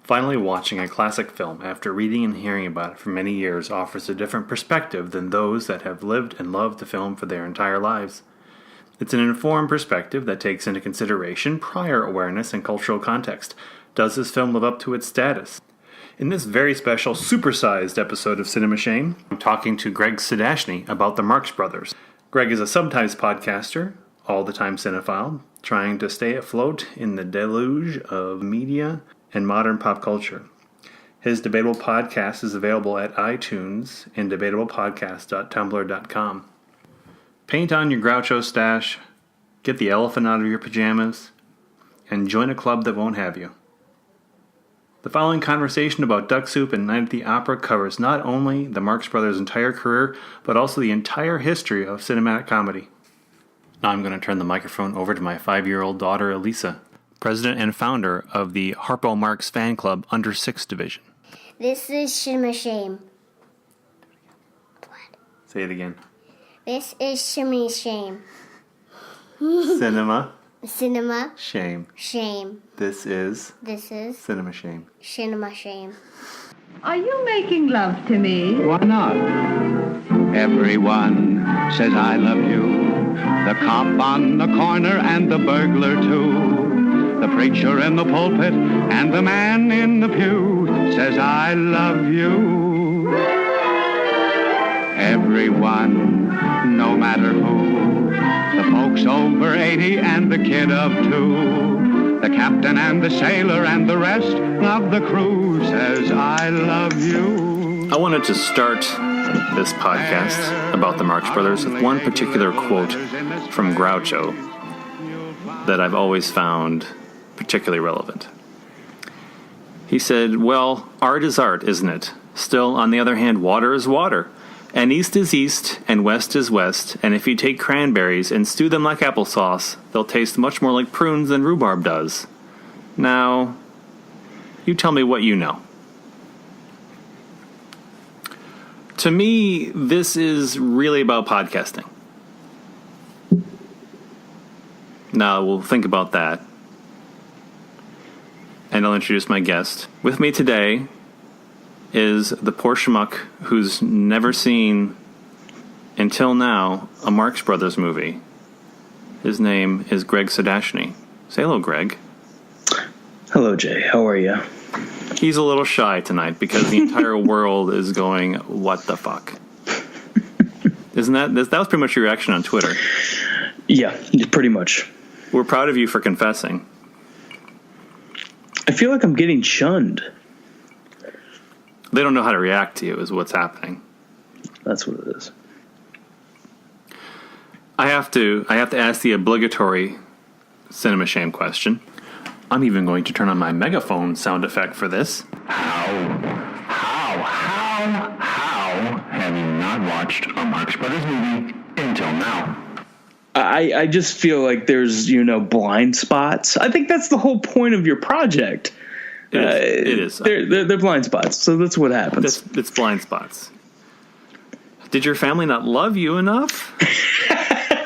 Finally, watching a classic film after reading and hearing about it for many years offers a different perspective than those that have lived and loved the film for their entire lives. It's an informed perspective that takes into consideration prior awareness and cultural context. Does this film live up to its status? In this very special, supersized episode of Cinema Shame, I'm talking to Greg Sahadachny about the Marx Brothers. Greg is a sometimes podcaster, all-the-time cinephile, trying to stay afloat in the deluge of media and modern pop culture. His Debatable Podcast is available at iTunes and debatablepodcast.tumblr.com. Paint on your Groucho stash, get the elephant out of your pajamas, and join a club that won't have you. The following conversation about Duck Soup and Night at the Opera covers not only the Marx Brothers' entire career, but also the entire history of cinematic comedy. Now I'm going to turn the microphone over to my 5-year-old daughter, Elisa, president and founder of the Harpo Marx fan club Under 6 division. This is Cinema Shame. What? Say it again. This is Cinema Shame. Cinema. Cinema. Shame. Shame. This is Cinema Shame. Cinema Shame. Are you making love to me? Why not? Everyone says I love you. The cop on the corner and the burglar too. The preacher in the pulpit and the man in the pew says I love you. Everyone, no matter who. The folks over 80 and the kid of 2. The captain and the sailor and the rest of the crew says I love you. I wanted to start this podcast about the Marx Brothers with one particular quote from Groucho that I've always found particularly relevant. He said, well, art is art, isn't it? Still, on the other hand, water is water. And east is east, and west is west, and if you take cranberries and stew them like applesauce, they'll taste much more like prunes than rhubarb does. Now, you tell me what you know. To me, this is really about podcasting. Now, we'll think about that. And I'll introduce my guest. With me today is the poor schmuck who's never seen, until now, a Marx Brothers movie. His name is Greg Sahadachny. Say hello, Greg. Hello, Jay. How are you? He's a little shy tonight because the entire world is going, what the fuck? Isn't that was pretty much your reaction on Twitter? Yeah, pretty much. We're proud of you for confessing. I feel like I'm getting shunned. They don't know how to react to you is what's happening. That's what it is. I have to ask the obligatory Cinema Shame question. I'm even going to turn on my megaphone sound effect for this. How have you not watched a Marx Brothers movie until now? I just feel like there's, blind spots. I think that's the whole point of your project. It is. They're blind spots, so that's what happens. It's blind spots. Did your family not love you enough?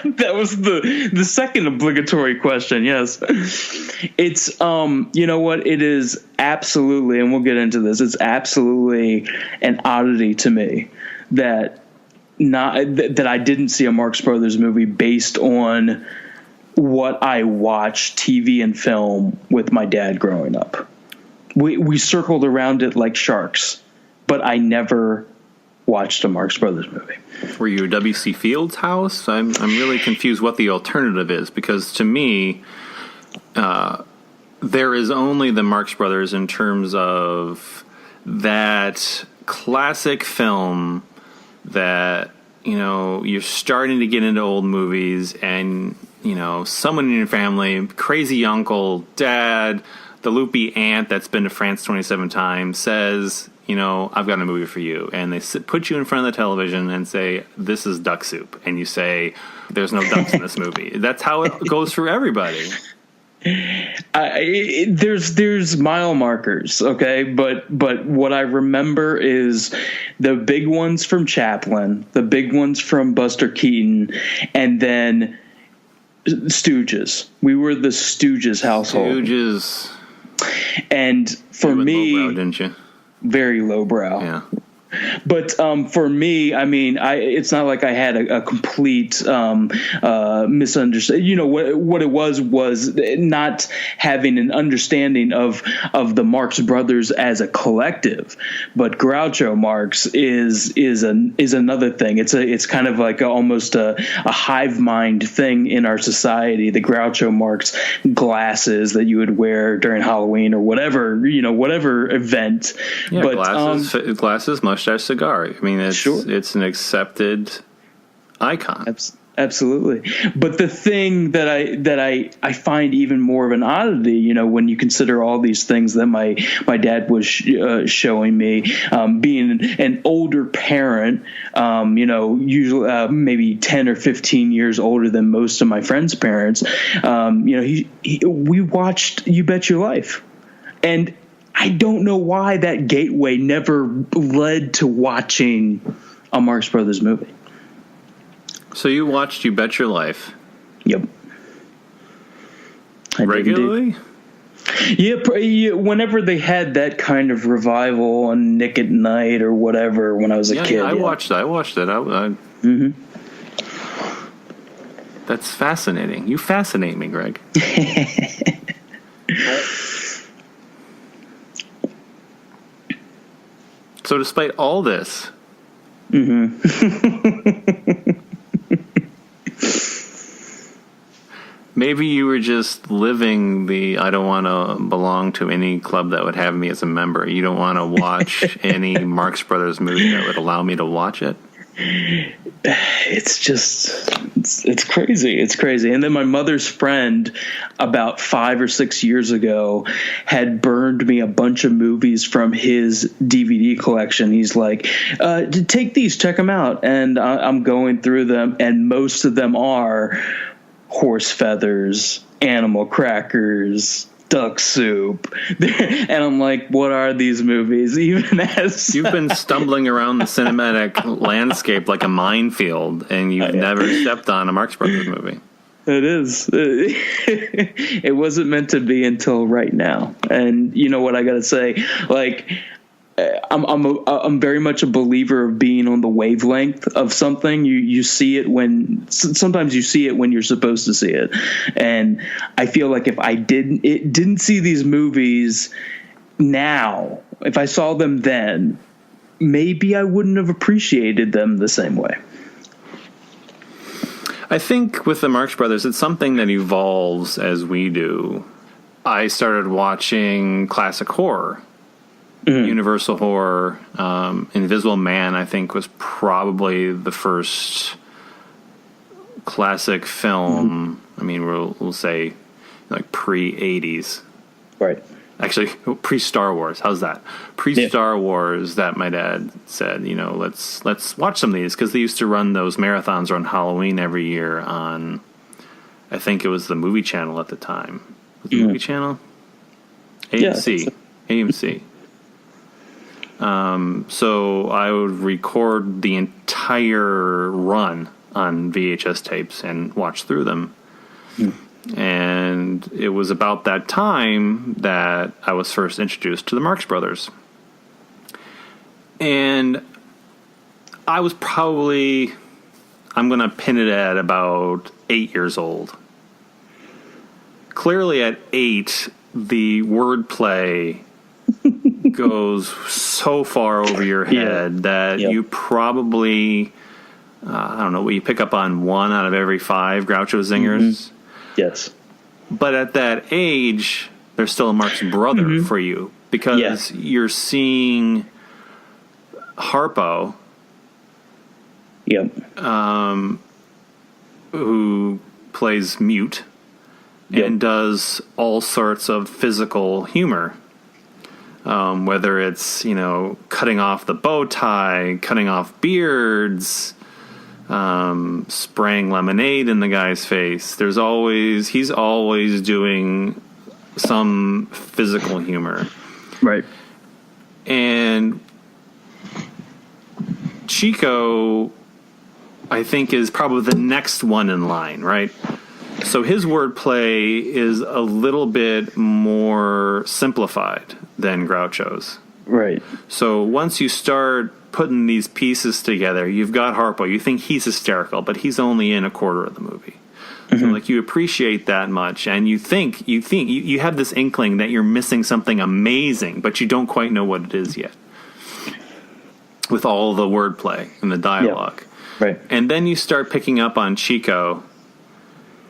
That was the second obligatory question, yes. It's, you know what, it is absolutely, and we'll get into this, it's absolutely an oddity to me that I didn't see a Marx Brothers movie based on what I watched TV and film with my dad growing up. We circled around it like sharks, but I never watched a Marx Brothers movie. Were you at W.C. Fields' house? I'm really confused what the alternative is, because to me, there is only the Marx Brothers in terms of that classic film that, you're starting to get into old movies and, someone in your family, crazy uncle, dad, the loopy aunt that's been to France 27 times says, I've got a movie for you. And they put you in front of the television and say, this is Duck Soup. And you say, there's no ducks in this movie. That's how it goes for everybody. There's mile markers, okay? But what I remember is the big ones from Chaplin, the big ones from Buster Keaton, and then Stooges. We were the Stooges household. Stooges. And for me, lowbrow, didn't you? Very lowbrow. Yeah. But for me, I mean, it's not like I had a complete misunderstanding. You know, what it was not having an understanding of the Marx Brothers as a collective. But Groucho Marx is another thing. It's kind of like almost a hive mind thing in our society. The Groucho Marx glasses that you would wear during Halloween or whatever event. Yeah, but glasses, mustache, cigar. I mean, it's an accepted icon. Absolutely. But the thing that I find even more of an oddity, you know, when you consider all these things that my dad was showing me, being an older parent, you know, usually maybe 10 or 15 years older than most of my friends' parents, you know, we watched You Bet Your Life. And I don't know why that gateway never led to watching a Marx Brothers movie. So you watched You Bet Your Life? Yep. Regularly? Yeah, whenever they had that kind of revival on Nick at Night or whatever when I was a kid. Yeah, I watched it. Mm-hmm. That's fascinating. You fascinate me, Greg. So despite all this, maybe you were just living the I don't want to belong to any club that would have me as a member. You don't want to watch any Marx Brothers movie that would allow me to watch it. It's just, it's crazy. It's crazy. And then my mother's friend about 5 or 6 years ago had burned me a bunch of movies from his DVD collection. He's like, take these, check them out. And I'm going through them, and most of them are Horse Feathers, Animal Crackers, Duck Soup. And I'm like, what are these movies? Even as you've been stumbling around the cinematic landscape like a minefield, and you've never stepped on a Marx Brothers movie. It is. It wasn't meant to be until right now. And you know what I got to say? Like, I'm very much a believer of being on the wavelength of something. You see it sometimes you see it when you're supposed to see it. And I feel like if I didn't see these movies now, if I saw them then, maybe I wouldn't have appreciated them the same way. I think with the Marx Brothers, it's something that evolves as we do. I started watching classic horror. Universal horror. Invisible Man, I think, was probably the first classic film. I mean, we'll say like pre-80s. Right. Actually, pre-Star Wars. How's that? Pre-Star Wars, that my dad said, you know, let's watch some of these, because they used to run those marathons around Halloween every year on, I think it was the movie channel at the time. Was the movie channel? AMC. Yeah, AMC. So I would record the entire run on VHS tapes and watch through them. And it was about that time that I was first introduced to the Marx Brothers. And I was probably, I'm going to pin it at about 8 years old. Clearly at 8, the wordplay goes so far over your head that you probably, I don't know, you pick up on 1 out of every 5 Groucho zingers. Yes. But at that age, there's still a Marx Brother for you, because you're seeing Harpo, who plays mute and does all sorts of physical humor. Whether it's, you know, cutting off the bow tie, cutting off beards, spraying lemonade in the guy's face. He's always doing some physical humor. Right. And Chico, I think, is probably the next one in line, right? So his wordplay is a little bit more simplified than Groucho's. Right. So once you start putting these pieces together, you've got Harpo. You think he's hysterical, but he's only in a quarter of the movie. So like you appreciate that much, and you have this inkling that you're missing something amazing, but you don't quite know what it is yet. With all the wordplay and the dialogue. Yeah. Right. And then you start picking up on Chico,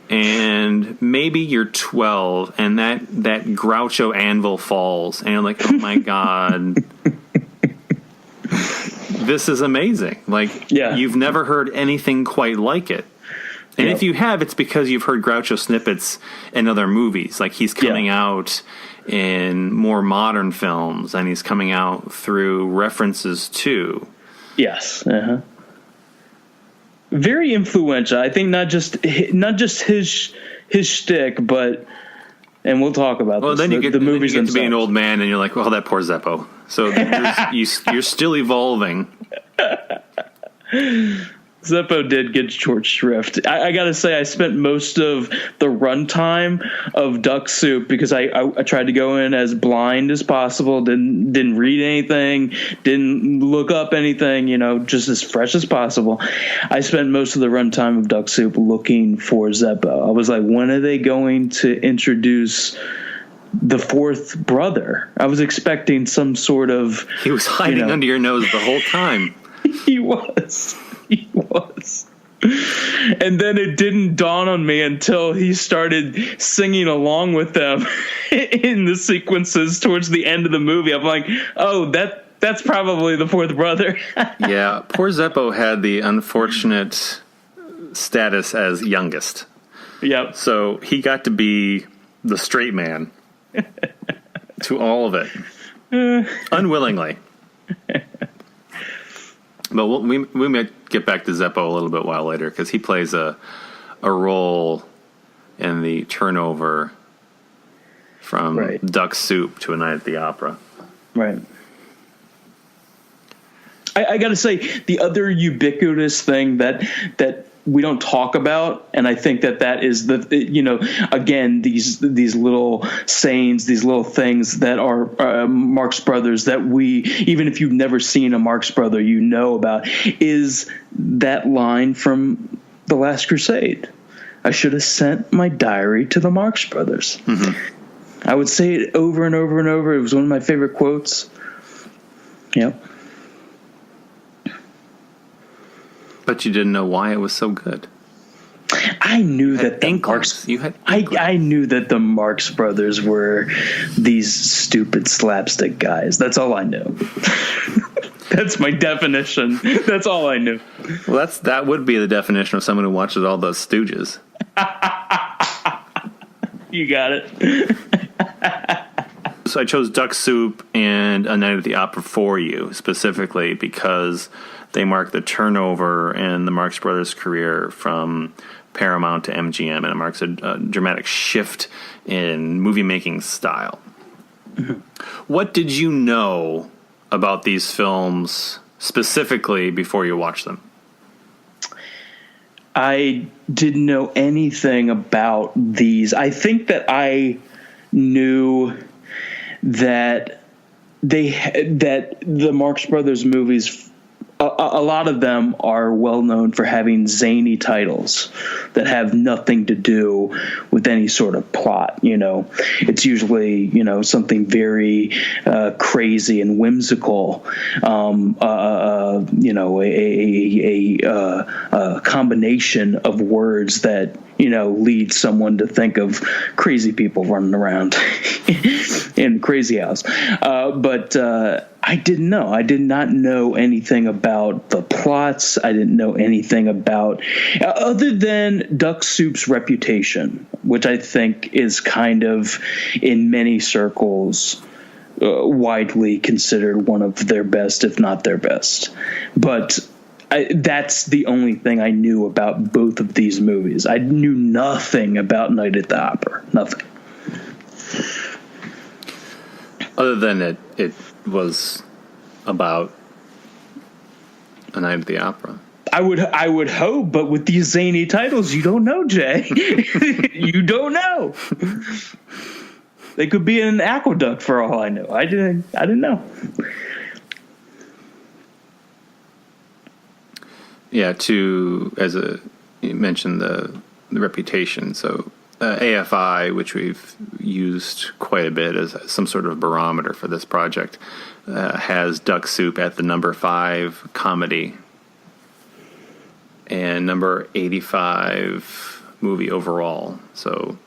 and maybe you're 12, and that Groucho anvil falls, and you're like, oh my God. This is amazing. Like, you've never heard anything quite like it. And if you have, it's because you've heard Groucho snippets in other movies. Like, he's coming out in more modern films, and he's coming out through references to. Yes. Very influential. I think not just his shtick, but, and we'll talk about well, this. Then you get, the movies you get to be an themselves. old man, and you're like, well, that poor Zeppo. So you're still evolving. Zeppo did get short shrift. I got to say, I spent most of the runtime of Duck Soup because I tried to go in as blind as possible. Didn't read anything. Didn't look up anything. Just as fresh as possible. I spent most of the runtime of Duck Soup looking for Zeppo. I was like, when are they going to introduce the fourth brother? I was expecting some sort of. He was hiding under your nose the whole time. He was. And then it didn't dawn on me until he started singing along with them in the sequences towards the end of the movie. I'm like, oh, that's probably the fourth brother. Yeah, poor Zeppo had the unfortunate status as youngest. Yep. So he got to be the straight man to all of it. Unwillingly. But we might get back to Zeppo a little bit while later, because he plays a role in the turnover from Duck Soup to A Night at the Opera. Right. I got to say, the other ubiquitous thing that we don't talk about, and I think that is again, these little sayings, these little things that are Marx Brothers that we, even if you've never seen a Marx Brother, about, is that line from The Last Crusade. I should have sent my diary to the Marx Brothers. Mm-hmm. I would say it over and over and over. It was one of my favorite quotes. Yep. But you didn't know why it was so good. I knew that the Marx. I knew that the Marx Brothers were these stupid slapstick guys. That's all I knew. That's my definition. That's all I knew. Well, that would be the definition of someone who watches all those Stooges. You got it. So I chose Duck Soup and A Night at the Opera for you, specifically because they mark the turnover in the Marx Brothers' career from Paramount to MGM, and it marks a dramatic shift in movie-making style. Mm-hmm. What did you know about these films specifically before you watched them? I didn't know anything about these. I think that I knew that the Marx Brothers movies, a lot of them are well known for having zany titles that have nothing to do with any sort of plot. It's usually, something very crazy and whimsical, a combination of words that, lead someone to think of crazy people running around in Crazy House. But I didn't know. I did not know anything about the plots. I didn't know anything about, other than Duck Soup's reputation, which I think is kind of, in many circles, widely considered one of their best, if not their best. But that's the only thing I knew about both of these movies. I knew nothing about Night at the Opera. Nothing. Other than it was about A Night at the Opera. I would hope, but with these zany titles, you don't know, Jay. You don't know. They could be in an aqueduct for all I know. I didn't know. Yeah, you mentioned the reputation. So AFI, which we've used quite a bit as some sort of barometer for this project, has Duck Soup at the number 5 comedy and number 85 movie overall. So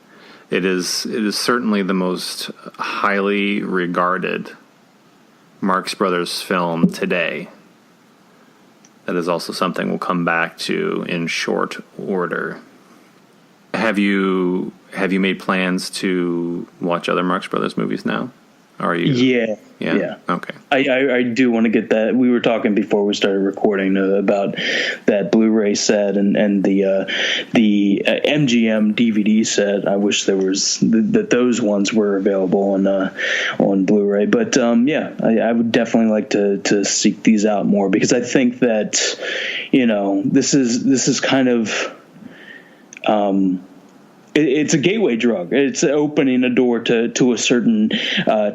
it is certainly the most highly regarded Marx Brothers film today. That is also something we'll come back to in short order. Have you made plans to watch other Marx Brothers movies now? Are you? Yeah. Okay. I do want to get that. We were talking before we started recording about that Blu-ray set and the MGM DVD set. I wish there was that those ones were available on Blu-ray. But I would definitely like to seek these out more, because I think that this is kind of. It's a gateway drug. It's opening a door to a certain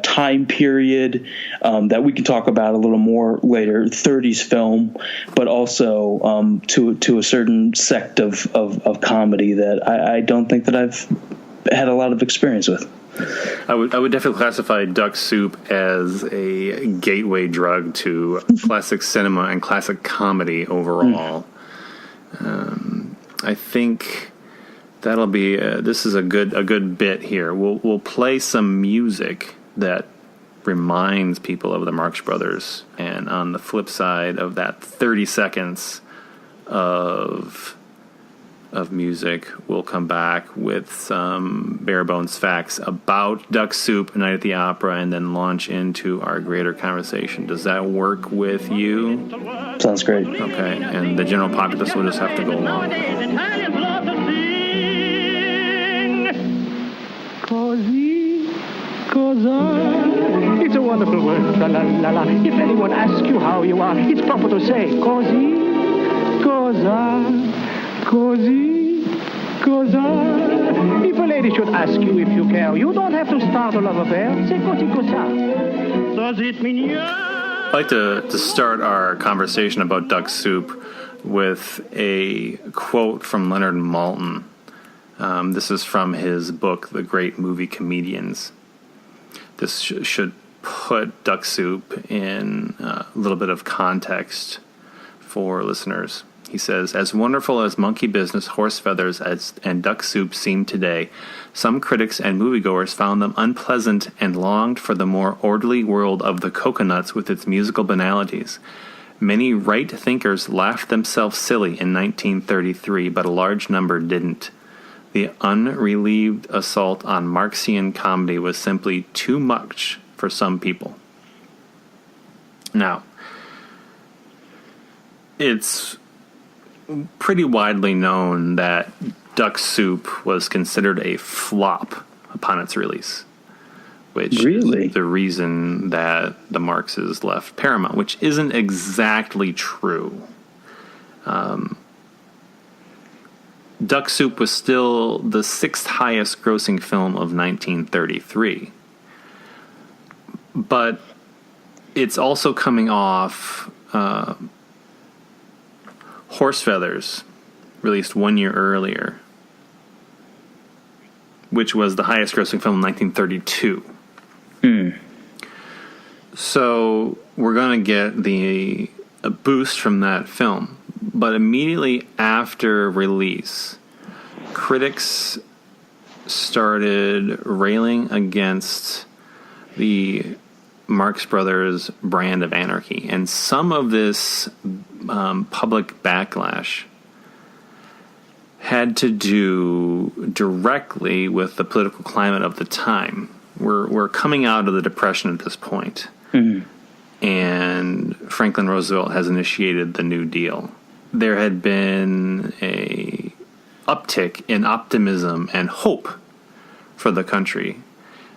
time period that we can talk about a little more later, 30s film, but also to a certain sect of comedy that I don't think that I've had a lot of experience with. I would definitely classify Duck Soup as a gateway drug to classic cinema and classic comedy overall. I think that'll be this is a good bit here. We'll play some music that reminds people of the Marx Brothers, and on the flip side of that 30 seconds of music, we'll come back with some bare bones facts about Duck Soup, Night at the Opera, and then launch into our greater conversation. Does that work with you? Sounds great. Okay, and the general populace will just have to go along. Cosa. It's a wonderful word. La la la la. If anyone asks you how you are, it's proper to say così, cosa, così, cosa. If a lady should ask you if you care, you don't have to start a love affair. Say così, cosa. Does it mean I'd like to start our conversation about Duck Soup with a quote from Leonard Maltin. This is from his book, The Great Movie Comedians. This should put Duck Soup in a little bit of context for listeners. He says, as wonderful as Monkey Business, Horse Feathers, and Duck Soup seem today, some critics and moviegoers found them unpleasant and longed for the more orderly world of the Coconuts with its musical banalities. Many right thinkers laughed themselves silly in 1933, but a large number didn't. The unrelieved assault on Marxian comedy was simply too much for some people. Now, it's pretty widely known that Duck Soup was considered a flop upon its release, which is the reason that the Marxes left Paramount, which isn't exactly true. Duck Soup was still the 6th highest grossing film of 1933. But it's also coming off Horse Feathers, released 1 year earlier, which was the highest grossing film in 1932. So we're going to get a boost from that film. But immediately after release, critics started railing against the Marx Brothers brand of anarchy. And some of this public backlash had to do directly with the political climate of the time. We're coming out of the Depression at this point. And Franklin Roosevelt has initiated the New Deal. There had been a uptick in optimism and hope for the country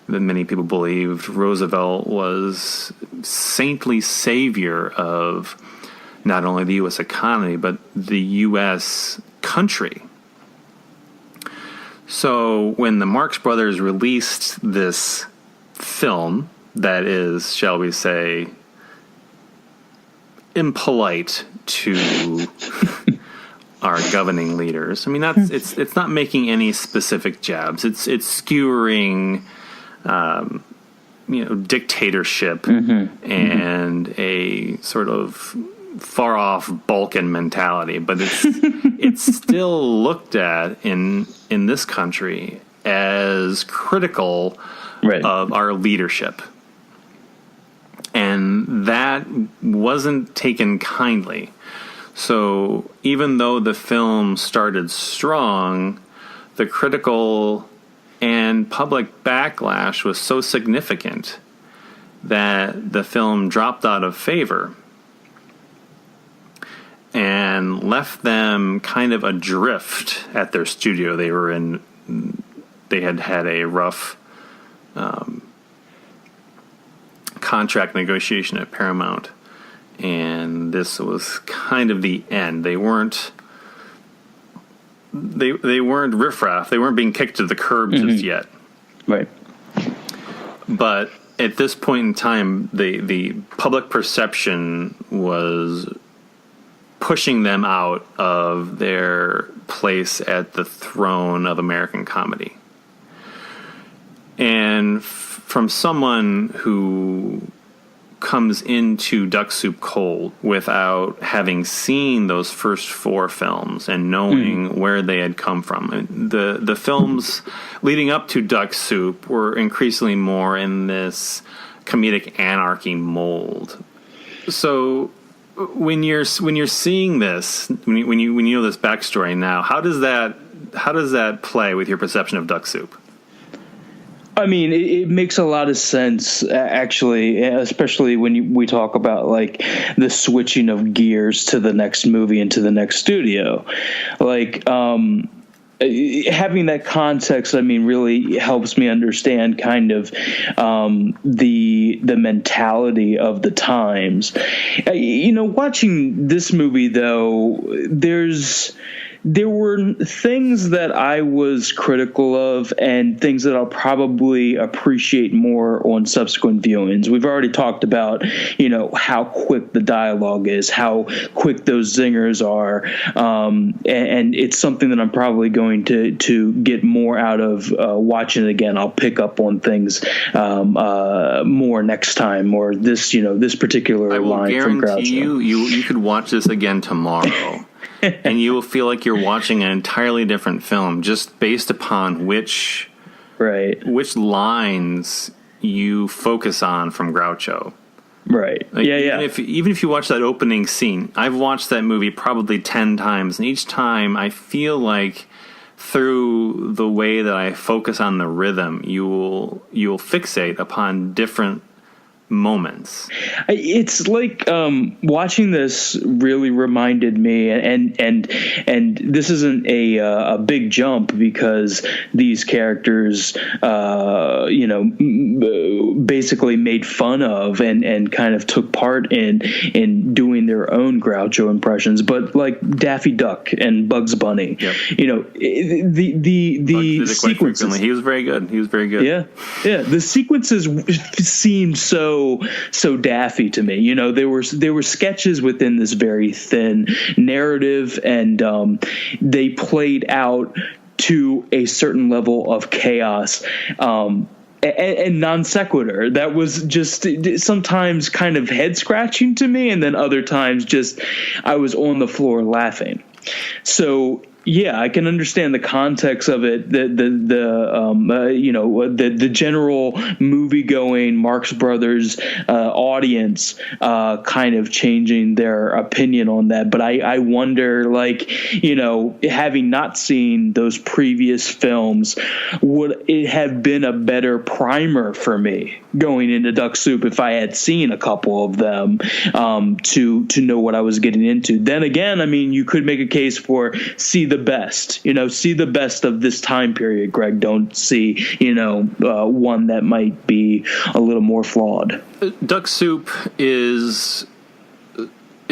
that many people believed Roosevelt was saintly savior of not only the U.S. economy, but the U.S. country. So when the Marx Brothers released this film that is, shall we say, impolite to our governing leaders, I mean, it's not making any specific jabs. It's skewering, dictatorship and a sort of far off Balkan mentality, but it's still looked at in this country as critical of our leadership. And that wasn't taken kindly. So even though the film started strong, the critical and public backlash was so significant that the film dropped out of favor and left them kind of adrift at their studio. They had a rough contract negotiation at Paramount, and this was kind of the end. They weren't riffraff. They weren't being kicked to the curb just yet. Right. But at this point in time, the public perception was pushing them out of their place at the throne of American comedy. And from someone who comes into Duck Soup cold without having seen those first 4 films and knowing where they had come from, the films leading up to Duck Soup were increasingly more in this comedic anarchy mold. So when you're seeing this, when you know this backstory now, how does that play with your perception of Duck Soup? I mean, it makes a lot of sense, actually, especially when we talk about like the switching of gears to the next movie and to the next studio. Like, having that context, I mean, really helps me understand kind of the mentality of the times. Watching this movie, though, there were things that I was critical of and things that I'll probably appreciate more on subsequent viewings. We've already talked about, how quick the dialogue is, how quick those zingers are. And it's something that I'm probably going to get more out of watching it again. I'll pick up on things more next time, or this particular line from Groucho. I will guarantee you could watch this again tomorrow. And you will feel like you're watching an entirely different film just based upon which lines you focus on from Groucho. Right. Like, Even if you watch that opening scene, I've watched that movie probably 10 times, and each time I feel like through the way that I focus on the rhythm, you will fixate upon different moments. It's like watching this really reminded me, and this isn't a big jump because these characters basically made fun of and kind of took part in doing their own Groucho impressions, but like Daffy Duck and Bugs Bunny. Yep. The sequences. He was very good. Yeah. The sequences seemed so Daffy to me. There were sketches within this very thin narrative, and they played out to a certain level of chaos and non sequitur that was just sometimes kind of head scratching to me, and then other times just I was on the floor laughing. So yeah, I can understand the context of it. The general movie-going Marx Brothers audience kind of changing their opinion on that. But I wonder, having not seen those previous films, would it have been a better primer for me going into Duck Soup if I had seen a couple of them to know what I was getting into? Then again, I mean, you could make a case for see the best of this time period, Greg. Don't see, one that might be a little more flawed. Duck Soup is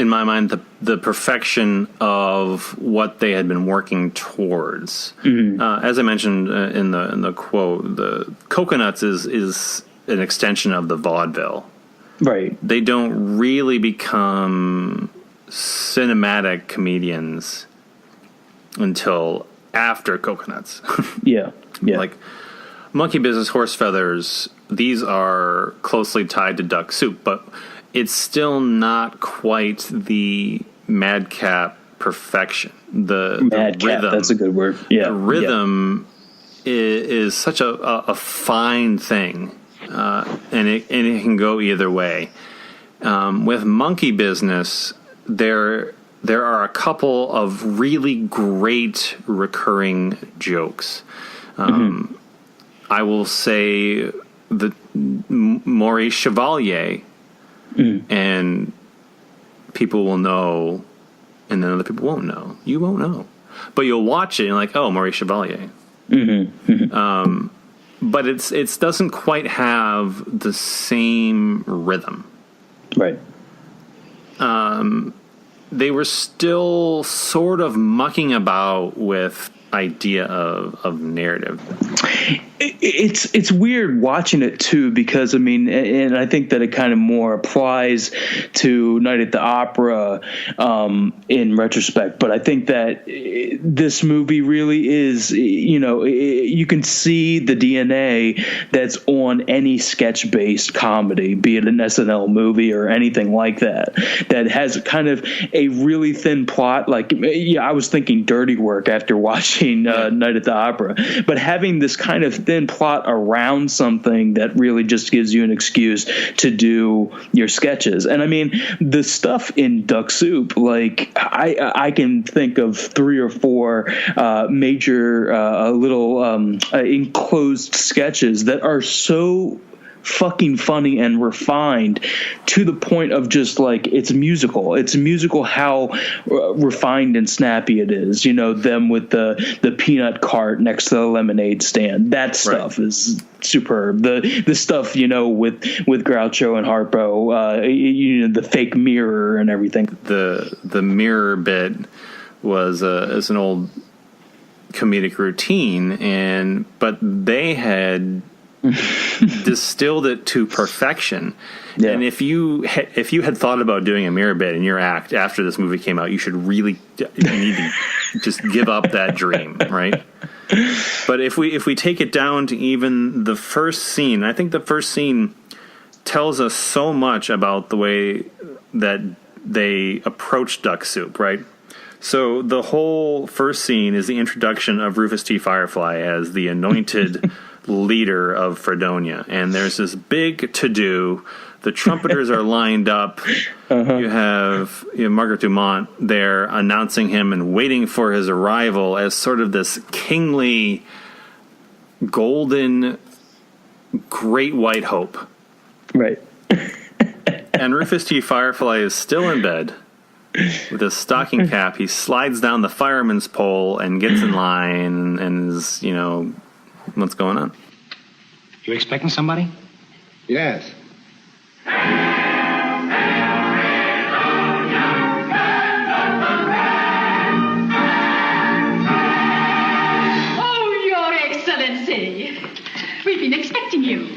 in my mind, the perfection of what they had been working towards. As I mentioned in the quote, the Coconuts is an extension of the vaudeville. Right. They don't really become cinematic comedians until after Coconuts. Yeah. Like Monkey Business, Horse Feathers, these are closely tied to Duck Soup, but it's still not quite the madcap perfection. The rhythm. That's a good word. Yeah. The rhythm is such a fine thing, and it can go either way. With Monkey Business, there are a couple of really great recurring jokes. I will say the Maurice Chevalier, and people will know, and then other people won't know. You won't know, but you'll watch it and you're like, oh, Maurice Chevalier. But it doesn't quite have the same rhythm. Right. They were still sort of mucking about with idea of narrative. It's weird watching it too, because I mean, and I think that it kind of more applies to Night at the Opera in retrospect, but I think that this movie really is, you can see the DNA that's on any sketch-based comedy, be it an SNL movie or anything like that has kind of a really thin plot. Like, I was thinking Dirty Work after watching Night at the Opera, but having this kind of thin plot around something that really just gives you an excuse to do your sketches. And I mean, the stuff in Duck Soup, like I can think of 3 or 4 major little enclosed sketches that are so fucking funny and refined to the point of just like it's musical how refined and snappy it is. Them with the peanut cart next to the lemonade stand, that stuff is superb. The stuff with Groucho and Harpo, the fake mirror and everything. The mirror bit was an old comedic routine, but they had distilled it to perfection. And if you had thought about doing a mirror bit in your act after this movie came out, you need to just give up that dream, right? But if we take it down to even the first scene, I think the first scene tells us so much about the way that they approach Duck Soup, right? So the whole first scene is the introduction of Rufus T. Firefly as the anointed leader of Fredonia, and there's this big to-do. The trumpeters are lined up. You have Margaret Dumont there announcing him and waiting for his arrival as sort of this kingly, golden, great white hope. Right. And Rufus T. Firefly is still in bed with his stocking cap. He slides down the fireman's pole and gets in line and is, what's going on? You expecting somebody? Yes. Oh, Your Excellency, we've been expecting you.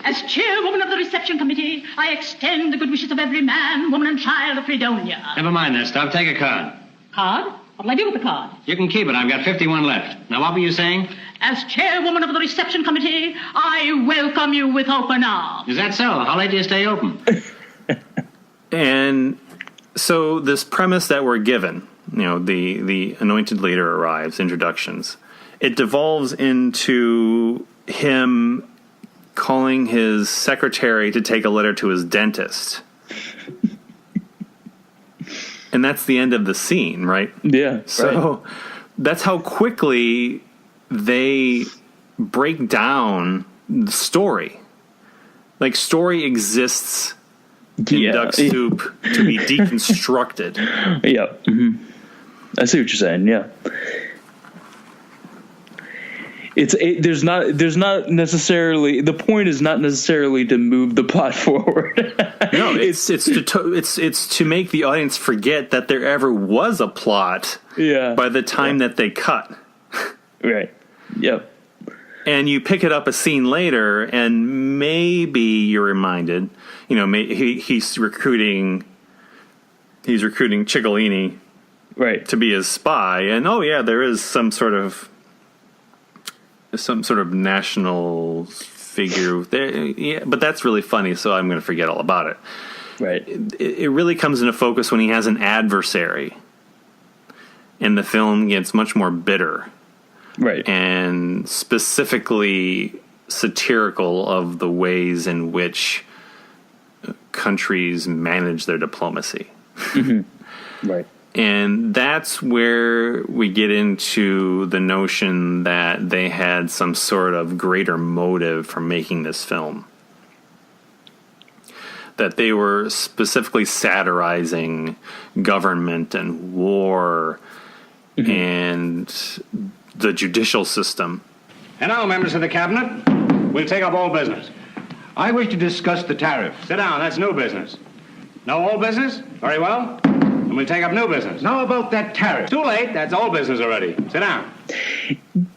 As chairwoman of the reception committee, I extend the good wishes of every man, woman, and child of Fredonia. Never mind that stuff. Take a card. Card? What'll I do with the card? You can keep it. I've got 51 left. Now, what were you saying? As chairwoman of the reception committee, I welcome you with open arms. Is that so? How late do you stay open? And so this premise that we're given, the anointed leader arrives, introductions, it devolves into him calling his secretary to take a letter to his dentist. And that's the end of the scene, right? Yeah. So that's how quickly they break down the story. Like, story exists in Duck Soup to be deconstructed. Yeah. I see what you're saying, yeah. there's not necessarily, the point is not necessarily to move the plot forward. No, it's to make the audience forget that there ever was a plot. Yeah. By the time that they cut. Right. Yep. And you pick it up a scene later, and maybe you're reminded, he's recruiting Ciccolini, right, to be his spy, and there is some sort of national figure there, yeah, but that's really funny, so I'm going to forget all about it. Right. It really comes into focus when he has an adversary, and the film gets much more bitter. Right. And specifically satirical of the ways in which countries manage their diplomacy. Mm-hmm. Right. And that's where we get into the notion that they had some sort of greater motive for making this film. That they were specifically satirizing government and war, mm-hmm. and the judicial system. And now, members of the cabinet, we'll take up all business. I wish to discuss the tariff. Sit down, that's new business. No old business? Very well. And we'll take up new business. Now about that tariff. Too late, that's old business already. Sit down.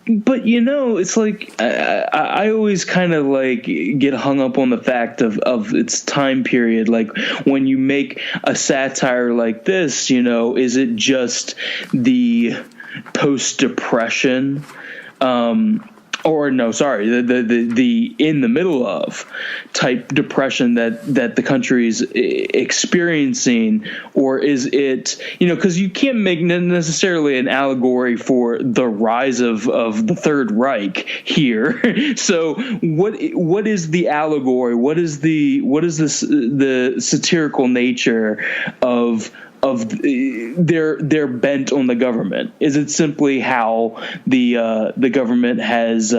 But, it's like, I always kind of like get hung up on the fact of its time period. Like, when you make a satire like this, is it just the post-depression, the in the middle of type depression that the country's experiencing, or is it, because you can't make necessarily an allegory for the rise of the Third Reich here. So what is the allegory? What is the satirical nature of their bent on the government? Is it simply how the government has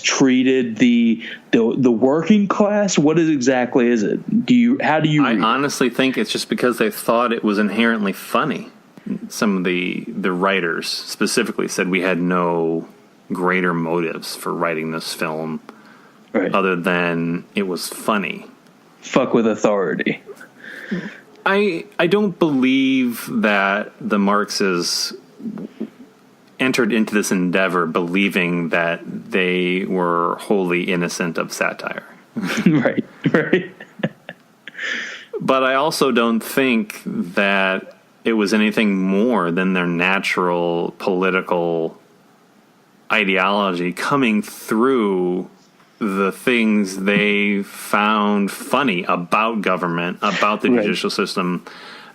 treated the working class? What exactly is it? How do you? I honestly think it's just because they thought it was inherently funny. Some of the writers specifically said we had no greater motives for writing this film, right, other than it was funny. Fuck with authority. I don't believe that the Marxes entered into this endeavor believing that they were wholly innocent of satire. Right. But I also don't think that it was anything more than their natural political ideology coming through the things they found funny about government, about the judicial system,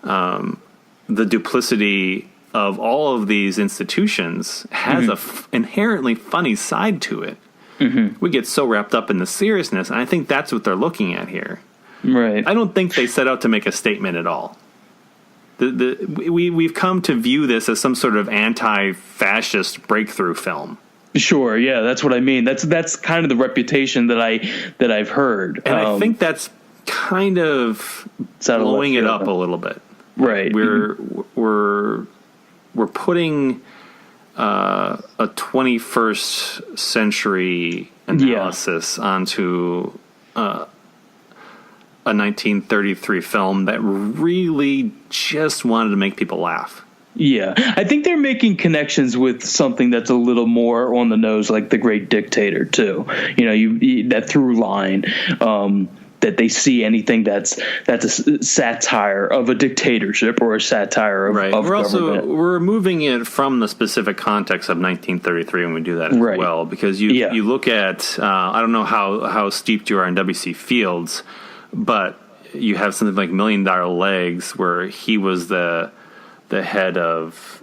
the duplicity of all of these institutions has mm-hmm. a inherently funny side to it. Mm-hmm. We get so wrapped up in the seriousness, and I think that's what they're looking at here. Right. I don't think they set out to make a statement at all. We've come to view this as some sort of anti-fascist breakthrough film. Sure, yeah, that's what I mean. That's kind of the reputation that I've heard, and I think that's kind of blowing it up a little bit. Right, we're putting a 21st century analysis onto a 1933 film that really just wanted to make people laugh. Yeah, I think they're making connections with something that's a little more on the nose, like The Great Dictator, too. That through line, that they see anything that's a satire of a dictatorship or a satire of government. We're removing it from the specific context of 1933 when we do that as well, because you look at I don't know how steeped you are in W.C. Fields, but you have something like $1 Million Legs, where he was the head of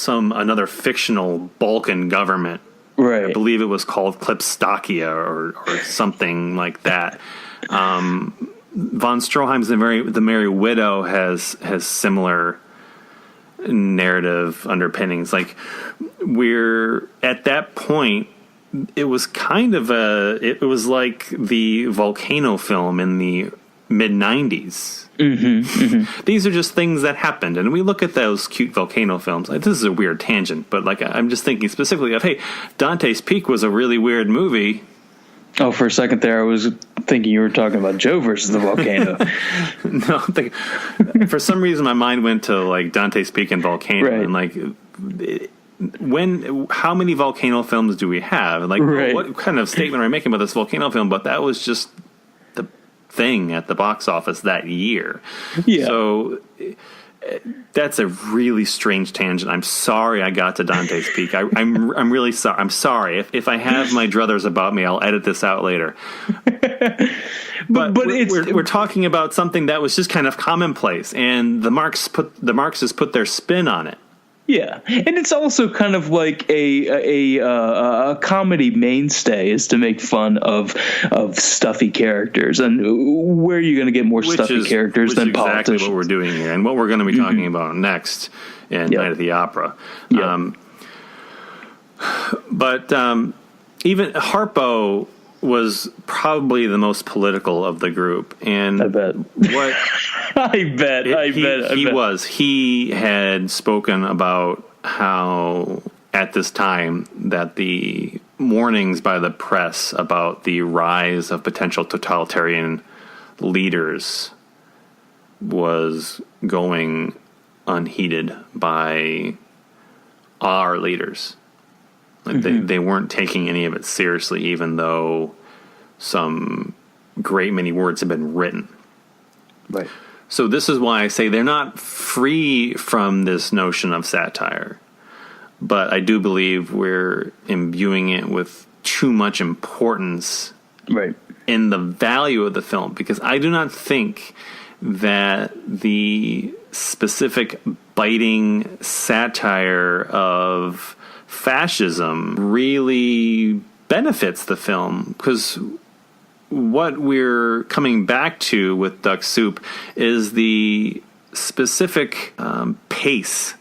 another fictional Balkan government. Right. I believe it was called Klipstokia or something like that. Von Stroheim's The Merry Widow has similar narrative underpinnings. Like, we're at that point, it was kind of it was like the volcano film in the mid-90s. These are just things that happened, and we look at those cute volcano films. This is a weird tangent, but like I'm just thinking specifically of, hey, Dante's Peak was a really weird movie. Oh, for a second there, I was thinking you were talking about Joe versus the volcano. No, for some reason my mind went to like Dante's Peak and Volcano, Right. and like how many volcano films do we have? And like, Right. what kind of statement are we making about this volcano film? But that was just the thing at the box office that year. Yeah. So that's a really strange tangent. I'm sorry I got to Dante's Peak. I'm really sorry. I'm sorry. If I have my druthers about me, I'll edit this out later. But we're talking about something that was just kind of commonplace, and the Marxes put their spin on it. Yeah, and it's also kind of like a comedy mainstay is to make fun of stuffy characters, and where are you going to get more stuffy characters than exactly politicians? What we're doing here, and what we're going to be talking about next in Night at the Opera. Yep. But even Harpo was probably the most political of the group, and I bet. What I bet. He had spoken about how at this time that the warnings by the press about the rise of potential totalitarian leaders was going unheeded by our leaders. Like they weren't taking any of it seriously, even though some great many words have been written. Right. So this is why I say they're not free from this notion of satire. But I do believe we're imbuing it with too much importance in the value of the film, because I do not think that the specific biting satire of fascism really benefits the film, because what we're coming back to with Duck Soup is the specific pace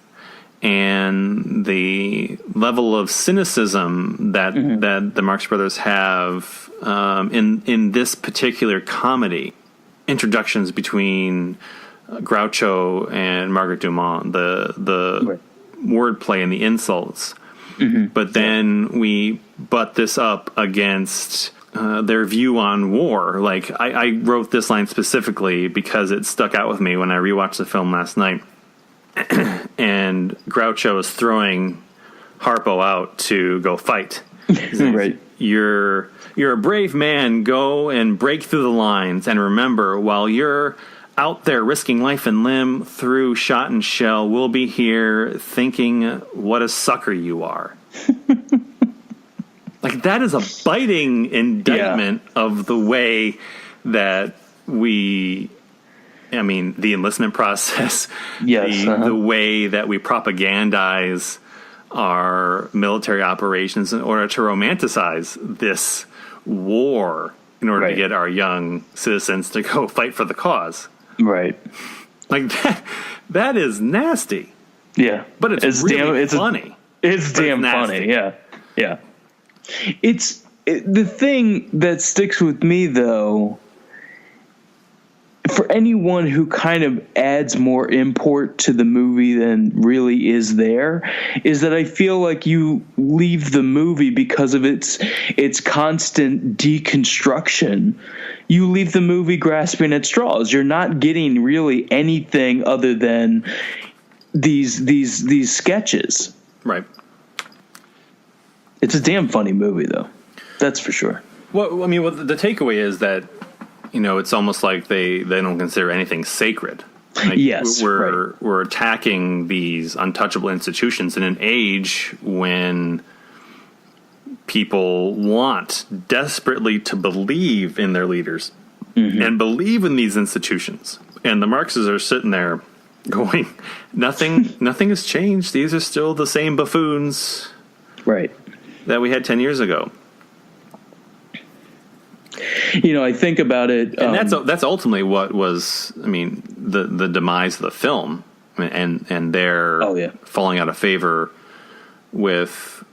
and the level of cynicism that the Marx Brothers have in this particular comedy. Introductions between Groucho and Margaret Dumont, the wordplay and the insults. But then we butt this up against their view on war. Like, I wrote this line specifically because it stuck out with me when I rewatched the film last night. And Groucho is throwing Harpo out to go fight. Right. You're a brave man. Go and break through the lines. And remember, while you're out there risking life and limb through shot and shell, we'll be here thinking what a sucker you are. Like, that is a biting indictment of the way that the enlistment process, the way that we propagandize our military operations in order to romanticize this war in order to get our young citizens to go fight for the cause. Right. Like, that is nasty. Yeah. But it's really funny. It's damn funny. Yeah. Yeah. The thing that sticks with me, though, for anyone who kind of adds more import to the movie than really is there, is that I feel like you leave the movie because of its constant deconstruction. You leave the movie grasping at straws. You're not getting really anything other than these sketches. Right. It's a damn funny movie, though. That's for sure. Well, I mean, the takeaway is that, it's almost like they don't consider anything sacred. Like, yes, we're attacking these untouchable institutions in an age when people want desperately to believe in their leaders and believe in these institutions. And the Marxes are sitting there going, nothing has changed. These are still the same buffoons that we had 10 years ago. I think about it, and that's ultimately what was, the demise of the film, and their falling out of favor with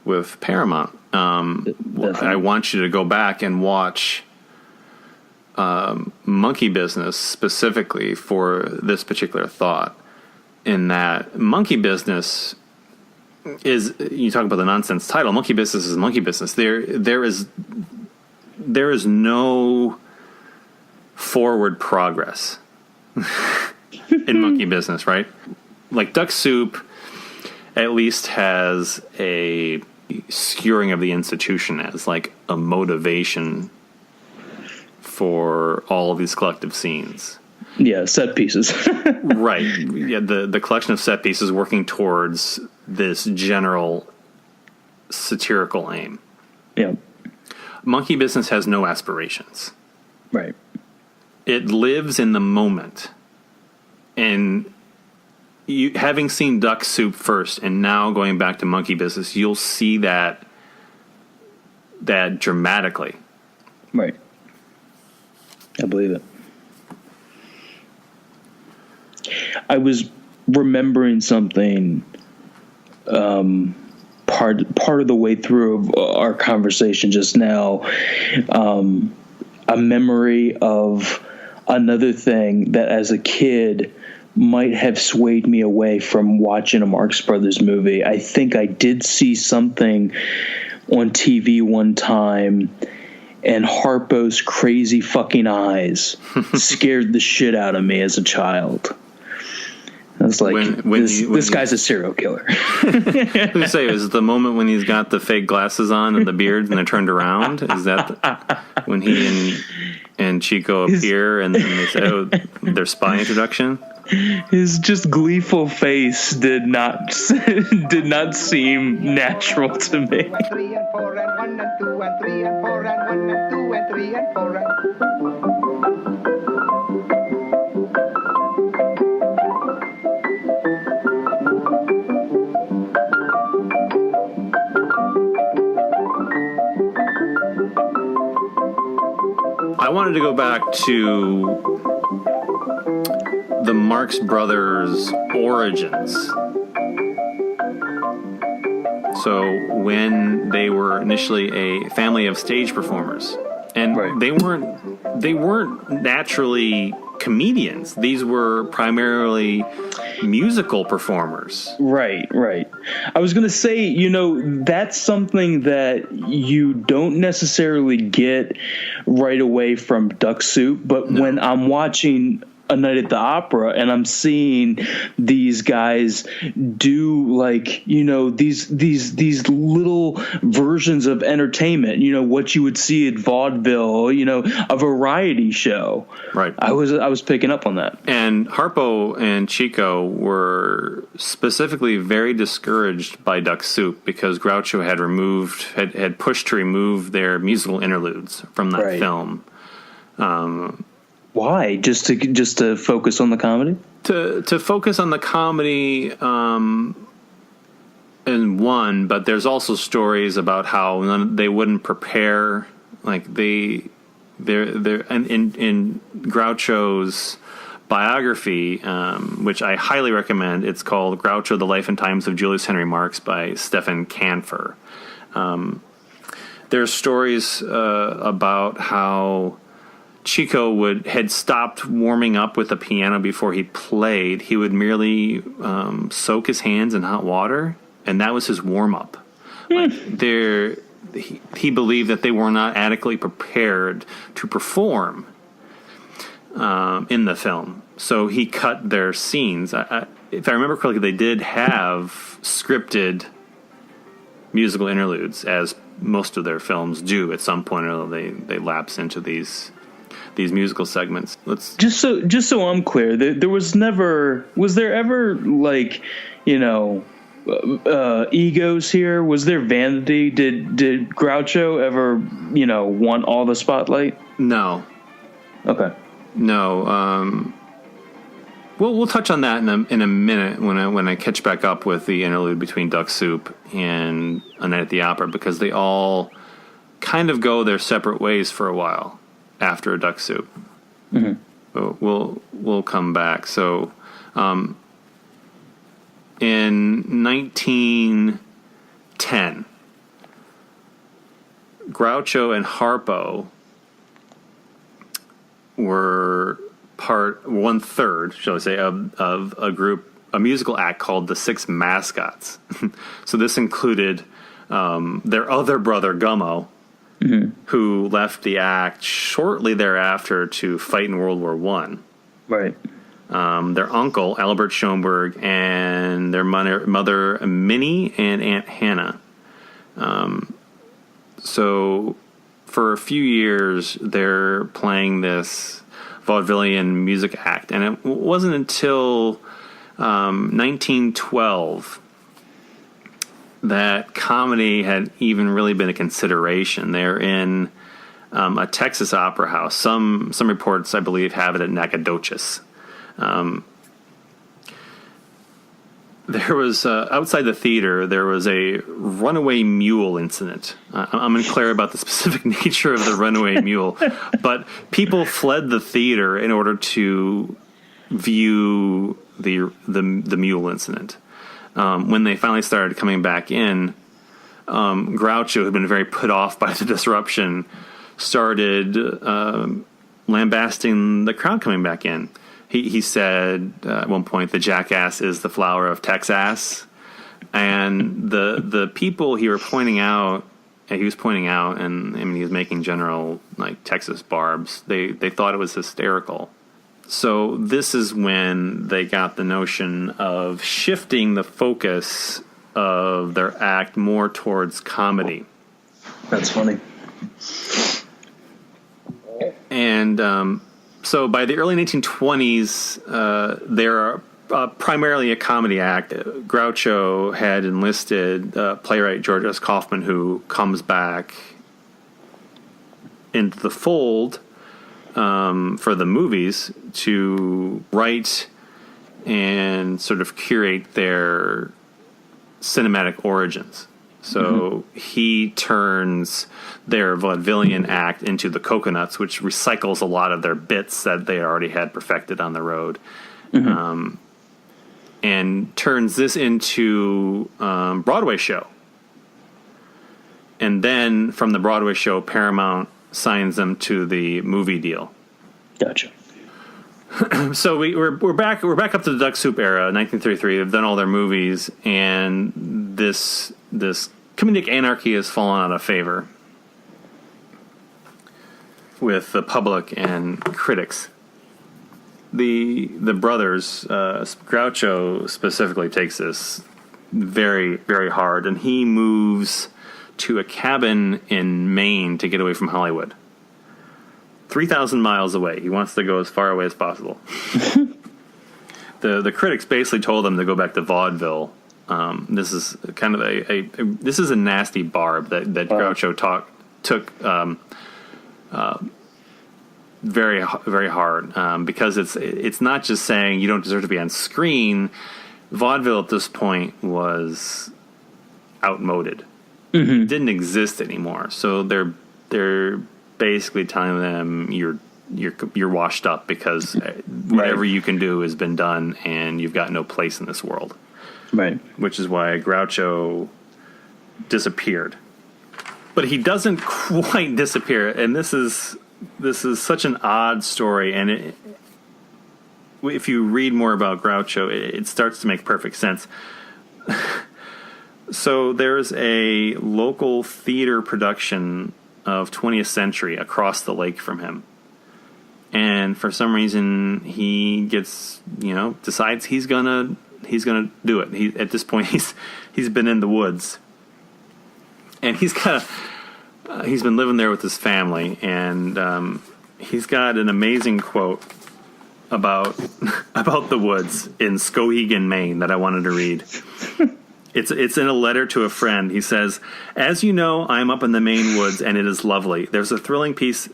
Paramount. I want you to go back and watch Monkey Business specifically for this particular thought, in that Monkey Business is, you talk about the nonsense title, Monkey Business is monkey business. There is no forward progress in Monkey Business, right? Like Duck Soup at least has a skewering of the institution as like a motivation for all of these collective scenes. Yeah, set pieces. Right. Yeah, the collection of set pieces working towards this general satirical aim. Yeah. Monkey Business has no aspirations. Right. It lives in the moment. And you, having seen Duck Soup first and now going back to Monkey Business, you'll see that dramatically. Right. I believe it. I was remembering something part of the way through our conversation just now, a memory of another thing that as a kid might have swayed me away from watching a Marx Brothers movie. I think I did see something on TV one time, and Harpo's crazy fucking eyes scared the shit out of me as a child. I was like, this guy's a serial killer. Who say, is it the moment when he's got the fake glasses on and the beard and they're turned around? Is that when he and Chico appear and then they say, oh, their spy introduction? His just gleeful face did not seem natural to me. 3 and 4 and 1 and 2 and 3 and 4 and 1 and 2 and 3 and 4 and I wanted to go back to the Marx Brothers' origins. So when they were initially a family of stage performers, and right. they weren't naturally comedians. These were primarily musical performers. Right. I was going to say, that's something that you don't necessarily get right away from Duck Soup, but when I'm watching A Night at the Opera and I'm seeing these guys do these little versions of entertainment, what you would see at vaudeville, a variety show. Right. I was picking up on that. And Harpo and Chico were specifically very discouraged by Duck Soup because Groucho had pushed to remove their musical interludes from that film. Why? Just to focus on the comedy? To focus on the comedy, in one, but there's also stories about how they wouldn't prepare, like they're in Groucho's biography, which I highly recommend. It's called Groucho: The Life and Times of Julius Henry Marx by Stefan Canfer. There's stories about how Chico had stopped warming up with the piano before he played. He would merely soak his hands in hot water, and that was his warm-up. He believed that they were not adequately prepared to perform in the film. So he cut their scenes. If I remember correctly, they did have scripted musical interludes, as most of their films do. At some point or other, they lapse into these musical segments. Just so I'm clear, was there ever egos here? Was there vanity? Did Groucho ever want all the spotlight? No. Okay. No. We'll touch on that in a minute when I catch back up with the interlude between Duck Soup and A Night at the Opera, because they all kind of go their separate ways for a while after Duck Soup. Mm-hmm. But we'll come back. So, in 1910, Groucho and Harpo were one third, shall I say, of a musical act called the Six Mascots. So this included their other brother, Gummo, who left the act shortly thereafter to fight in World War I. Right. Their uncle, Albert Schoenberg, and their mother, Minnie, and Aunt Hannah. So for a few years, they're playing this vaudevillian music act. And it wasn't until 1912 that comedy had even really been a consideration. They're in a Texas opera house. Some reports, I believe, have it at Nacogdoches. There was outside the theater, there was a runaway mule incident. I'm unclear about the specific nature of the runaway mule, but people fled the theater in order to view the mule incident. When they finally started coming back in, Groucho, who had been very put off by the disruption, started lambasting the crowd coming back in. He said at one point, "The jackass is the flower of Texas," and the people he was pointing out, and I mean, he was making general like Texas barbs. They thought it was hysterical. So this is when they got the notion of shifting the focus of their act more towards comedy. That's funny. And so by the early 1920s, they're primarily a comedy act. Groucho had enlisted playwright George S. Kaufman, who comes back into the fold for the movies to write and sort of curate their cinematic origins. So he turns their vaudevillian act into the Coconuts, which recycles a lot of their bits that they already had perfected on the road, and turns this into Broadway show. And then from the Broadway show, Paramount signs them to the movie deal. Gotcha. So we're back up to the Duck Soup era, 1933. They've done all their movies, and this comedic anarchy has fallen out of favor with the public and critics. The brothers, Groucho specifically, takes this very, very hard, and he moves to a cabin in Maine to get away from Hollywood. 3,000 miles away. He wants to go as far away as possible. The critics basically told him to go back to vaudeville. This is kind of this is a nasty barb that Groucho took very, very hard, because it's not just saying you don't deserve to be on screen. Vaudeville at this point was outmoded. It didn't exist anymore. So they're basically telling them you're washed up because whatever you can do has been done, and you've got no place in this world. Right. Which is why Groucho disappeared. But he doesn't quite disappear, and this is such an odd story, and if you read more about Groucho, it starts to make perfect sense. So there's a local theater production of 20th Century across the lake from him. And for some reason he gets, decides he's gonna do it. At this point he's been in the woods, and he's been living there with his family, and he's got an amazing quote about the woods in Skowhegan, Maine, that I wanted to read. It's in a letter to a friend. He says, "As you know, I am up in the Maine woods, and it is lovely. There's a thrilling piece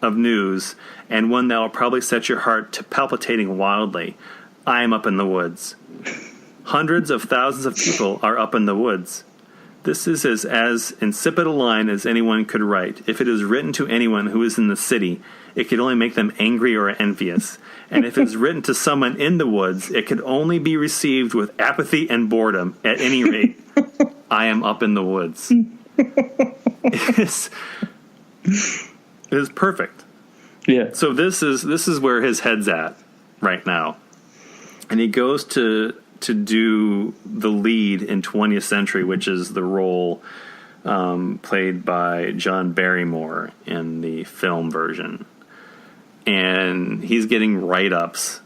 of news, and one that will probably set your heart to palpitating wildly. I am up in the woods. Hundreds of thousands of people are up in the woods. This is as insipid a line as anyone could write. If it is written to anyone who is in the city, it could only make them angry or envious. And if it is written to someone in the woods, it could only be received with apathy and boredom. At any rate, I am up in the woods." It is perfect. Yeah. So this is where his head's at right now, and he goes to do the lead in 20th Century, which is the role played by John Barrymore in the film version, and he's getting write-ups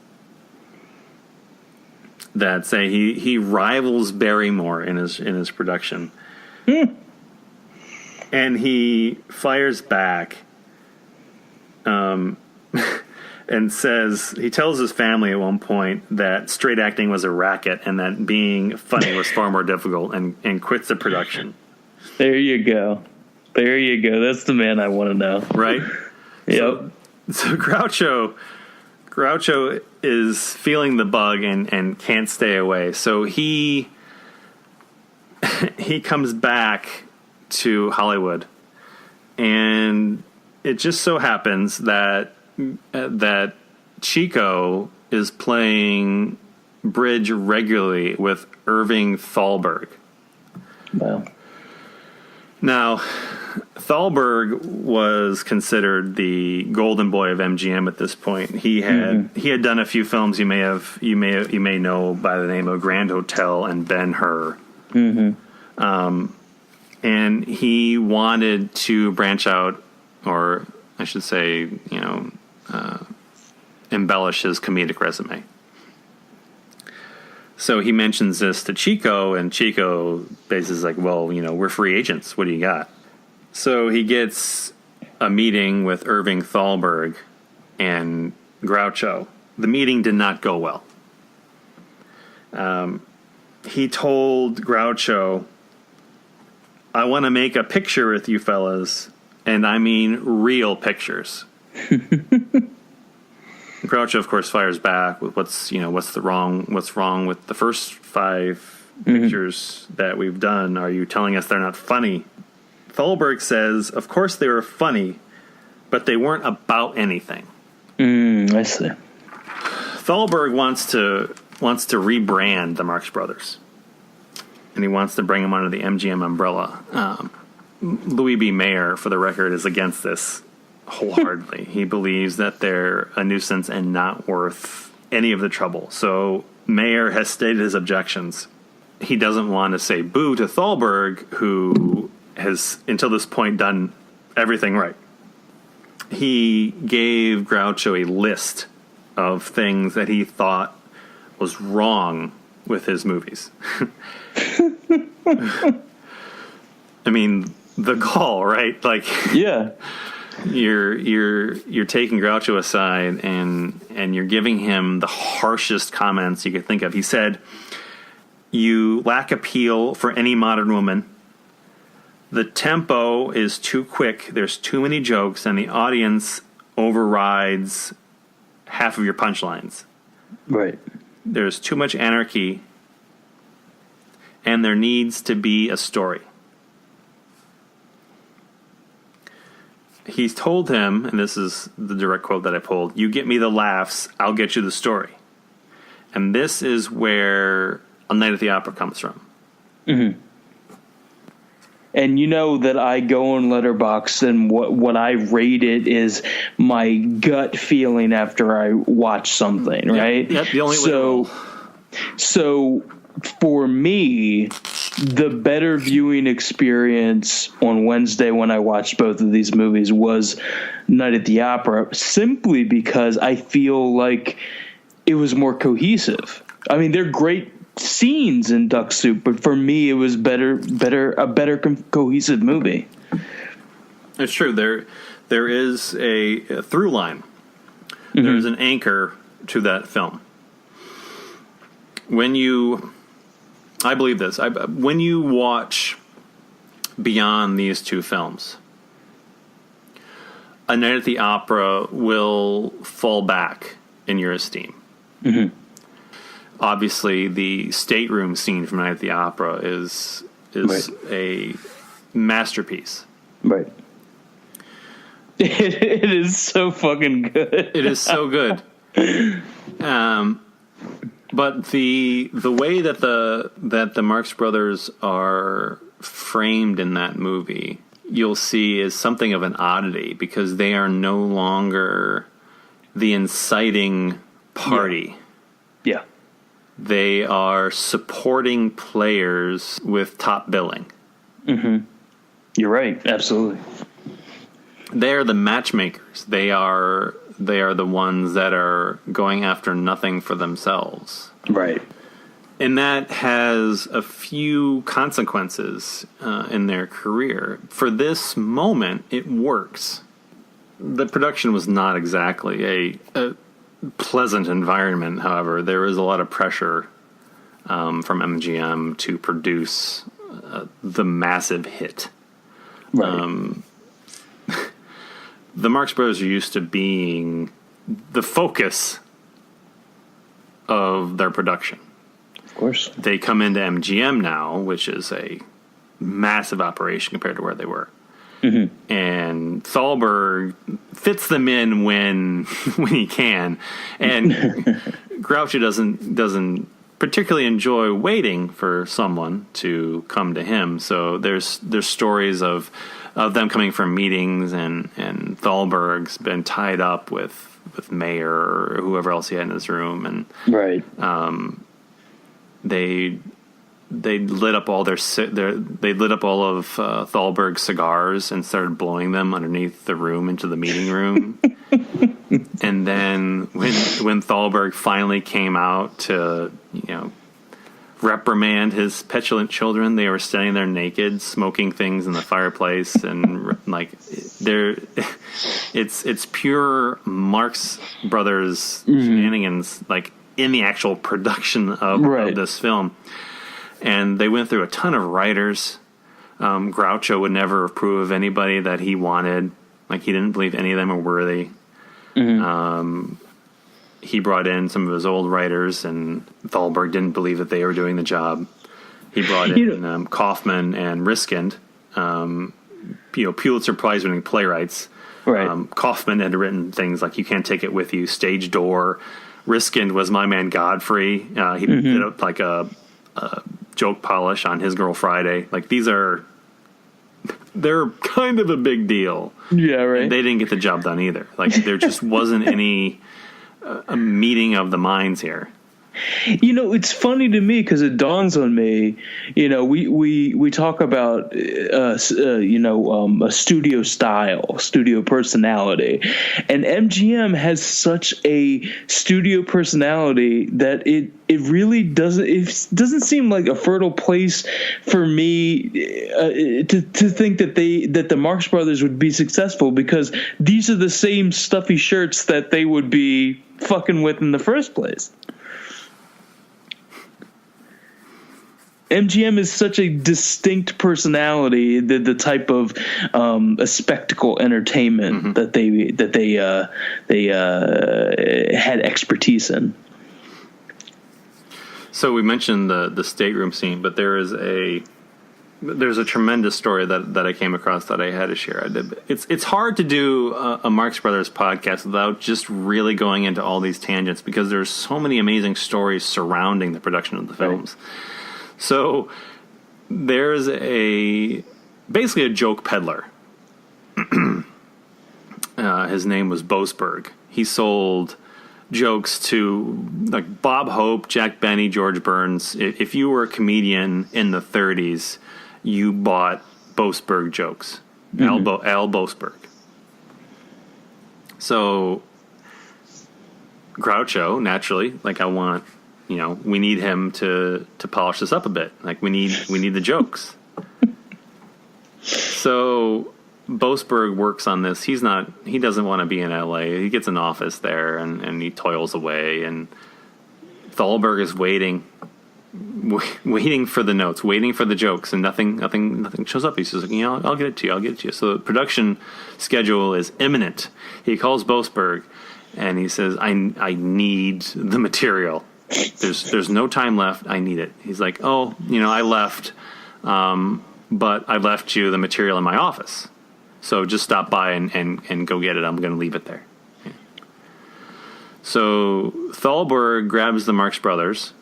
that say he rivals Barrymore in his production, and he fires back. And he tells his family at one point that straight acting was a racket and that being funny was far more difficult, and quits the production. There you go. That's the man I want to know. Right? Yep. So Groucho is feeling the bug and can't stay away. So he comes back to Hollywood, and it just so happens that Chico is playing bridge regularly with Irving Thalberg. Wow. Now, Thalberg was considered the golden boy of MGM at this point. He had done a few films you may know by the name of Grand Hotel and Ben-Hur. And he wanted to branch out, or I should say, embellish his comedic resume. So he mentions this to Chico, and Chico basically is like, well, we're free agents. What do you got? So he gets a meeting with Irving Thalberg and Groucho. The meeting did not go well. He told Groucho, I want to make a picture with you fellas, and I mean real pictures. Groucho, of course, fires back with what's wrong with the first 5 pictures that we've done. Are you telling us they're not funny? Thalberg says, of course they were funny, but they weren't about anything. I see. Thalberg wants to rebrand the Marx Brothers, and he wants to bring them under the MGM umbrella. Louis B. Mayer, for the record, is against this wholeheartedly. He believes that they're a nuisance and not worth any of the trouble. So Mayer has stated his objections. He doesn't want to say boo to Thalberg, who has, until this point, done everything right. He gave Groucho a list of things that he thought was wrong with his movies. I mean, the gall, right? Like, yeah. You're taking Groucho aside and you're giving him the harshest comments you could think of. He said, you lack appeal for any modern woman. The tempo is too quick. There's too many jokes, and the audience overrides half of your punchlines. Right. There's too much anarchy, and there needs to be a story. He's told him, and this is the direct quote that I pulled, you get me the laughs, I'll get you the story. And this is where A Night at the Opera comes from. Mm-hmm. And you know that I go on Letterboxd, and what I rate it is my gut feeling after I watch something, right? Yep, the only way. So for me, the better viewing experience on Wednesday when I watched both of these movies was Night at the Opera, simply because I feel like it was more cohesive. I mean, they're great scenes in Duck Soup, but for me, it was a better cohesive movie. It's true. There is a through line. Mm-hmm. There's an anchor to that film. I believe this. When you watch beyond these two films, A Night at the Opera will fall back in your esteem. Mm-hmm. Obviously, the stateroom scene from Night at the Opera is right. A masterpiece. Right. It is so fucking good. It is so good. But the way that the Marx Brothers are framed in that movie you'll see is something of an oddity because they are no longer the inciting party. Yeah. They are supporting players with top billing. Mm-hmm. You're right. Absolutely. They are the matchmakers. They are the ones that are going after nothing for themselves. Right. And that has a few consequences in their career. For this moment, it works. The production was not exactly a pleasant environment, however. There was a lot of pressure from MGM to produce the massive hit. Right. The Marx Brothers are used to being the focus of their production. Of course. They come into MGM now, which is a massive operation compared to where they were. Mm-hmm. And Thalberg fits them in when he can. And Groucho doesn't particularly enjoy waiting for someone to come to him. So there's stories of them coming from meetings, and Thalberg's been tied up with Mayer or whoever else he had in his room, and right. They lit up all they lit up all of Thalberg's cigars and started blowing them underneath the room into the meeting room. And then when Thalberg finally came out to reprimand his petulant children, they were standing there naked, smoking things in the fireplace, and it's pure Marx Brothers shenanigans, like in the actual production of this film. And they went through a ton of writers. Groucho would never approve of anybody that he wanted. Like, he didn't believe any of them were worthy. Mm-hmm. He brought in some of his old writers, and Thalberg didn't believe that they were doing the job. He brought in Kaufman and Riskind, Pulitzer Prize-winning playwrights. Right. Kaufman had written things like "You Can't Take It With You," "Stage Door." Riskind was My Man Godfrey. He did like a joke polish on His Girl Friday. Like, they're kind of a big deal. Yeah, right. And they didn't get the job done either. Like, there just wasn't any a meeting of the minds here. It's funny to me because it dawns on me, we talk about, a studio style, studio personality, and MGM has such a studio personality that it really doesn't seem like a fertile place for me to think that the Marx Brothers would be successful, because these are the same stuffy shirts that they would be fucking with in the first place. MGM is such a distinct personality, the type of a spectacle entertainment that they had expertise in. So we mentioned the stateroom scene, but there's a tremendous story that I came across that I had to share. It's hard to do a Marx Brothers podcast without just really going into all these tangents, because there's so many amazing stories surrounding the production of the films. Right. So there's basically a joke peddler. His name was Boasberg. He sold jokes to like Bob Hope, Jack Benny, George Burns. If you were a comedian in the 30s, you bought Boasberg jokes. Al Boasberg. So Groucho, naturally, like, I want... we need him to polish this up a bit. Like, we need the jokes. So Boasberg works on this. He doesn't want to be in LA. He gets an office there and he toils away. And Thalberg is waiting for the notes, waiting for the jokes, and nothing shows up. He says, I'll get it to you. So the production schedule is imminent. He calls Boasberg and he says, I need the material. There's no time left. I need it. He's like, I left, but I left you the material in my office. So just stop by and go get it. I'm going to leave it there. Yeah. So Thalberg grabs the Marx Brothers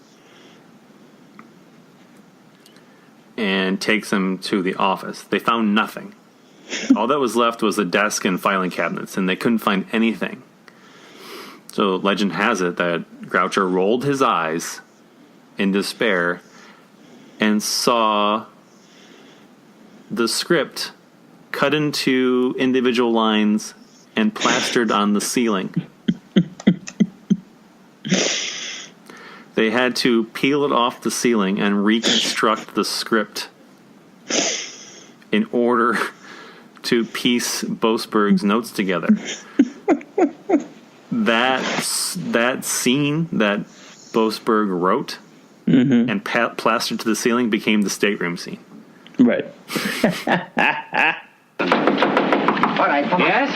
and takes them to the office. They found nothing. All that was left was a desk and filing cabinets, and they couldn't find anything. So legend has it that Groucho rolled his eyes in despair and saw the script cut into individual lines and plastered on the ceiling. They had to peel it off the ceiling and reconstruct the script in order to piece Boasberg's notes together. That scene that Boasberg wrote and plastered to the ceiling became the stateroom scene. Right. All right, come on. Yes?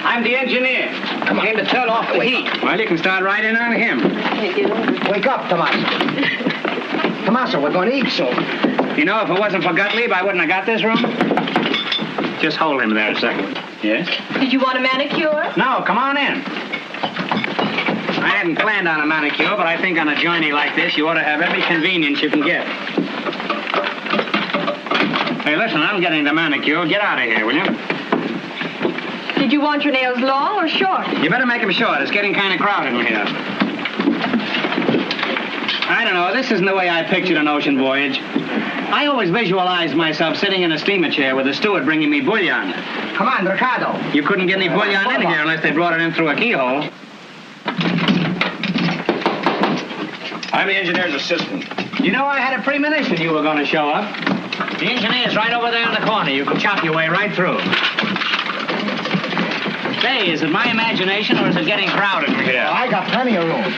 I'm the engineer. Come on. Came to turn off the heat. Well, you can start right in on him. Wake up, Tommaso. Tommaso, we're going to eat soon. You know, if it wasn't for Gottlieb, I wouldn't have got this room. Just hold him there a second. Yes? Did you want a manicure? No, come on in. I hadn't planned on a manicure, but I think on a journey like this, you ought to have every convenience you can get. Hey, listen, I'm getting the manicure. Get out of here, will you? Did you want your nails long or short? You better make them short. It's getting kind of crowded in here. I don't know. This isn't the way I pictured an ocean voyage. I always visualized myself sitting in a steamer chair with a steward bringing me bouillon. Come on, Ricardo. You couldn't get any bouillon in here unless they brought it in through a keyhole. I'm the engineer's assistant. You know, I had a premonition you were going to show up. The engineer's right over there in the corner. You can chop your way right through. Say, is it my imagination or is it getting crowded in here? Oh, I got plenty of room.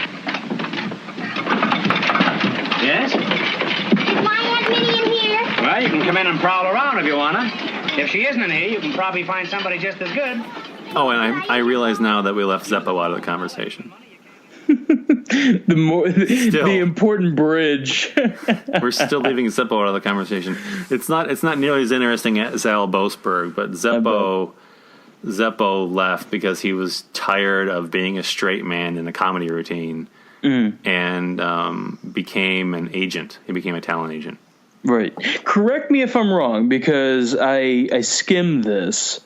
Yes? Is my Aunt Minnie in here? Well, you can come in and prowl around if you want to. If she isn't in here, you can probably find somebody just as good. Oh, and I realize now that we left Zeppo out of the conversation. The important bridge. We're still leaving Zeppo out of the conversation. It's not nearly as interesting as Al Boasberg, but Zeppo left because he was tired of being a straight man in a comedy routine and became an agent. He became a talent agent. Right. Correct me if I'm wrong, because I skimmed this.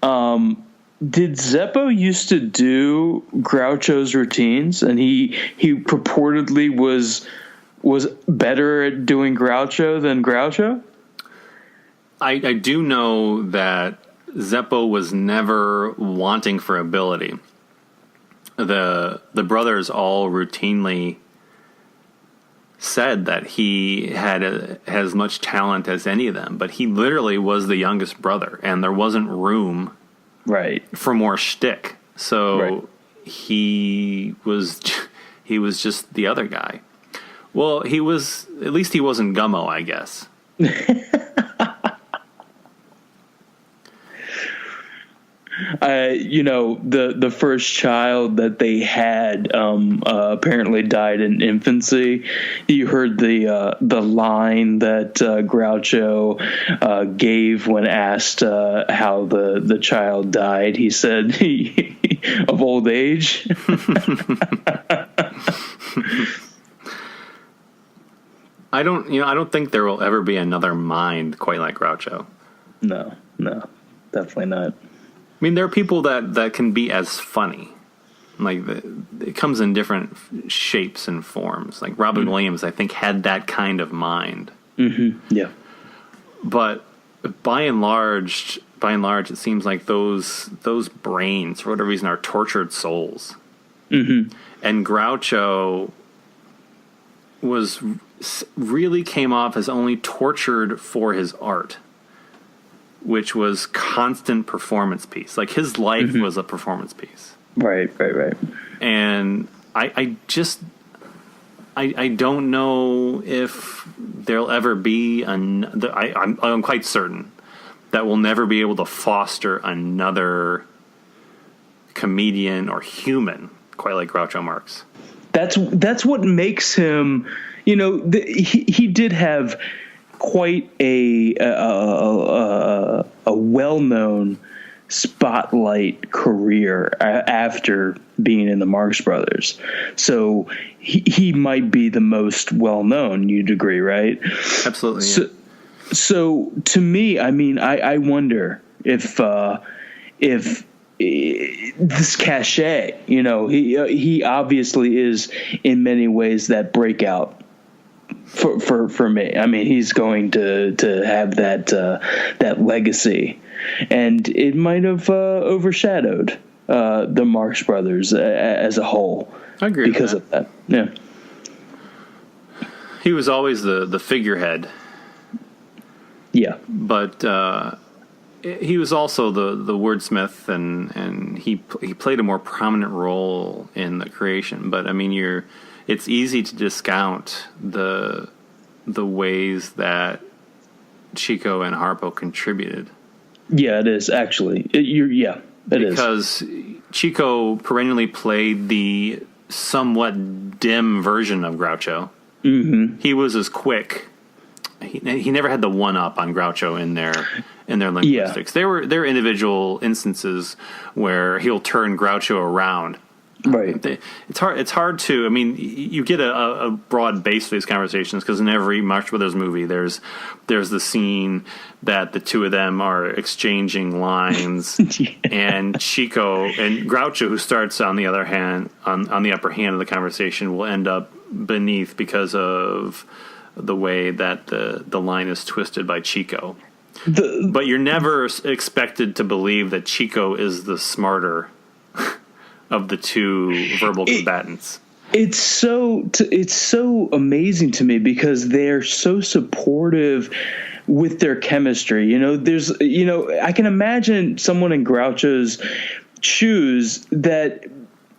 Did Zeppo used to do Groucho's routines, and he purportedly was better at doing Groucho than Groucho? I do know that Zeppo was never wanting for ability. The brothers all routinely said that he had as much talent as any of them, but he literally was the youngest brother, and there wasn't room for more shtick. So he was just the other guy. Well, at least he wasn't Gummo, I guess. The first child that they had apparently died in infancy. You heard the line that Groucho gave when asked how the child died. He said, "Of old age." I don't think there will ever be another mind quite like Groucho. No, definitely not. I mean, there are people that can be as funny. Like, it comes in different shapes and forms. Like, Robin Williams, I think, had that kind of mind. Mm-hmm. Yeah. But by and large, it seems like those brains, for whatever reason, are tortured souls. Mm-hmm. And Groucho really came off as only tortured for his art, which was constant performance piece. Like, his life was a performance piece. Right. And I don't know if there'll ever be I'm quite certain that we'll never be able to foster another comedian or human quite like Groucho Marx. That's what makes him, he did have quite a well-known spotlight career after being in the Marx Brothers. So he might be the most well-known, you'd agree, right? Absolutely. So to me, I mean, I wonder, if this cachet, he obviously is in many ways that breakout for me. I mean, he's going to have that legacy, and it might have overshadowed the Marx Brothers as a whole. I agree because with of that. Yeah, he was always the figurehead. Yeah, but he was also the wordsmith, and he played a more prominent role in the creation. But I mean, it's easy to discount the ways that Chico and Harpo contributed. Yeah, it is actually. It is because Chico perennially played the somewhat dim version of Groucho. Mm-hmm. He was as quick. He never had the one up on Groucho in their linguistics. Yeah. There were individual instances where he'll turn Groucho around. Right. It's hard to. I mean, you get a broad base for these conversations because in every Marx Brothers movie, there's the scene that the two of them are exchanging lines, yeah. And Chico and Groucho, who starts on the other hand on the upper hand of the conversation, will end up beneath because of the way that the line is twisted by Chico. But you're never expected to believe that Chico is the smarter of the two verbal combatants. It's so amazing to me because they're so supportive with their chemistry. I can imagine someone in Groucho's shoes that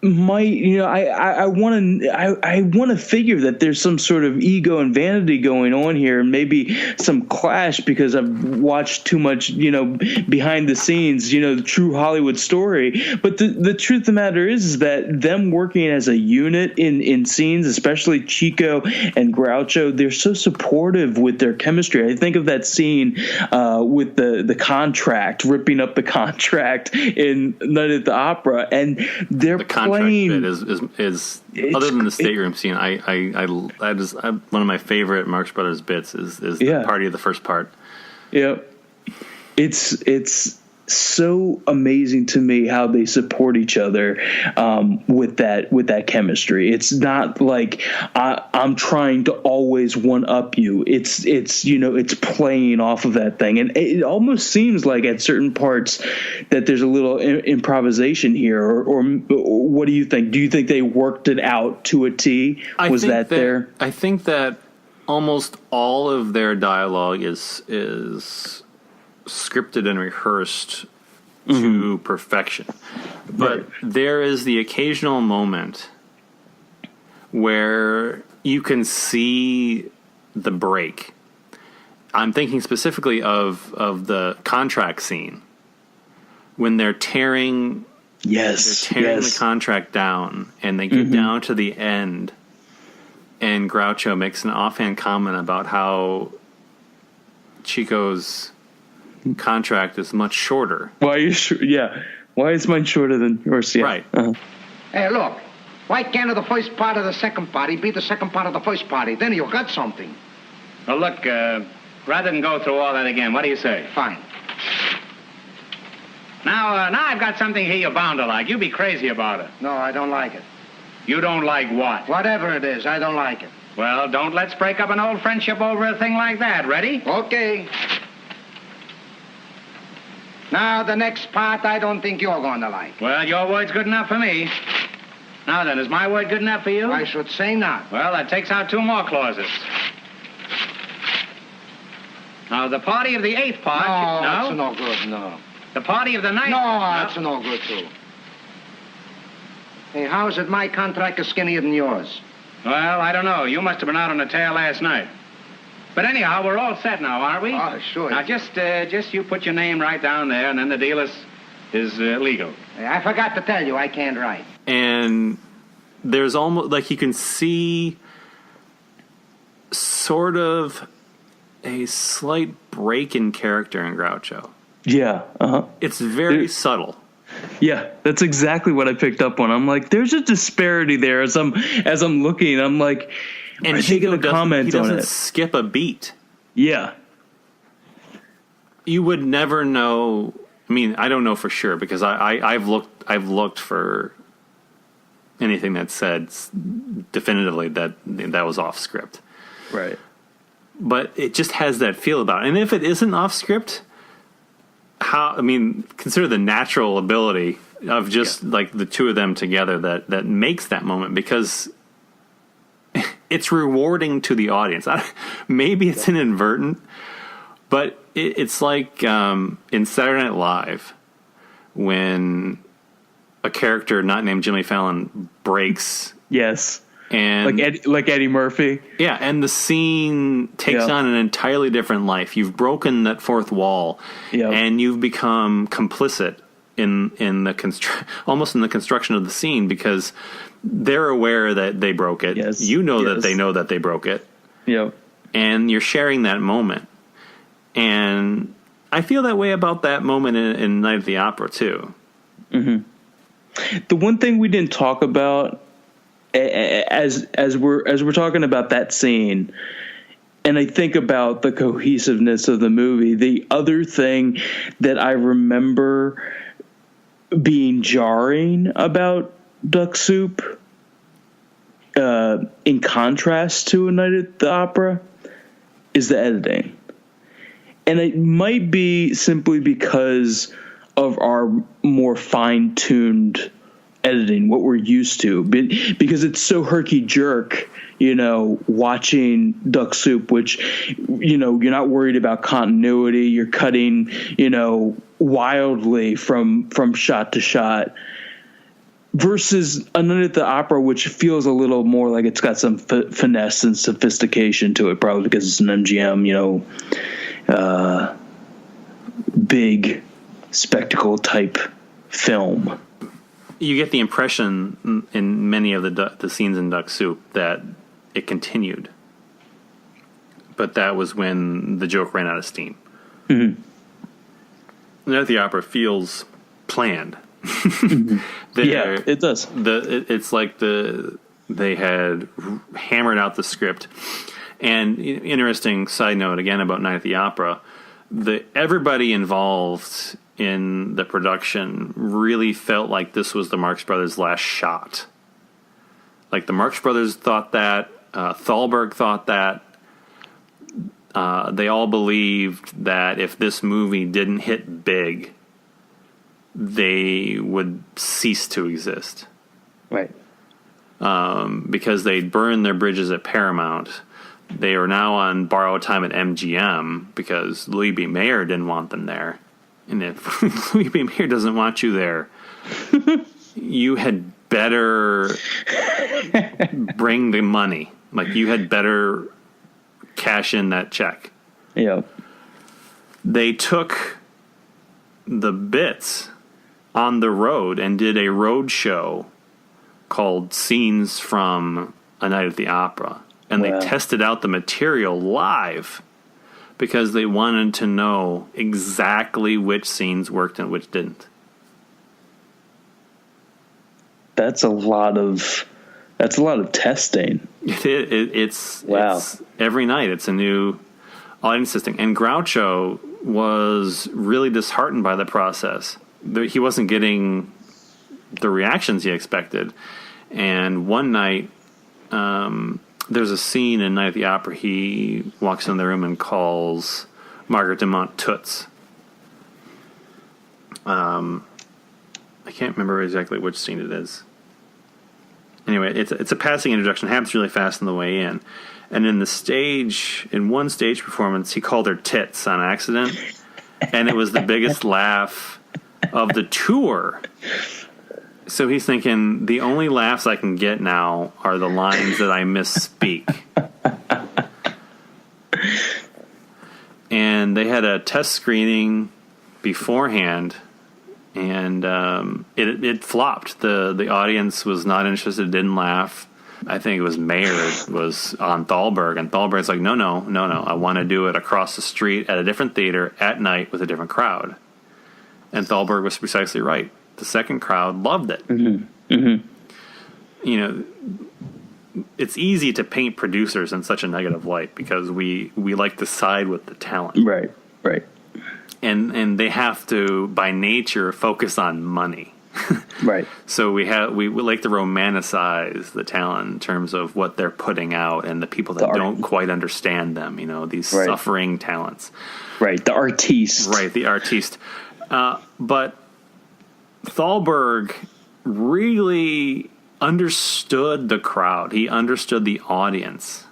might, I want to figure that there's some sort of ego and vanity going on here, and maybe some clash because I've watched too much, behind the scenes, the true Hollywood story. But the truth of the matter is that them working as a unit in scenes, especially Chico and Groucho, they're so supportive with their chemistry. I think of that scene with the contract, ripping up the contract in Night at the Opera, and they're playing. Bit is other than the stateroom scene. I one of my favorite Marx Brothers bits is the party of the first part. Yeah, it's so amazing to me how they support each other with that chemistry. It's not like I'm trying to always one up you. It's playing off of that thing, and it almost seems like at certain parts that there's a little improvisation here. Or what do you think? Do you think they worked it out to a T? Was that there? I think that almost all of their dialogue is scripted and rehearsed to perfection. But there is the occasional moment where you can see the break. I'm thinking specifically of the contract scene when they're tearing the contract down, and they get down to the end, and Groucho makes an offhand comment about how Chico's contract is much shorter. Why are you sure? Yeah. Why is mine shorter than yours? Yeah. Right. Uh-huh. Hey, look. Why can't the first part of the second party be the second part of the first party? Then you got something. Well, look, rather than go through all that again, what do you say? Fine. Now I've got something here you're bound to like. You be crazy about it. No, I don't like it. You don't like what? Whatever it is, I don't like it. Well, don't let's break up an old friendship over a thing like that. Ready? Okay. Now, the next part I don't think you're going to like. Well, your word's good enough for me. Now then, is my word good enough for you? I should say not. Well, that takes out two more clauses. Now, the party of the eighth part... No, that's no good, no. The party of the ninth... No, that's no good, too. Hey, how is it my contract is skinnier than yours? Well, I don't know. You must have been out on the tail last night. But anyhow, we're all set now, aren't we? Oh, sure. Now, just you put your name right down there, and then the deal is legal. Hey, I forgot to tell you, I can't write. And there's almost, like, you can see sort of a slight break in character in Groucho. Yeah, It's very subtle. Yeah, that's exactly what I picked up on. I'm like, there's a disparity there as I'm looking. I'm like... And he doesn't skip a beat. Yeah. You would never know I mean, I don't know for sure because I've looked for anything that said definitively that was off script. Right. But it just has that feel about it. And if it isn't off script, consider the natural ability of just like the two of them together that makes that moment, because it's rewarding to the audience. Maybe it's inadvertent, but it's like in Saturday Night Live when a character not named Jimmy Fallon breaks. Yes. And like Eddie Murphy. Yeah, and the scene takes on an entirely different life. You've broken that fourth wall, and you've become complicit in the almost in the construction of the scene, because they're aware that they broke it. Yes. You know that they know that they broke it. Yep. And you're sharing that moment. And I feel that way about that moment in Night at the Opera too. Mm-hmm. The one thing we didn't talk about as we're talking about that scene, and I think about the cohesiveness of the movie, the other thing that I remember being jarring about Duck Soup, in contrast to A Night at the Opera, is the editing. And it might be simply because of our more fine-tuned editing, what we're used to, because it's so herky-jerk, watching Duck Soup, which, you're not worried about continuity. You're cutting, wildly from shot to shot, versus A Night at the Opera, which feels a little more like it's got some finesse and sophistication to it, probably because it's an MGM, big spectacle type film. You get the impression in many of the scenes in Duck Soup that it continued, but that was when the joke ran out of steam. Mm-hmm. Night at the Opera feels planned. Yeah, it does. It's like they had hammered out the script. And interesting side note again about Night at the Opera, everybody involved in the production really felt like this was the Marx Brothers' last shot. Like the Marx Brothers thought that, Thalberg thought that. They all believed that if this movie didn't hit big, they would cease to exist. Right. Because they'd burned their bridges at Paramount. They are now on borrowed time at MGM because Louis B. Mayer didn't want them there. And if Louis B. Mayer doesn't want you there, you had better bring the money. Like, you had better cash in that check. Yeah. They took the bits on the road and did a road show called Scenes from A Night at the Opera. And they tested out the material live because they wanted to know exactly which scenes worked and which didn't. That's a lot of testing. It's every night it's a new audience testing. And Groucho was really disheartened by the process. He wasn't getting the reactions he expected. And one night, there's a scene in Night at the Opera. He walks in the room and calls Margaret Dumont Toots. I can't remember exactly which scene it is. Anyway, it's a passing introduction. It happens really fast on the way in. And in one stage performance, he called her tits on accident. And it was the biggest laugh of the tour. So he's thinking, the only laughs I can get now are the lines that I misspeak. And they had a test screening beforehand, and it flopped. The audience was not interested, didn't laugh. I think it was Mayer was on Thalberg, and Thalberg's like, no, I want to do it across the street at a different theater at night with a different crowd. And Thalberg was precisely right. The second crowd loved it. Mm-hmm. Mm-hmm. It's easy to paint producers in such a negative light because we like to side with the talent. Right. and they have to, by nature, focus on money. Right. So we like to romanticize the talent in terms of what they're putting out and the people that don't quite understand them. These suffering talents. Right. The artiste. Right. The artiste. But Thalberg really understood the crowd. He understood the audience,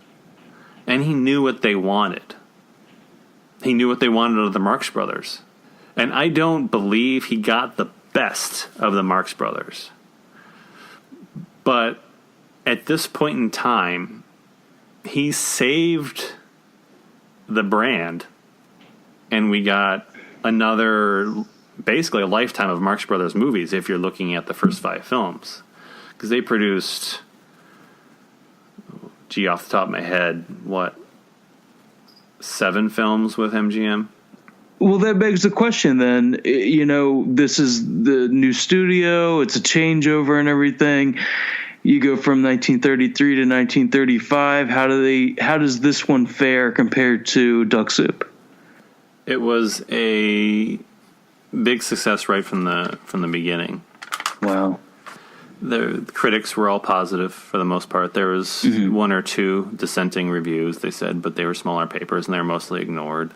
and he knew what they wanted. He knew what they wanted of the Marx Brothers, and I don't believe he got the best of the Marx Brothers. But at this point in time, he saved the brand, and we got another, basically a lifetime of Marx Brothers movies if you're looking at the first 5 films. Because they produced, off the top of my head, 7 films with MGM? Well, that begs the question then, this is the new studio, it's a changeover and everything. You go from 1933 to 1935. How does this one fare compared to Duck Soup? It was a big success right from the beginning. Wow. The critics were all positive for the most part. There was 1 or 2 dissenting reviews, they said, but they were smaller papers and they were mostly ignored.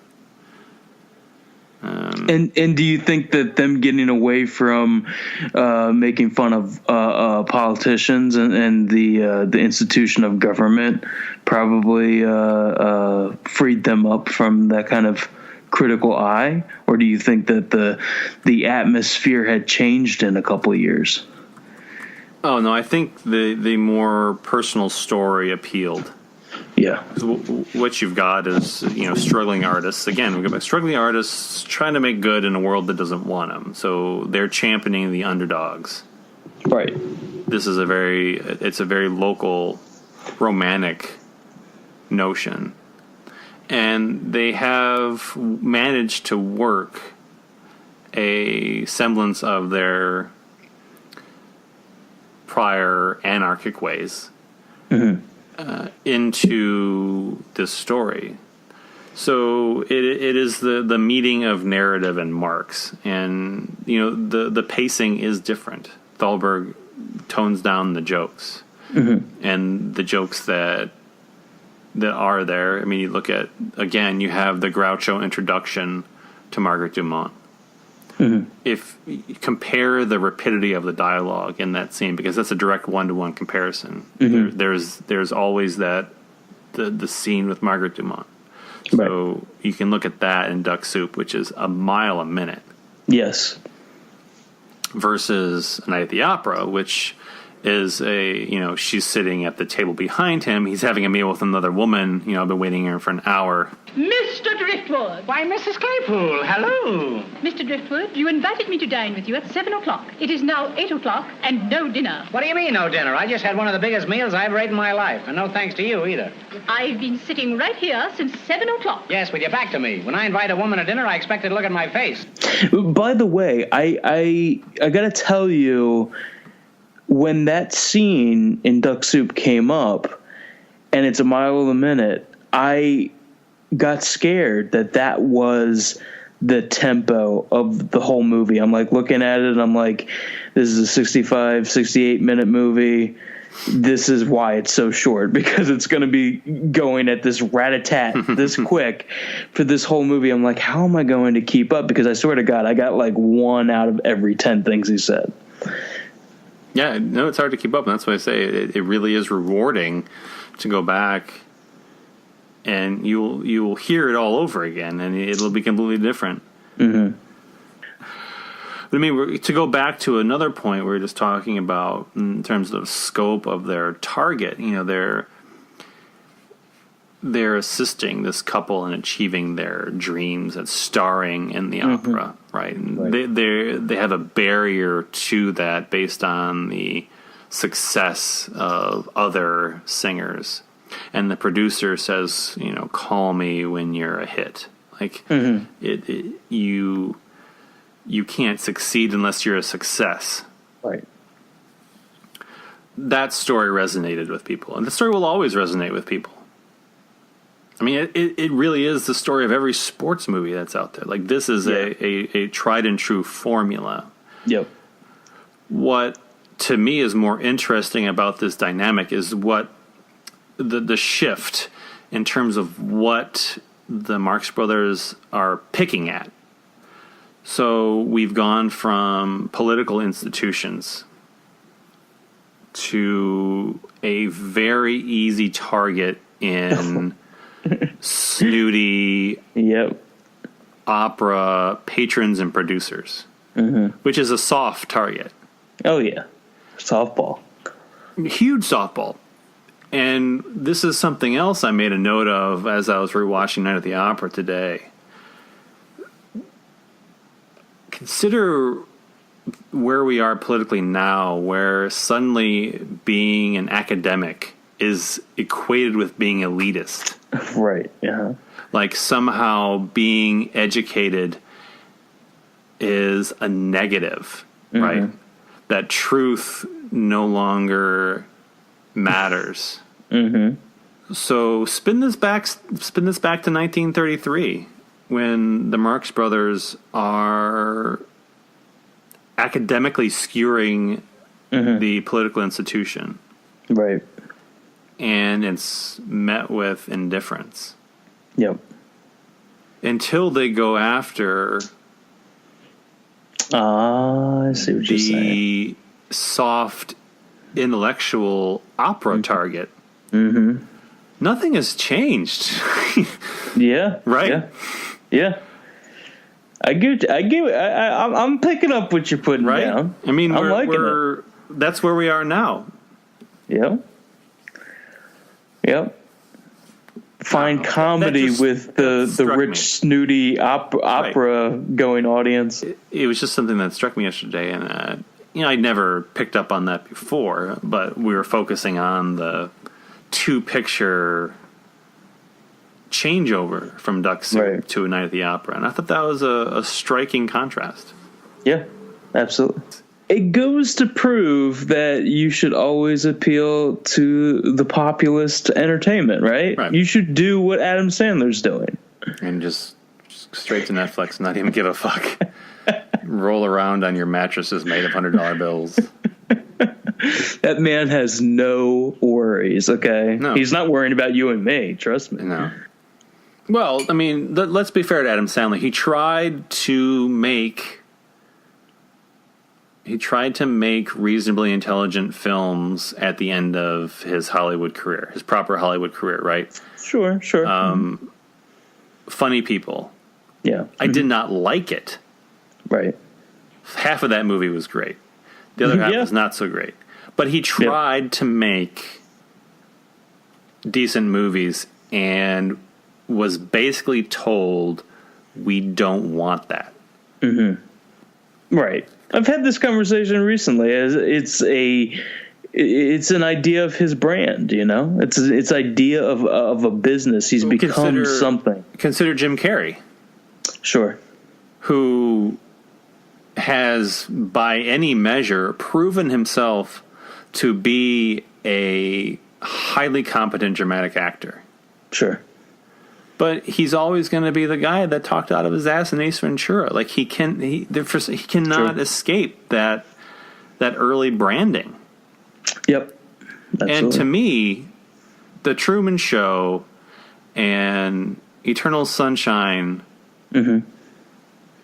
And do you think that them getting away from making fun of politicians and the institution of government probably freed them up from that kind of critical eye? Or do you think that the atmosphere had changed in a couple of years? Oh, no, I think the more personal story appealed. Yeah. What you've got is, struggling artists. Again, we go back, struggling artists trying to make good in a world that doesn't want them. So they're championing the underdogs. Right. This is a very local, romantic notion. And they have managed to work a semblance of their prior anarchic ways into this story. So it is the meeting of narrative and Marx, and the pacing is different. Thalberg tones down the jokes, and the jokes that are there. I mean, you look at, again, you have the Groucho introduction to Margaret Dumont. If you compare the rapidity of the dialogue in that scene, because that's a direct one-to-one comparison, there's always that the scene with Margaret Dumont. So you can look at that in Duck Soup, which is a mile a minute. Yes. Versus A Night at the Opera, which is she's sitting at the table behind him. He's having a meal with another woman. I've been waiting here for an hour. Mr. Driftwood! Why, Mrs. Claypool, hello. Mr. Driftwood, you invited me to dine with you at 7 o'clock. It is now 8 o'clock and no dinner. What do you mean, no dinner? I just had one of the biggest meals I've ever ate in my life, and no thanks to you either. I've been sitting right here since 7 o'clock. Yes, with your back to me. When I invite a woman to dinner, I expect her to look at my face. By the way, I gotta tell you, when that scene in Duck Soup came up, and it's a mile a minute, I got scared that was the tempo of the whole movie. I'm like looking at it and I'm like, this is a 65, 68 minute movie. This is why it's so short, because it's going to be going at this rat-a-tat this quick for this whole movie. I'm like, how am I going to keep up? Because I swear to God, I got like 1 out of every 10 things he said. Yeah, no, it's hard to keep up. And that's why I say it really is rewarding to go back, and you'll hear it all over again, and it'll be completely different. But I mean, to go back to another point we were just talking about in terms of scope of their target, they're assisting this couple in achieving their dreams at starring in the opera, right? And they have a barrier to that based on the success of other singers. And the producer says, call me when you're a hit. Like, you can't succeed unless you're a success. Right. That story resonated with people, and the story will always resonate with people. I mean, it really is the story of every sports movie that's out there. Like, this is a tried and true formula. Yep. What, to me, is more interesting about this dynamic is what the shift in terms of what the Marx Brothers are picking at. So we've gone from political institutions to a very easy target in snooty opera patrons and producers, which is a soft target. Oh, yeah. Softball. Huge softball. And this is something else I made a note of as I was rewatching Night at the Opera today. Consider where we are politically now, where suddenly being an academic is equated with being elitist. Right, yeah. Like somehow being educated is a negative, right? That truth no longer matters. So spin this back to 1933, when the Marx Brothers are academically skewering the political institution. Right. And it's met with indifference. Yep. Until they go after I see what you're saying. the soft intellectual opera target. Nothing has changed. Yeah. Right? Yeah. I'm picking up what you're putting down. I mean, I'm liking it. That's where we are now. Yep. Find comedy with the rich, snooty opera-going audience. It was just something that struck me yesterday, and I'd never picked up on that before, but we were focusing on the two-picture changeover from Duck Soup to A Night at the Opera, and I thought that was a striking contrast. Yeah, absolutely. It goes to prove that you should always appeal to the populist entertainment, right? You should do what Adam Sandler's doing. And just straight to Netflix, not even give a fuck. Roll around on your mattresses made of $100 bills. That man has no worries, okay? No. He's not worrying about you and me, trust me. No. Well, I mean, let's be fair to Adam Sandler. He tried to make reasonably intelligent films at the end of his Hollywood career, his proper Hollywood career, right? Sure. Funny People. Yeah. I did not like it. Right. Half of that movie was great. The other half was not so great. But he tried to make decent movies and was basically told, we don't want that. Right. I've had this conversation recently. It's an idea of his brand, you know? It's idea of a business. He's become something. Consider Jim Carrey. Sure. Who has, by any measure, proven himself to be a highly competent dramatic actor. Sure. But he's always going to be the guy that talked out of his ass in Ace Ventura. Like he cannot escape that early branding. Yep. Absolutely. And to me, The Truman Show and Eternal Sunshine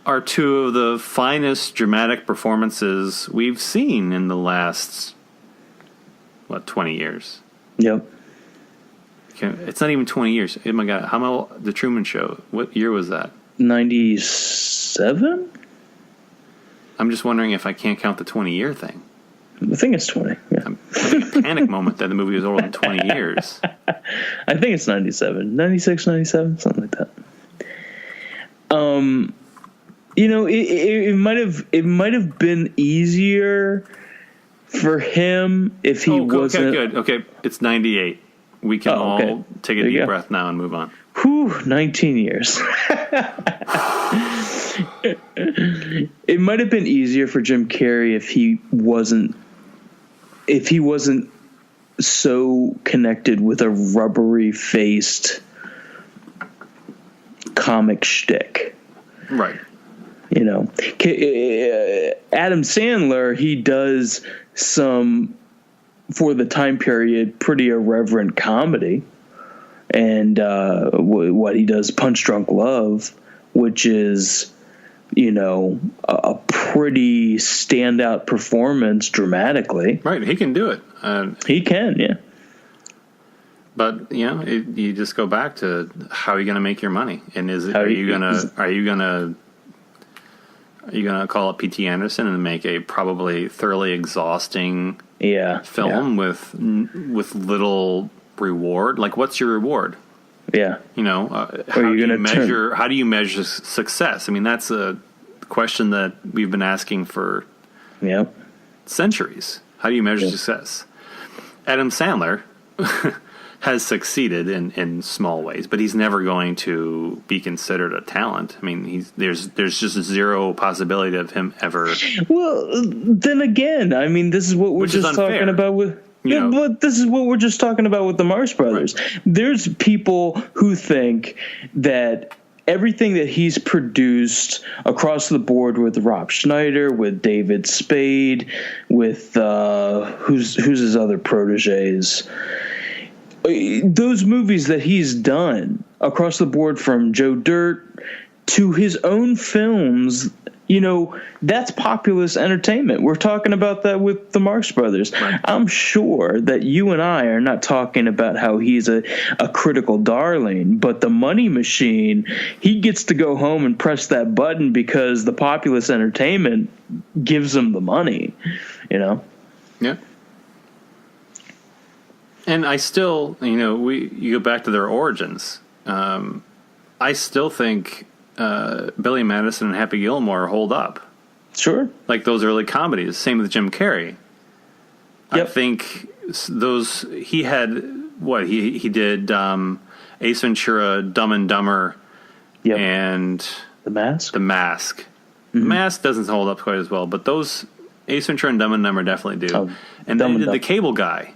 are two of the finest dramatic performances we've seen in the last 20 years. Yep. It's not even 20 years. Oh my God. The Truman Show. What year was that? 97? I'm just wondering if I can't count the 20-year thing. I think it's 20. Yeah. I'm having a panic moment that the movie was older than 20 years. I think it's 97. 96, 97, something like that. It might have been easier for him if he wasn't. Okay, good. Okay, it's 98. We can all take a deep breath now and move on. Whew, 19 years. It might have been easier for Jim Carrey if he wasn't so connected with a rubbery-faced comic shtick. Right. You know, Adam Sandler, he does some, for the time period, pretty irreverent comedy. And what he does, Punch Drunk Love, which is, you know, a pretty standout performance dramatically. Right, he can do it. He can, yeah. But you know, you just go back to how are you going to make your money, and are you gonna call up P.T. Anderson and make a probably thoroughly exhausting film with little reward? Like, what's your reward? Yeah, you know, how do you measure success? I mean, that's a question that we've been asking for centuries. How do you measure success? Adam Sandler has succeeded in small ways, but he's never going to be considered a talent. I mean, there's just zero possibility of him ever. Well, then again, I mean, this is what we're just talking about with. But this is what we're just talking about with the Marx Brothers. Right. There's people who think that everything that he's produced across the board with Rob Schneider, with David Spade, with who's his other proteges, those movies that he's done across the board, from Joe Dirt to his own films, you know, that's populist entertainment. We're talking about that with the Marx Brothers. Right. I'm sure that you and I are not talking about how he's a critical darling, but the money machine, he gets to go home and press that button because the populist entertainment gives him the money, you know? Yeah. And I still, you know, you go back to their origins. I still think Billy Madison and Happy Gilmore hold up. Sure. Like those early comedies. Same with Jim Carrey. Yep. I think those, he had, he did Ace Ventura, Dumb and Dumber, and The Mask. The Mask. Mm-hmm. The Mask doesn't hold up quite as well, but those, Ace Ventura and Dumb and Dumber definitely do. And then he did The Cable Guy.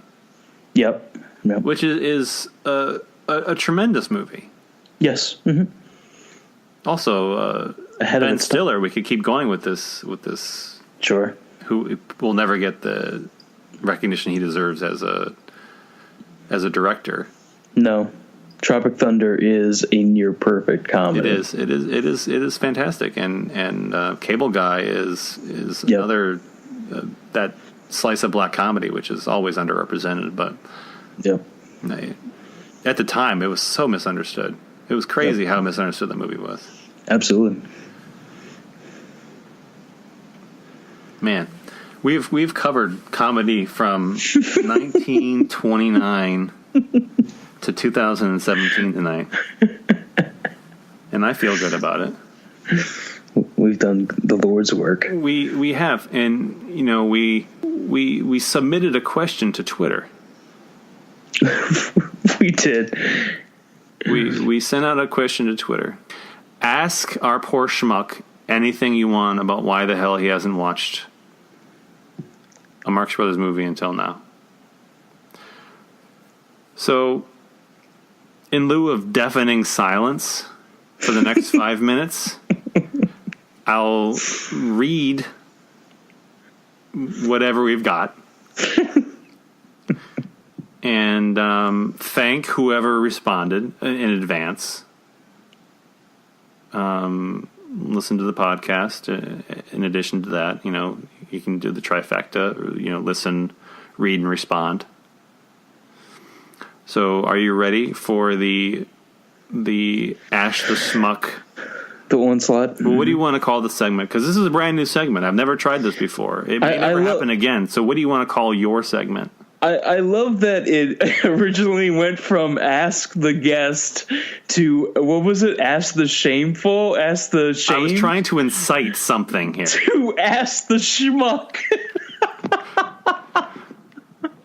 Yep. Which is a tremendous movie. Yes. Mm-hmm. Also, Ben Stiller. We could keep going with this. Sure. Who will never get the recognition he deserves as a director. No, Tropic Thunder is a near perfect comedy. It is fantastic, and Cable Guy is another that slice of black comedy, which is always underrepresented, but at the time it was so misunderstood. It was crazy how misunderstood the movie was. Absolutely. Man, we've covered comedy from 1929 to 2017 tonight, and I feel good about it. We've done the Lord's work. We have, and you know, we submitted a question to Twitter. We did. We sent out a question to Twitter. Ask our poor schmuck anything you want about why the hell he hasn't watched a Marx Brothers movie until now. So, in lieu of deafening silence for the next 5 minutes, I'll read whatever we've got and thank whoever responded in advance. Listen to the podcast. In addition to that, you know, you can do the trifecta. You know, listen, read, and respond. So, are you ready for the Ash the Schmuck? The onslaught. Well, what do you want to call the segment? Because this is a brand new segment. I've never tried this before. It may never happen again. So, what do you want to call your segment? I love that it originally went from Ask the Guest to, what was it? Ask the Shameful? Ask the Shame? I was trying to incite something here. To Ask the Schmuck.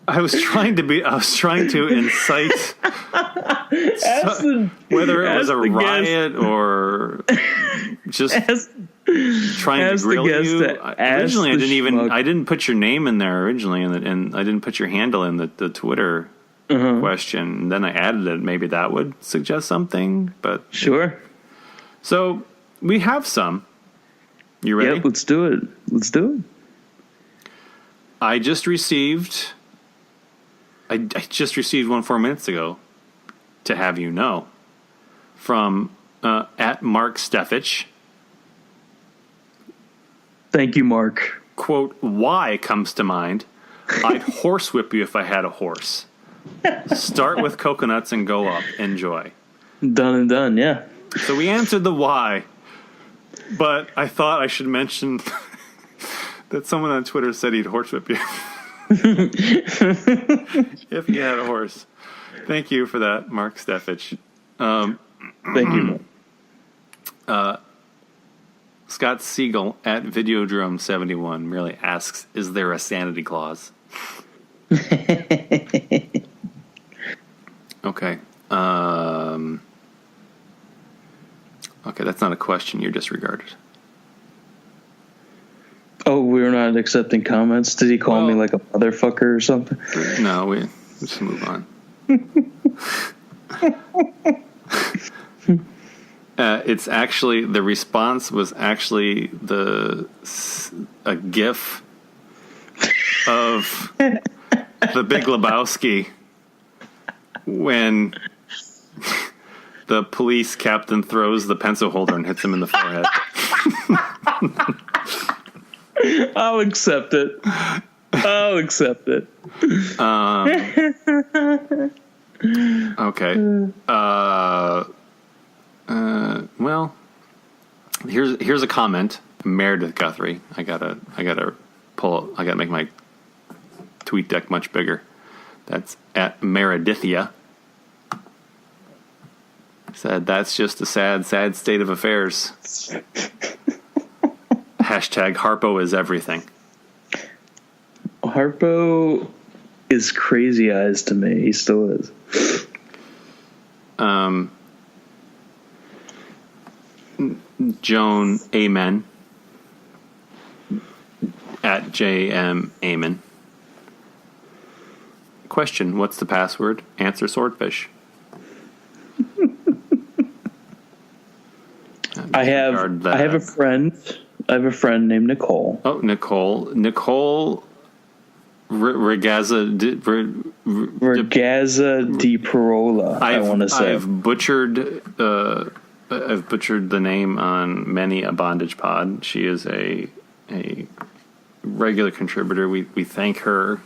I was trying to incite whether it was a riot or just trying to grill you. Originally, I didn't put your name in there originally, and I didn't put your handle in the Twitter question. And then I added it. Maybe that would suggest something, but sure. So we have some. You ready? Yep, let's do it. I just received one 4 minutes ago, to have you know, from at Mark Steffich. Thank you, Mark. Quote, why comes to mind. I'd horsewhip you if I had a horse. Start with coconuts and go up. Enjoy. Done and done, yeah. So we answered the why, but I thought I should mention that someone on Twitter said he'd horsewhip you if you had a horse. Thank you for that, Mark Steffich. Thank you. Scott Siegel at Videodrome71 merely asks, is there a sanity clause? Okay. Okay, that's not a question. You're disregarded. Oh, we're not accepting comments? Did he call me like a motherfucker or something? No, we just move on. It's actually, the response was actually a GIF of the Big Lebowski when the police captain throws the pencil holder and hits him in the forehead. I'll accept it. Okay. Well, here's a comment. Meredith Guthrie. I gotta make my tweet deck much bigger. That's at Meredithia. Said that's just a sad state of affairs. Hashtag Harpo is everything. Harpo is crazy eyes to me. He still is. Joan Amen at JM Amen. Question, what's the password? Answer, swordfish. I have a friend named Nicole. Oh, Nicole Regaza Di Parola. I want to say I've butchered the name on many a bondage pod. She is a regular contributor. We thank her.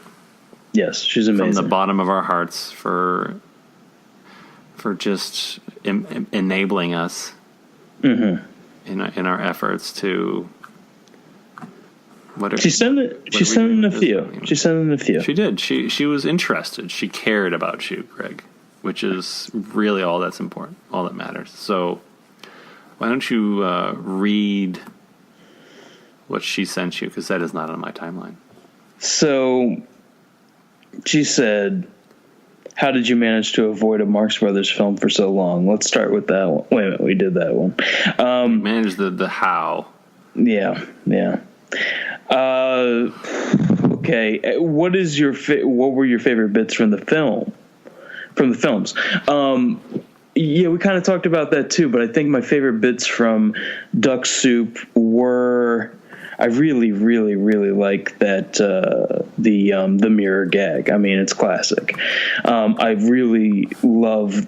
Yes, she's amazing. From the bottom of our hearts for just enabling us in our efforts to. She sent in a few. She did. She was interested. She cared about you, Greg, which is really all that's important, all that matters. So why don't you read what she sent you, because that is not on my timeline. So she said, how did you manage to avoid a Marx Brothers film for so long? Let's start with that one. Wait a minute, we did that one. Manage the how. Yeah. Okay. What were your favorite bits from the film? From the films? Yeah, we kind of talked about that too, but I think my favorite bits from Duck Soup were, I really, really, really like that the mirror gag. I mean, it's classic. I really love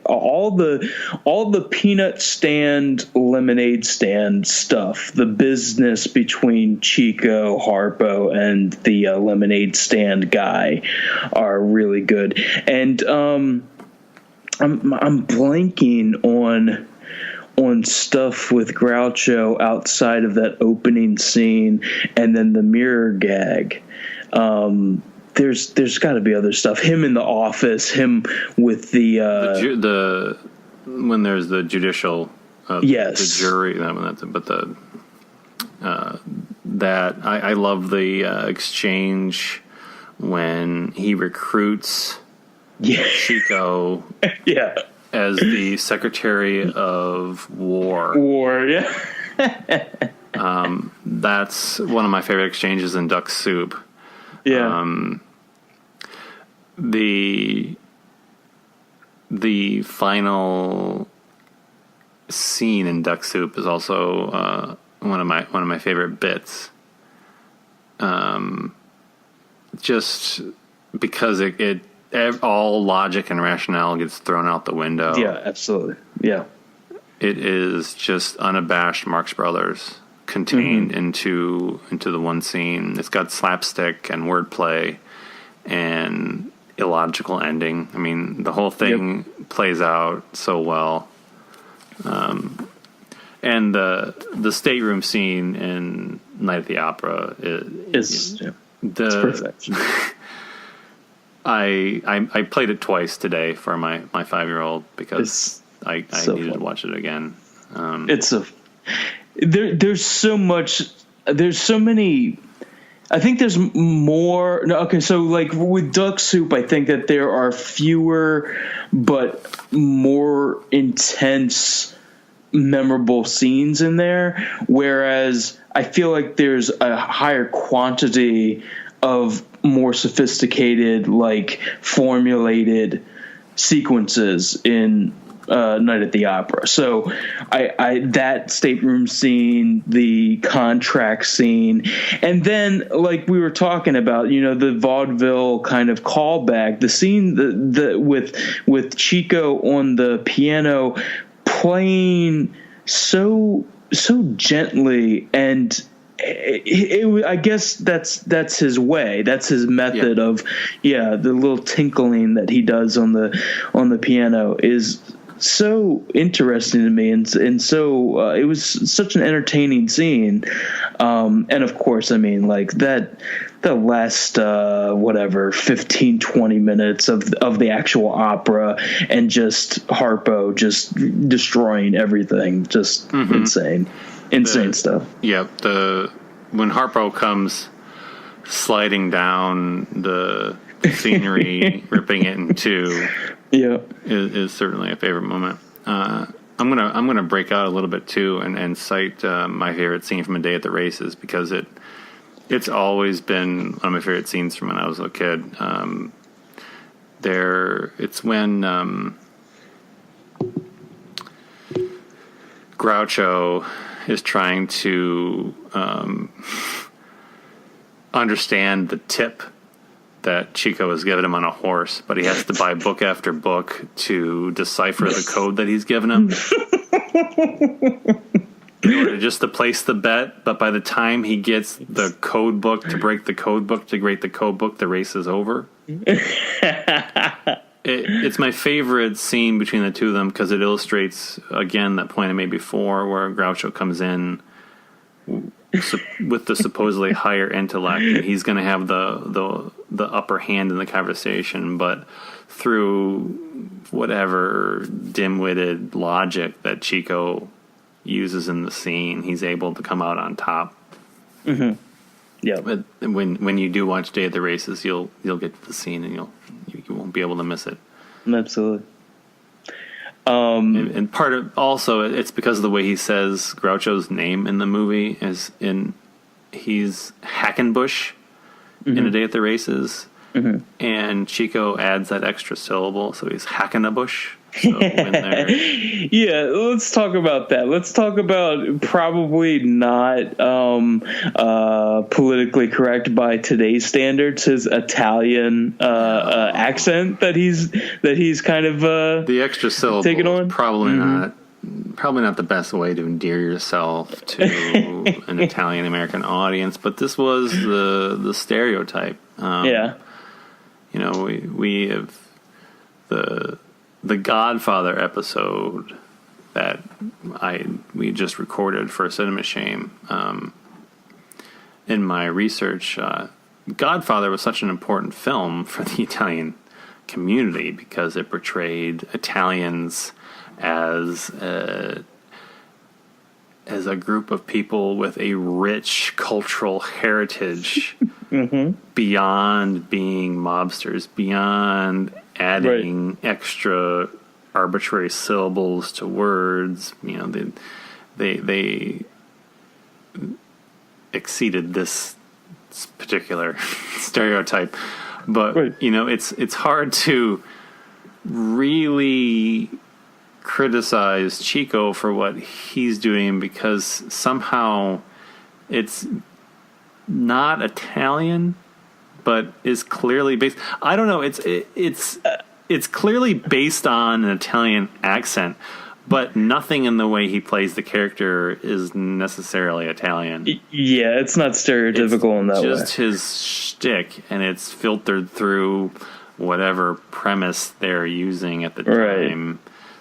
all the peanut stand, lemonade stand stuff. The business between Chico, Harpo, and the lemonade stand guy are really good. And I'm blanking on stuff with Groucho outside of that opening scene and then the mirror gag. There's got to be other stuff. Him in the office, him with the when there's the judicial yes, the jury, that I love the exchange when he recruits Chico as the Secretary of War. That's one of my favorite exchanges in Duck Soup. The final scene in Duck Soup is also one of my favorite bits. Just because it all logic and rationale gets thrown out the window. Yeah, absolutely. Yeah. It is just unabashed Marx Brothers contained into the one scene. It's got slapstick and wordplay and illogical ending. I mean, the whole thing plays out so well. And the stateroom scene in Night at the Opera is perfect. I played it twice today for my 5-year-old because I so needed fun. to watch it again. There's so much. There's so many. I think there's more. No, okay, so like with Duck Soup, I think that there are fewer but more intense, memorable scenes in there, whereas I feel like there's a higher quantity of more sophisticated, like formulated sequences in Night at the Opera. So I that stateroom scene, the contract scene, and then like we were talking about, the vaudeville kind of callback, the scene the with Chico on the piano playing so gently, and I guess that's his way. That's his method of the little tinkling that he does on the piano is so interesting to me, and so it was such an entertaining scene. And of course, I mean, like the last 15-20 minutes of the actual opera, and just Harpo just destroying everything, just insane stuff. Yep. When Harpo comes sliding down the scenery, ripping it in two, is certainly a favorite moment. I'm gonna break out a little bit too and cite my favorite scene from A Day at the Races, because it's always been one of my favorite scenes from when I was a kid. It's when Groucho is trying to understand the tip that Chico has given him on a horse, but he has to buy book after book to decipher the code that he's given him in order just to place the bet. But by the time he gets the code book to break the code book, to break the code book, the race is over. It's my favorite scene between the two of them, because it illustrates, again, that point I made before, where Groucho comes in with the supposedly higher intellect, and he's going to have the upper hand in the conversation, but through whatever dim-witted logic that Chico uses in the scene, he's able to come out on top. Mm-hmm. Yeah. But when you do watch Day of the Races, you'll get to the scene, and you won't be able to miss it. Absolutely. And part of also, it's because of the way he says Groucho's name in the movie he's Hackenbush in A Day at the Races, and Chico adds that extra syllable, so he's Hackenabush. So yeah, let's talk about that. Let's talk about probably not politically correct by today's standards, his Italian accent that he's kind of the extra syllable taking on. Probably not the best way to endear yourself to an Italian American audience, but this was the stereotype. We have the Godfather episode that we just recorded for Cinema Shame. In my research, Godfather was such an important film for the Italian community because it portrayed Italians as a group of people with a rich cultural heritage, beyond being mobsters, beyond adding extra arbitrary syllables to words. They exceeded this particular stereotype, but it's hard to really criticize Chico for what he's doing because somehow it's not Italian, but is clearly based. I don't know. It's clearly based on an Italian accent, but nothing in the way he plays the character is necessarily Italian. Yeah, it's not stereotypical in that way. It's just his shtick, and it's filtered through whatever premise they're using at the time. Right.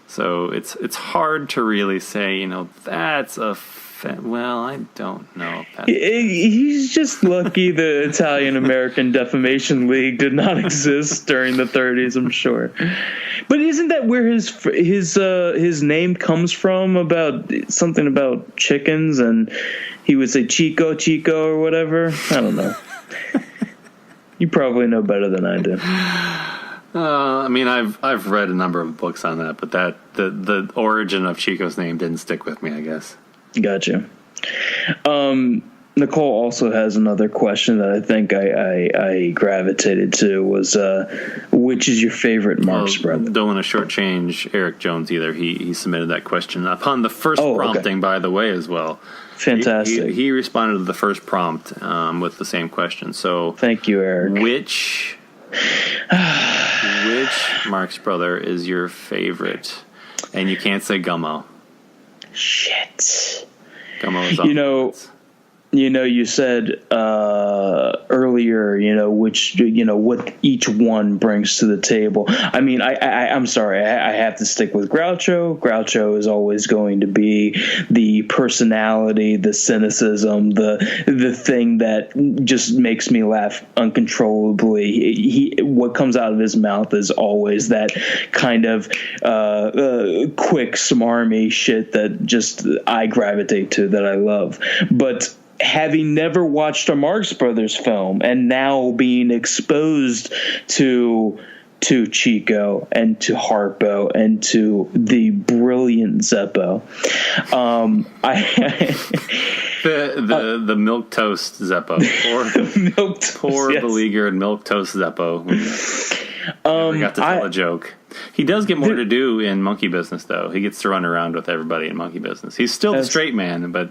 So it's hard to really say, that's a... Well, I don't know. He's just lucky the Italian-American Defamation League did not exist during the 30s, I'm sure. But isn't that where his name comes from? About something about chickens, and he would say Chico or whatever? I don't know. You probably know better than I do. I mean, I've read a number of books on that, but the origin of Chico's name didn't stick with me, I guess. Gotcha. Nicole also has another question that I think I gravitated to was, which is your favorite Marx brother? Don't want to shortchange Eric Jones either. He submitted that question upon the first prompting, by the way, as well. Fantastic. He responded to the first prompt with the same question. So thank you, Eric. Which Marx brother is your favorite? And you can't say Gummo. Shit. Gummo is on you said earlier, what each one brings to the table. I mean, I'm sorry, I have to stick with Groucho. Groucho is always going to be the personality, the cynicism, the thing that just makes me laugh uncontrollably. What comes out of his mouth is always that kind of quick, smarmy shit that just I gravitate to, that I love. But having never watched a Marx Brothers film and now being exposed to Chico and to Harpo and to the brilliant Zeppo, the milk toast Zeppo, poor beleaguered milk toast Zeppo. Never got to tell a joke. He does get more to do in Monkey Business, though. He gets to run around with everybody in Monkey Business. He's still the straight man, but.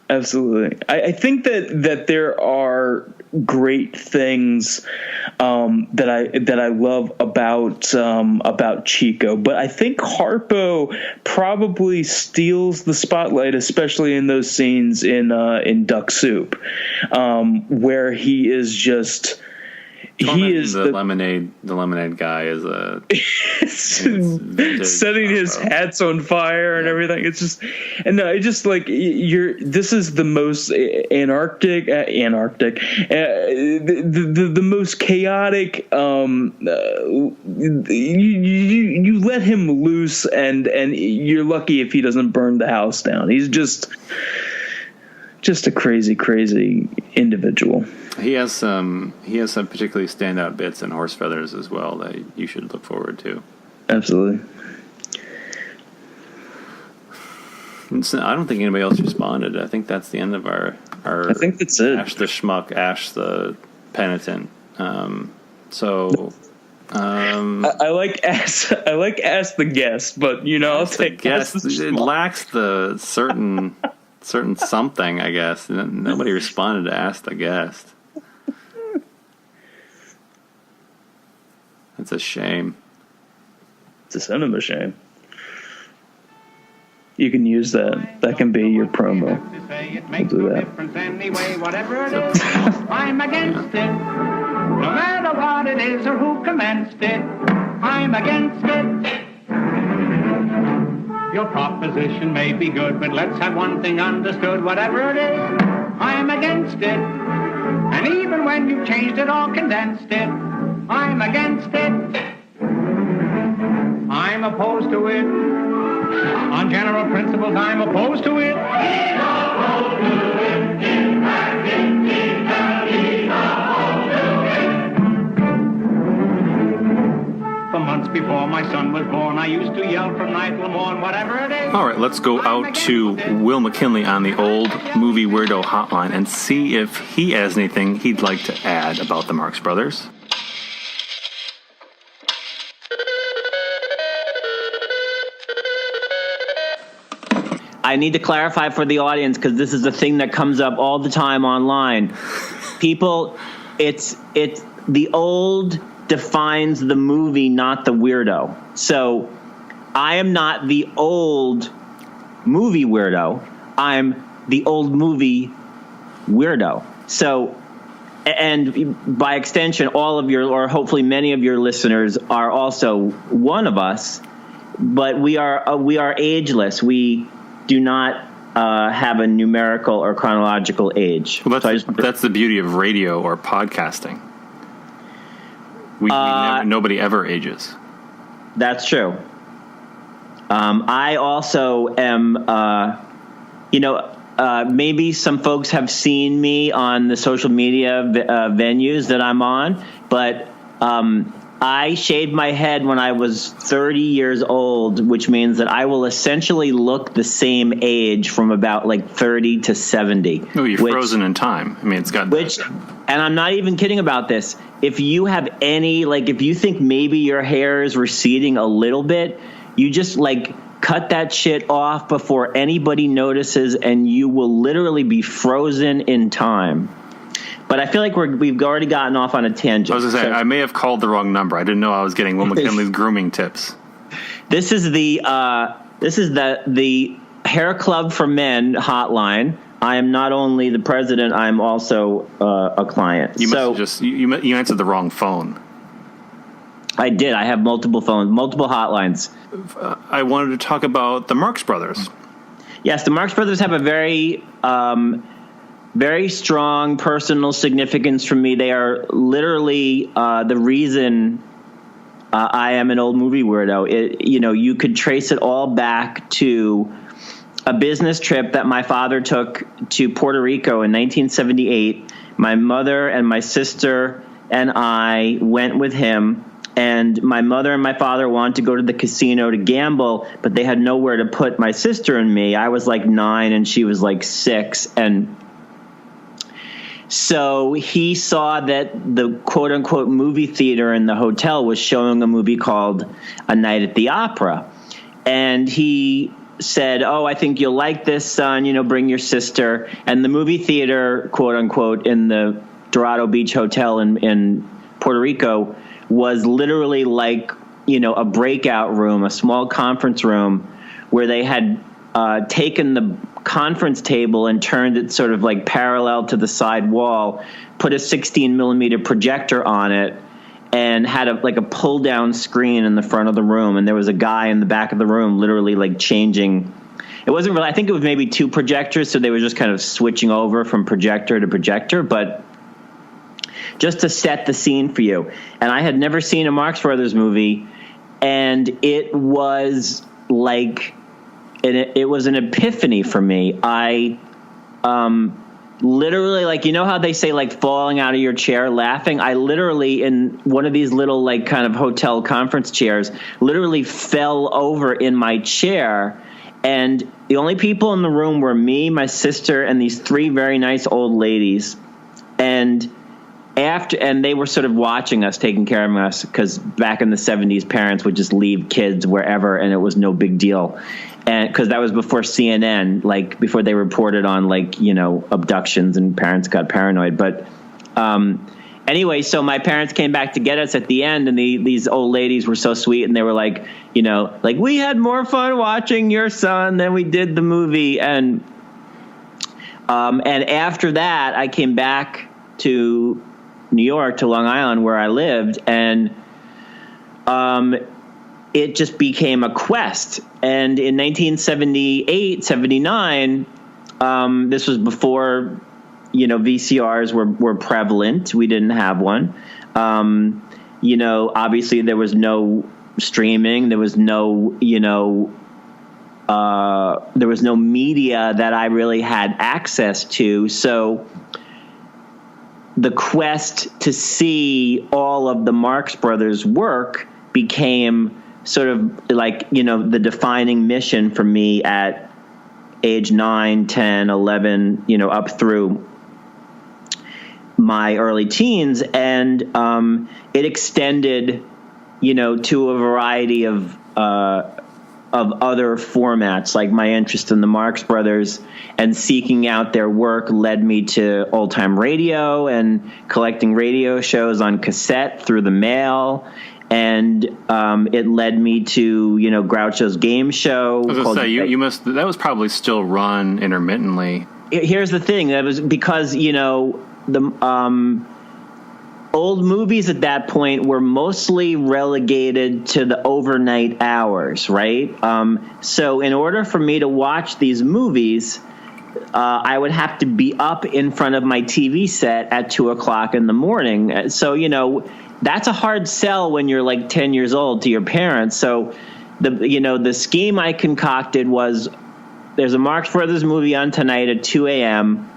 Absolutely. I think that there are great things that I love about Chico, but I think Harpo probably steals the spotlight, especially in those scenes in Duck Soup, where he is just. He is the lemonade guy is setting his hats on fire and everything. It's just, and no, it's just like this is the most anarchic, the most chaotic. You let him loose, and you're lucky if he doesn't burn the house down. He's just a crazy individual. He has some particularly standout bits in Horse Feathers as well that you should look forward to. Absolutely. I don't think anybody else responded. I think that's the end of our I think that's it. Ash the Schmuck, Ash the Penitent. I like Ask the Guest, but I'll take Guest. It lacks the certain something, I guess. Nobody responded to Ask the Guest. It's a shame. It's a cinema shame. You can use that. That can be your promo. We'll do that. I'm against it. No matter what it is or who commenced it, I'm against it. Your proposition may be good, but let's have one thing understood. Whatever it is, I'm against it. And even when you've changed it or condensed it, I'm against it. I'm opposed to it. On general principles, I'm opposed to it. He's opposed to it. In fact, he's opposed to it. For months before my son was born, I used to yell from night till morn, whatever it is. All right, let's go out to Will McKinley on the Old Movie Weirdo Hotline and see if he has anything he'd like to add about the Marx Brothers. I need to clarify for the audience, because this is a thing that comes up all the time online. People, it's the old defines the movie, not the weirdo. So I am not the old movie weirdo. I'm the old movie weirdo. So, and by extension, all of your, or hopefully many of your listeners are also one of us, but we are ageless. We do not have a numerical or chronological age. Well, that's the beauty of radio or podcasting. Nobody ever ages. That's true. I also am, maybe some folks have seen me on the social media venues that I'm on, but I shaved my head when I was 30 years old, which means that I will essentially look the same age from about like 30 to 70. Oh, you're frozen in time. I mean, it's got and I'm not even kidding about this. If you have if you think maybe your hair is receding a little bit, you just cut that shit off before anybody notices, and you will literally be frozen in time. But I feel like we've already gotten off on a tangent. I was going to say, I may have called the wrong number. I didn't know I was getting Will McKinley's grooming tips. This is the Hair Club for Men hotline. I am not only the president, I'm also a client. You answered the wrong phone. I did. I have multiple phones, multiple hotlines. I wanted to talk about the Marx Brothers. Yes, the Marx Brothers have a very, very strong personal significance for me. They are literally the reason I am an old movie weirdo. You could trace it all back to a business trip that my father took to Puerto Rico in 1978. My mother and my sister and I went with him. And my mother and my father wanted to go to the casino to gamble, but they had nowhere to put my sister and me. I was 9 and she was 6. And so he saw that the quote unquote movie theater in the hotel was showing a movie called A Night at the Opera. And he said, "Oh, I think you'll like this, son, bring your sister." And the movie theater, quote unquote, in the Dorado Beach Hotel in Puerto Rico was literally a breakout room, a small conference room where they had taken the conference table and turned it sort of parallel to the side wall, put a 16 millimeter projector on it, and had a pull down screen in the front of the room. And there was a guy in the back of the room literally changing. It wasn't really, I think it was maybe 2 projectors. So they were just kind of switching over from projector to projector, but just to set the scene for you. And I had never seen a Marx Brothers movie, and it was it was an epiphany for me. I literally, how they say falling out of your chair laughing, I literally, in one of these little kind of hotel conference chairs, literally fell over in my chair. And the only people in the room were me, my sister, and these 3 very nice old ladies. And they were sort of watching us, taking care of us, because back in the 70s, parents would just leave kids wherever, and it was no big deal. And because that was before CNN, before they reported on abductions, and parents got paranoid. But anyway, so my parents came back to get us at the end, and these old ladies were so sweet, and they were we had more fun watching your son than we did the movie. And after that, I came back to New York, to Long Island, where I lived, and it just became a quest. And in 1978, 79, this was before, VCRs were prevalent. We didn't have one. Obviously there was no streaming. There was no, there was no media that I really had access to. So the quest to see all of the Marx Brothers' work became sort of the defining mission for me at age 9, 10, 11, up through my early teens. And it extended, to a variety of of other formats. Like my interest in the Marx Brothers and seeking out their work led me to old time radio and collecting radio shows on cassette through the mail. And it led me to, Groucho's game show. I was going to say, you must, that was probably still run intermittently. Here's the thing. That was because, the old movies at that point were mostly relegated to the overnight hours, right? So in order for me to watch these movies, I would have to be up in front of my TV set at 2:00 in the morning. So, that's a hard sell when you're like 10 years old to your parents. So the scheme I concocted was, there's a Marx Brothers movie on tonight at 2 a.m.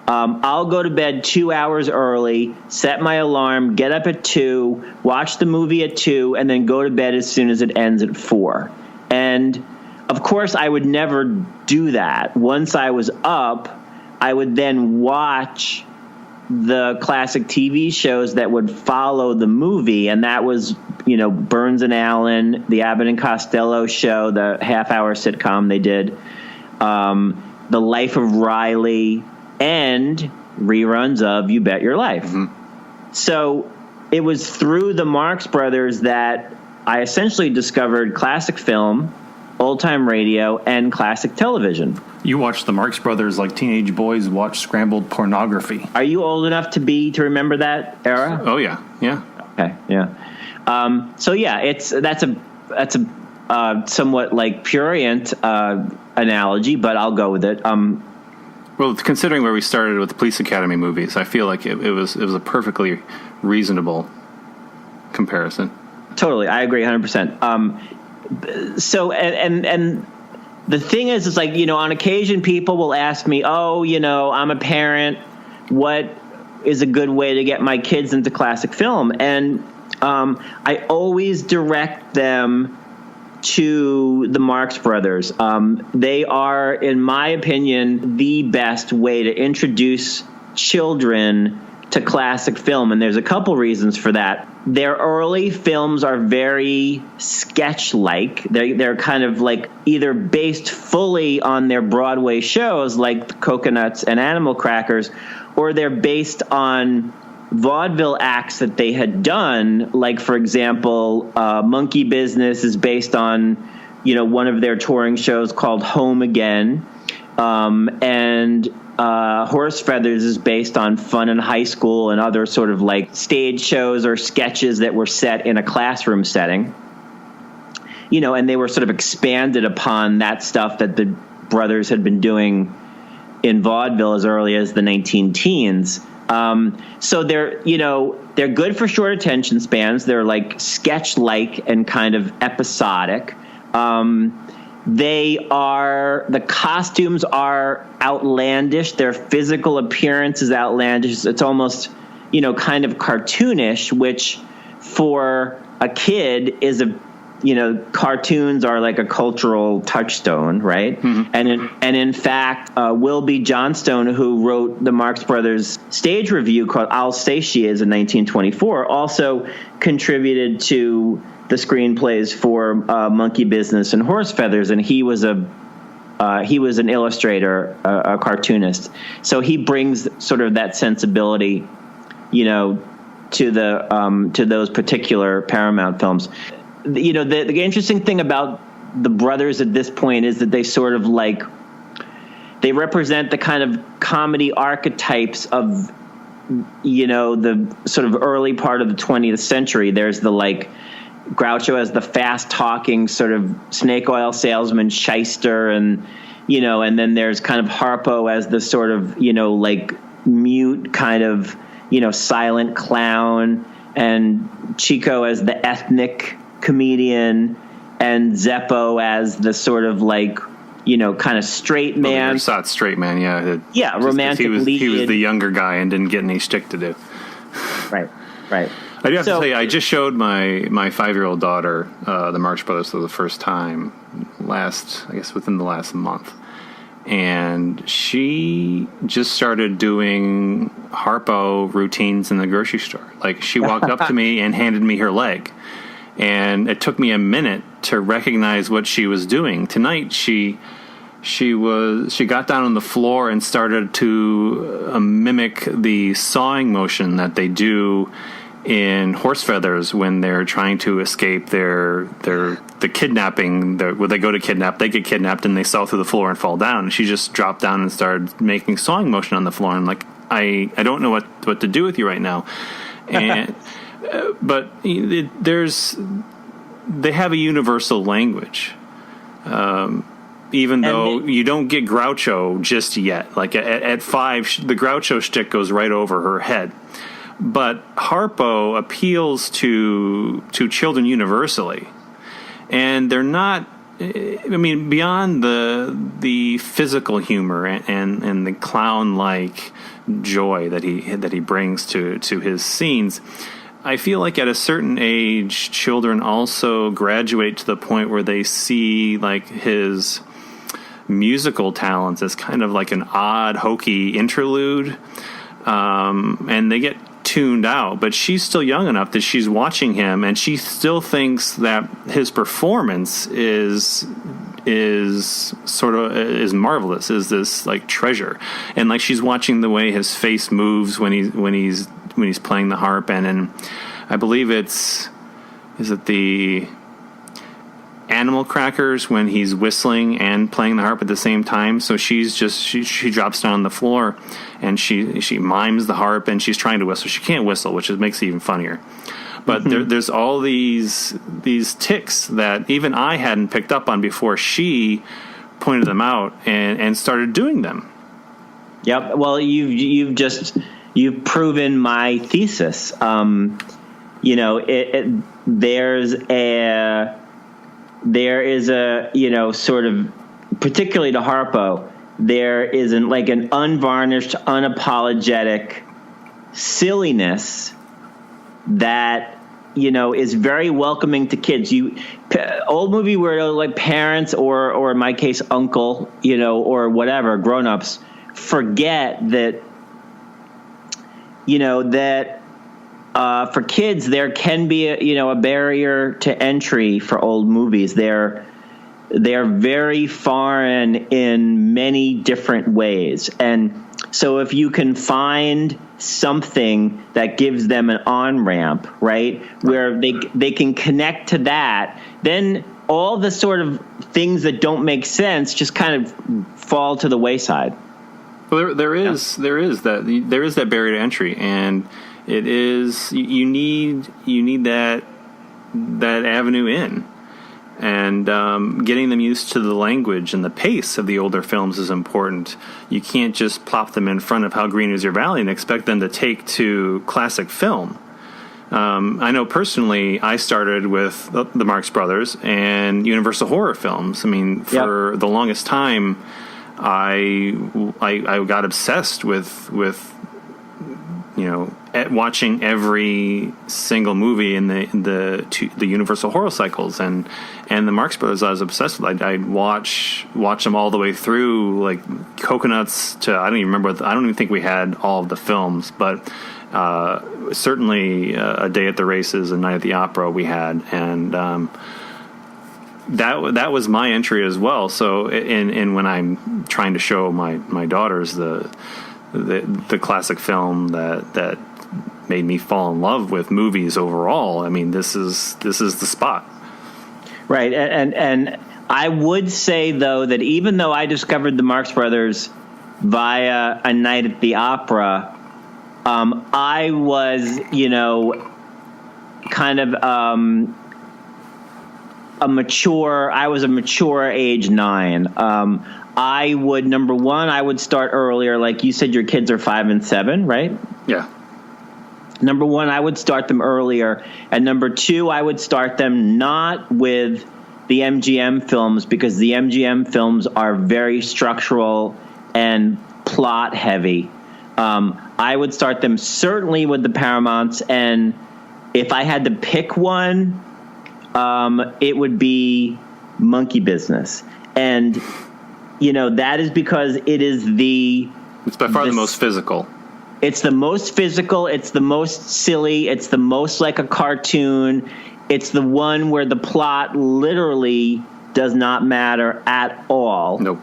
I'll go to bed 2 hours early, set my alarm, get up at 2, watch the movie at 2, and then go to bed as soon as it ends at 4. And of course, I would never do that. Once I was up, I would then watch the classic TV shows that would follow the movie, and that was, Burns and Allen, the Abbott and Costello show, the half-hour sitcom they did, The Life of Riley, and reruns of You Bet Your Life. Mm-hmm. So it was through the Marx Brothers that I essentially discovered classic film, old-time radio, and classic television. You watched the Marx Brothers like teenage boys watch scrambled pornography. Are you old enough to remember that era? Oh yeah. Okay, yeah. So yeah, that's a somewhat like prurient analogy, but I'll go with it. Well, considering where we started with the Police Academy movies, I feel like it was a perfectly reasonable comparison. Totally, I agree 100%. So and the thing is, it's like, on occasion people will ask me, I'm a parent, what is a good way to get my kids into classic film? And I always direct them to the Marx Brothers. They are, in my opinion, the best way to introduce children to classic film, and there's a couple reasons for that. Their early films are very sketch-like. They're kind of like either based fully on their Broadway shows like Coconuts and Animal Crackers, or they're based on vaudeville acts that they had done. Like, for example, Monkey Business is based on, one of their touring shows called Home Again, and Horse Feathers is based on Fun in High School and other sort of like stage shows or sketches that were set in a classroom setting. And they were sort of expanded upon that stuff that the brothers had been doing in vaudeville as early as the 19-teens. So they're good for short attention spans. They're like sketch-like and kind of episodic. The costumes are outlandish. Their physical appearance is outlandish. It's almost, kind of cartoonish, which for a kid is cartoons are like a cultural touchstone, right? Mm-hmm. And in fact, Will B. Johnstone, who wrote the Marx Brothers stage review called I'll Say She Is in 1924, also contributed to the screenplays for Monkey Business and Horse Feathers, and he was an illustrator, a cartoonist. So he brings sort of that sensibility, to those particular Paramount films. The interesting thing about the brothers at this point is that they sort of like, they represent the kind of comedy archetypes of, the sort of early part of the 20th century. There's the like Groucho as the fast-talking sort of snake oil salesman shyster, and then there's kind of Harpo as the sort of like mute kind of silent clown, and Chico as the ethnic comedian, and Zeppo as the sort of like kind of straight man. Straight man, yeah. Yeah, romantic lead. He was the younger guy and didn't get any shtick to do. Right. I do have to tell you, I just showed my 5-year-old daughter the Marx Brothers for the first time within the last month. And she just started doing Harpo routines in the grocery store. Like, she walked up to me and handed me her leg. And it took me a minute to recognize what she was doing. Tonight, she got down on the floor and started to mimic the sawing motion that they do in Horse Feathers when they're trying to escape the kidnapping. When they go to kidnap, they get kidnapped and they saw through the floor and fall down. And she just dropped down and started making sawing motion on the floor. And like, I don't know what to do with you right now. And but they have a universal language. Even though you don't get Groucho just yet. Like at 5, the Groucho shtick goes right over her head. But Harpo appeals to children universally, and they're not. I mean, beyond the physical humor and the clown-like joy that he brings to his scenes, I feel like at a certain age, children also graduate to the point where they see like his musical talents as kind of like an odd, hokey interlude, and they get tuned out. But she's still young enough that she's watching him, and she still thinks that his performance is marvelous, is this like treasure, and like she's watching the way his face moves when he's playing the harp, and I believe is it the Animal Crackers when he's whistling and playing the harp at the same time. So she drops down on the floor and she mimes the harp, and she's trying to whistle. She can't whistle, which makes it even funnier. But there's all these tics that even I hadn't picked up on before she pointed them out and started doing them. Yep. Well, you've proven my thesis. There is a, sort of, particularly to Harpo, there is an unvarnished, unapologetic silliness that, is very welcoming to kids. Old Movie Weirdo, like parents or in my case, uncle, or whatever, grown-ups, forget that, for kids, there can be a barrier to entry for old movies. They're very foreign in many different ways, and so if you can find something that gives them an on-ramp, right, where they can connect to that, then all the sort of things that don't make sense just kind of fall to the wayside. Well, there is that barrier to entry, and it is you need that avenue in, and getting them used to the language and the pace of the older films is important. You can't just plop them in front of How Green Is Your Valley and expect them to take to classic film. I know personally, I started with the Marx Brothers and Universal horror films. I mean, for the longest time, I got obsessed with watching every single movie in the Universal horror cycles, and the Marx Brothers I was obsessed with. I'd watch them all the way through, like Coconuts to I don't even think we had all of the films, but certainly A Day at the Races and Night at the Opera we had, and that was my entry as well. So and when I'm trying to show my daughters the classic film that made me fall in love with movies overall, I mean, this is the spot. Right. And I would say, though, that even though I discovered the Marx Brothers via A Night at the Opera, I was, kind of a mature age 9. I would, number one, I would start earlier. Like you said, your kids are 5 and 7, right? Yeah. Number one, I would start them earlier. And number two, I would start them not with the MGM films, because the MGM films are very structural and plot heavy. I would start them certainly with the Paramounts. And if I had to pick one, it would be Monkey Business. And that is because it's by far the most physical. It's the most physical. It's the most silly. It's the most like a cartoon. It's the one where the plot literally does not matter at all. Nope.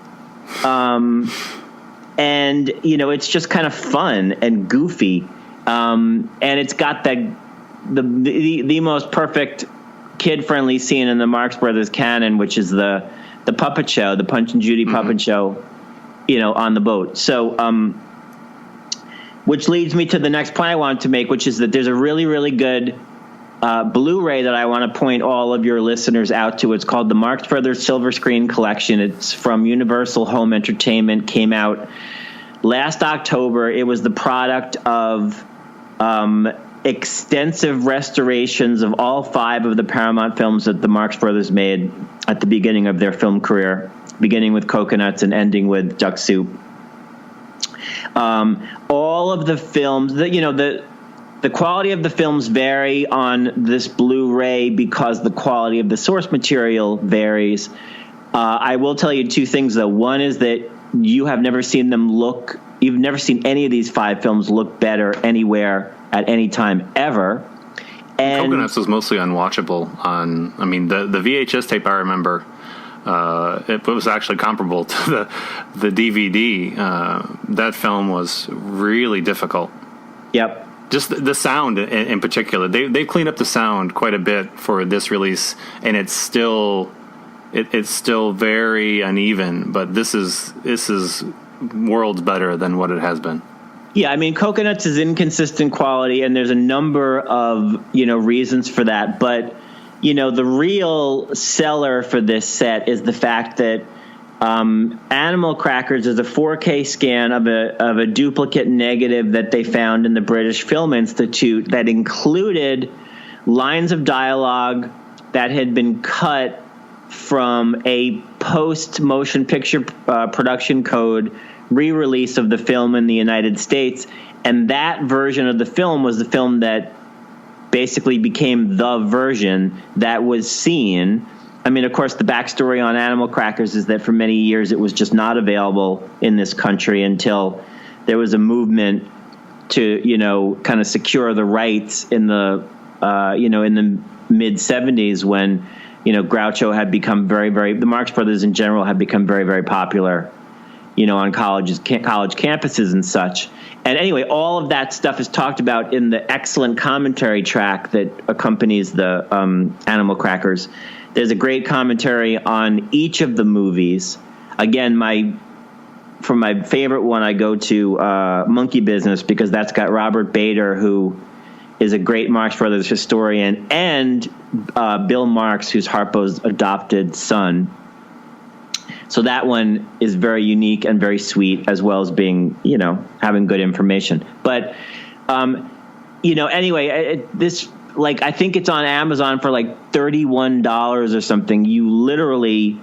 And, you know, it's just kind of fun and goofy. And it's got the most perfect kid-friendly scene in the Marx Brothers canon, which is the puppet show, the Punch and Judy puppet show, you know, on the boat. So, which leads me to the next point I wanted to make, which is that there's a really, really good Blu-ray that I want to point all of your listeners out to. It's called the Marx Brothers Silver Screen Collection. It's from Universal Home Entertainment, came out last October. It was the product of extensive restorations of all 5 of the Paramount films that the Marx Brothers made at the beginning of their film career, beginning with Coconuts and ending with Duck Soup. All of the films that, you know, the quality of the films vary on this Blu-ray because the quality of the source material varies. I will tell you 2 things, though. One is that you've never seen any of these 5 films look better anywhere at any time ever. And Coconuts was mostly unwatchable the VHS tape I remember. It was actually comparable to the DVD. That film was really difficult. Yep. Just the sound in particular. They cleaned up the sound quite a bit for this release, and it's still very uneven. But this is worlds better than what it has been. Yeah, I mean, Coconuts is inconsistent quality, and there's a number of, you know, reasons for that. But, you know, the real seller for this set is the fact that Animal Crackers is a 4K scan of a duplicate negative that they found in the British Film Institute that included lines of dialogue that had been cut from a post-motion picture production code re-release of the film in the United States. And that version of the film was the film that basically became the version that was seen. I mean, of course, the backstory on Animal Crackers is that for many years it was just not available in this country until there was a movement to, you know, kind of secure the rights in the, in the mid-'70s when, you know, Groucho had become the Marx Brothers in general had become very, very popular, you know, on college campuses and such. And anyway, all of that stuff is talked about in the excellent commentary track that accompanies the Animal Crackers. There's a great commentary on each of the movies. Again, for my favorite one, I go to Monkey Business because that's got Robert Bader, who is a great Marx Brothers historian, and Bill Marx, who's Harpo's adopted son. So that one is very unique and very sweet, as well as being, you know, having good information. But, you know, anyway, I think it's on Amazon for like $31 or something. You literally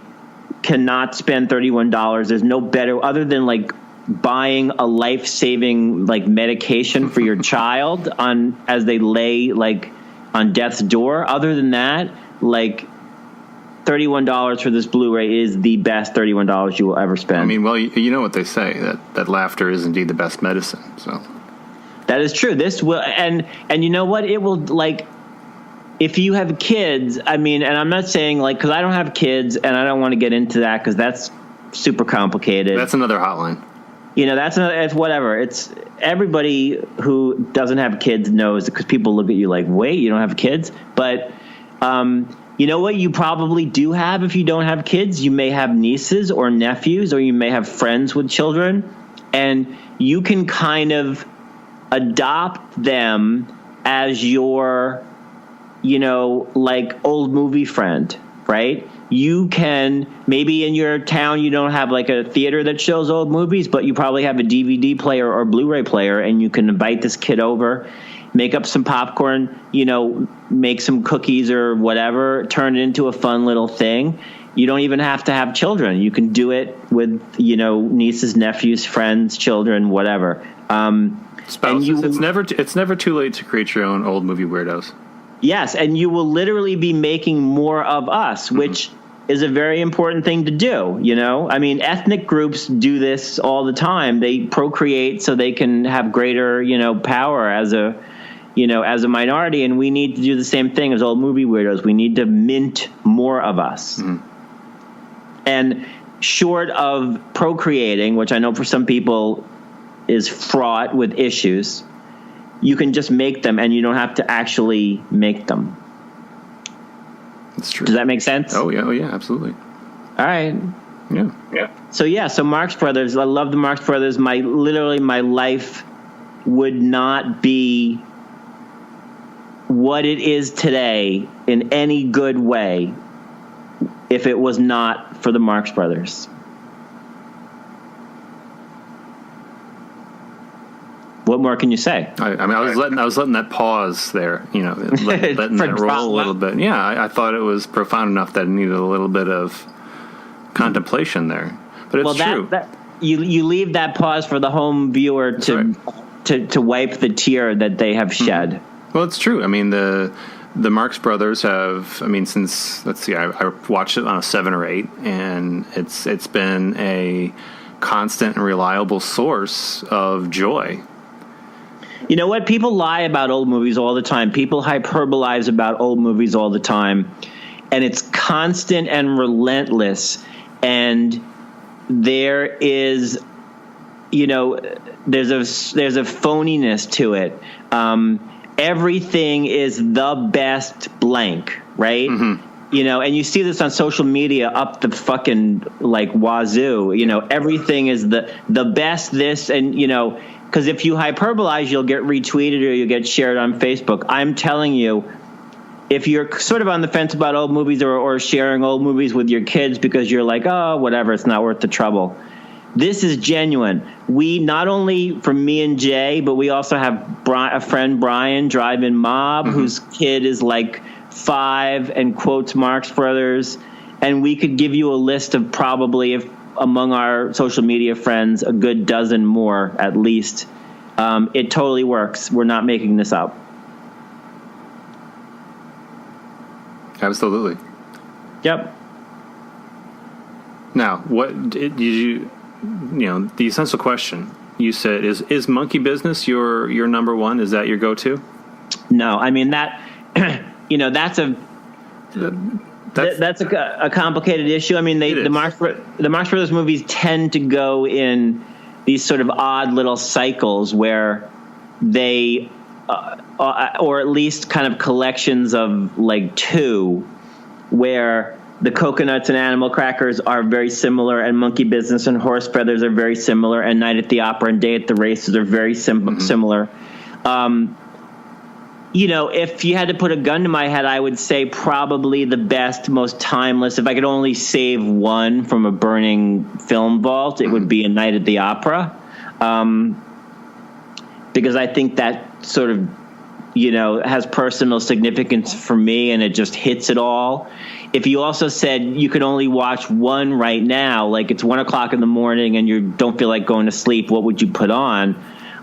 cannot spend $31. There's no better, other than like buying a life-saving like medication for your child as they lay like on death's door. Other than that, like, $31 for this Blu-ray is the best $31 you will ever spend. I mean, well, you know what they say, that laughter is indeed the best medicine. So that is true. This will, and you know what? It will, like, if you have kids, I mean, and I'm not saying like, because I don't have kids and I don't want to get into that because that's super complicated. That's another hotline. You know, it's whatever. It's everybody who doesn't have kids knows, because people look at you like, wait, you don't have kids? But, you know what you probably do have if you don't have kids? You may have nieces or nephews, or you may have friends with children, and you can kind of adopt them as your, you know, like old movie friend, right? You can, maybe in your town you don't have like a theater that shows old movies, but you probably have a DVD player or Blu-ray player, and you can invite this kid over, make up some popcorn, you know, make some cookies or whatever, turn it into a fun little thing. You don't even have to have children. You can do it with, you know, nieces, nephews, friends, children, whatever. Spouses. It's never too late to create your own old movie weirdos. Yes, and you will literally be making more of us, which is a very important thing to do, you know? I mean, ethnic groups do this all the time. They procreate so they can have greater, you know, power as a as a minority, and we need to do the same thing as Old Movie Weirdos. We need to mint more of us. And short of procreating, which I know for some people is fraught with issues, you can just make them, and you don't have to actually make them. That's true. Does that make sense? Oh yeah, absolutely. All right. Yeah. So Marx Brothers. I love the Marx Brothers. My life would not be what it is today in any good way if it was not for the Marx Brothers. What more can you say? I was letting that pause there, letting that roll a little bit. Yeah, I thought it was profound enough that it needed a little bit of contemplation there. But it's true. You leave that pause for the home viewer to wipe the tear that they have shed. Well, it's true. I mean, the Marx Brothers have. I mean, since I watched it on a 7 or 8, and it's been a constant and reliable source of joy. You know what? People lie about old movies all the time. People hyperbolize about old movies all the time. And it's constant and relentless. And there is, there's a phoniness to it. Everything is the best blank, right? Mm-hmm. And you see this on social media up the fucking wazoo. Everything is the best this, and because if you hyperbolize, you'll get retweeted or you'll get shared on Facebook. I'm telling you, if you're sort of on the fence about old movies or sharing old movies with your kids because you're like, oh, whatever, it's not worth the trouble. This is genuine. We, not only from me and Jay, but we also have a friend, Brian, Drive-In Mob, whose kid is 5 and quotes Marx Brothers. And we could give you a list of probably, if among our social media friends, a good dozen more at least. It totally works. We're not making this up. Absolutely. Yep. Now, what did you the essential question you said is monkey business your number one? Is that your go-to? No, I mean that that's a complicated issue. I mean, the Marx Brothers movies tend to go in these sort of odd little cycles where they, or at least kind of collections of 2, where the Coconuts and Animal Crackers are very similar, and Monkey Business and Horse Feathers are very similar, and Night at the Opera and Day at the Races are very similar. If you had to put a gun to my head, I would say probably the best, most timeless. If I could only save one from a burning film vault, it would be A Night at the Opera. Because I think that sort of, has personal significance for me, and it just hits it all. If you also said you could only watch one right now, it's 1 o'clock in the morning and you don't feel like going to sleep, what would you put on?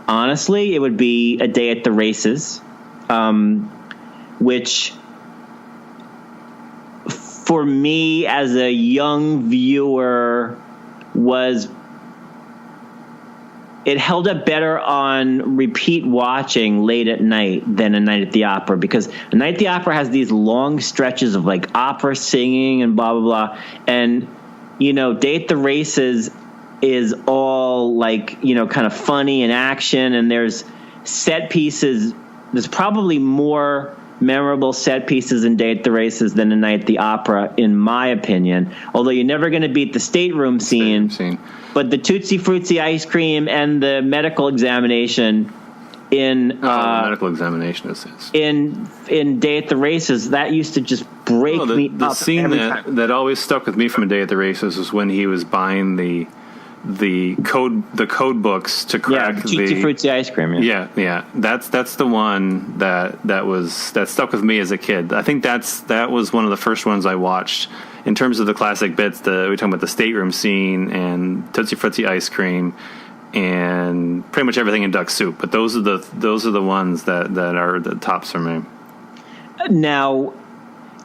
Honestly, it would be A Day at the Races. Which for me as a young viewer it held up better on repeat watching late at night than A Night at the Opera, because A Night at the Opera has these long stretches of opera singing and blah, blah, blah. And, Day at the Races is all kind of funny and action, and there's set pieces. There's probably more memorable set pieces in Day at the Races than A Night at the Opera, in my opinion. Although you're never going to beat the stateroom scene. But the Tootsie Fruitsy ice cream and the medical examination in the medical examination is in Day at the Races, that used to just break me up. The scene that always stuck with me from A Day at the Races was when he was buying the code books to crack the Tootsie Fruitsy ice cream. Yeah. That's the one that stuck with me as a kid. I think that was one of the first ones I watched in terms of the classic bits. We're talking about the stateroom scene and Tootsie Fruitsy ice cream and pretty much everything in Duck Soup. But those are the ones that are the tops for me. Now,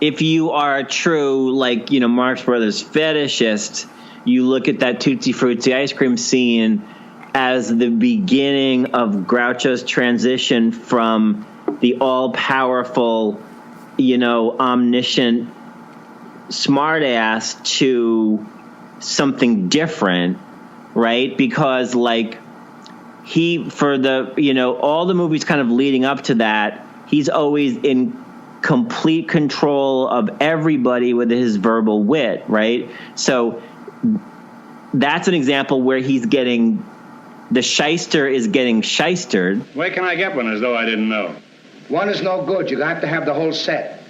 if you are a true Marx Brothers fetishist, you look at that Tootsie Fruitsy ice cream scene as the beginning of Groucho's transition from the all-powerful, omniscient smartass to something different, right? Because for all the movies kind of leading up to that, he's always in complete control of everybody with his verbal wit, right? So that's an example where he's getting, the shyster is getting shystered. Where can I get one as though I didn't know? One is no good. You have to have the whole set.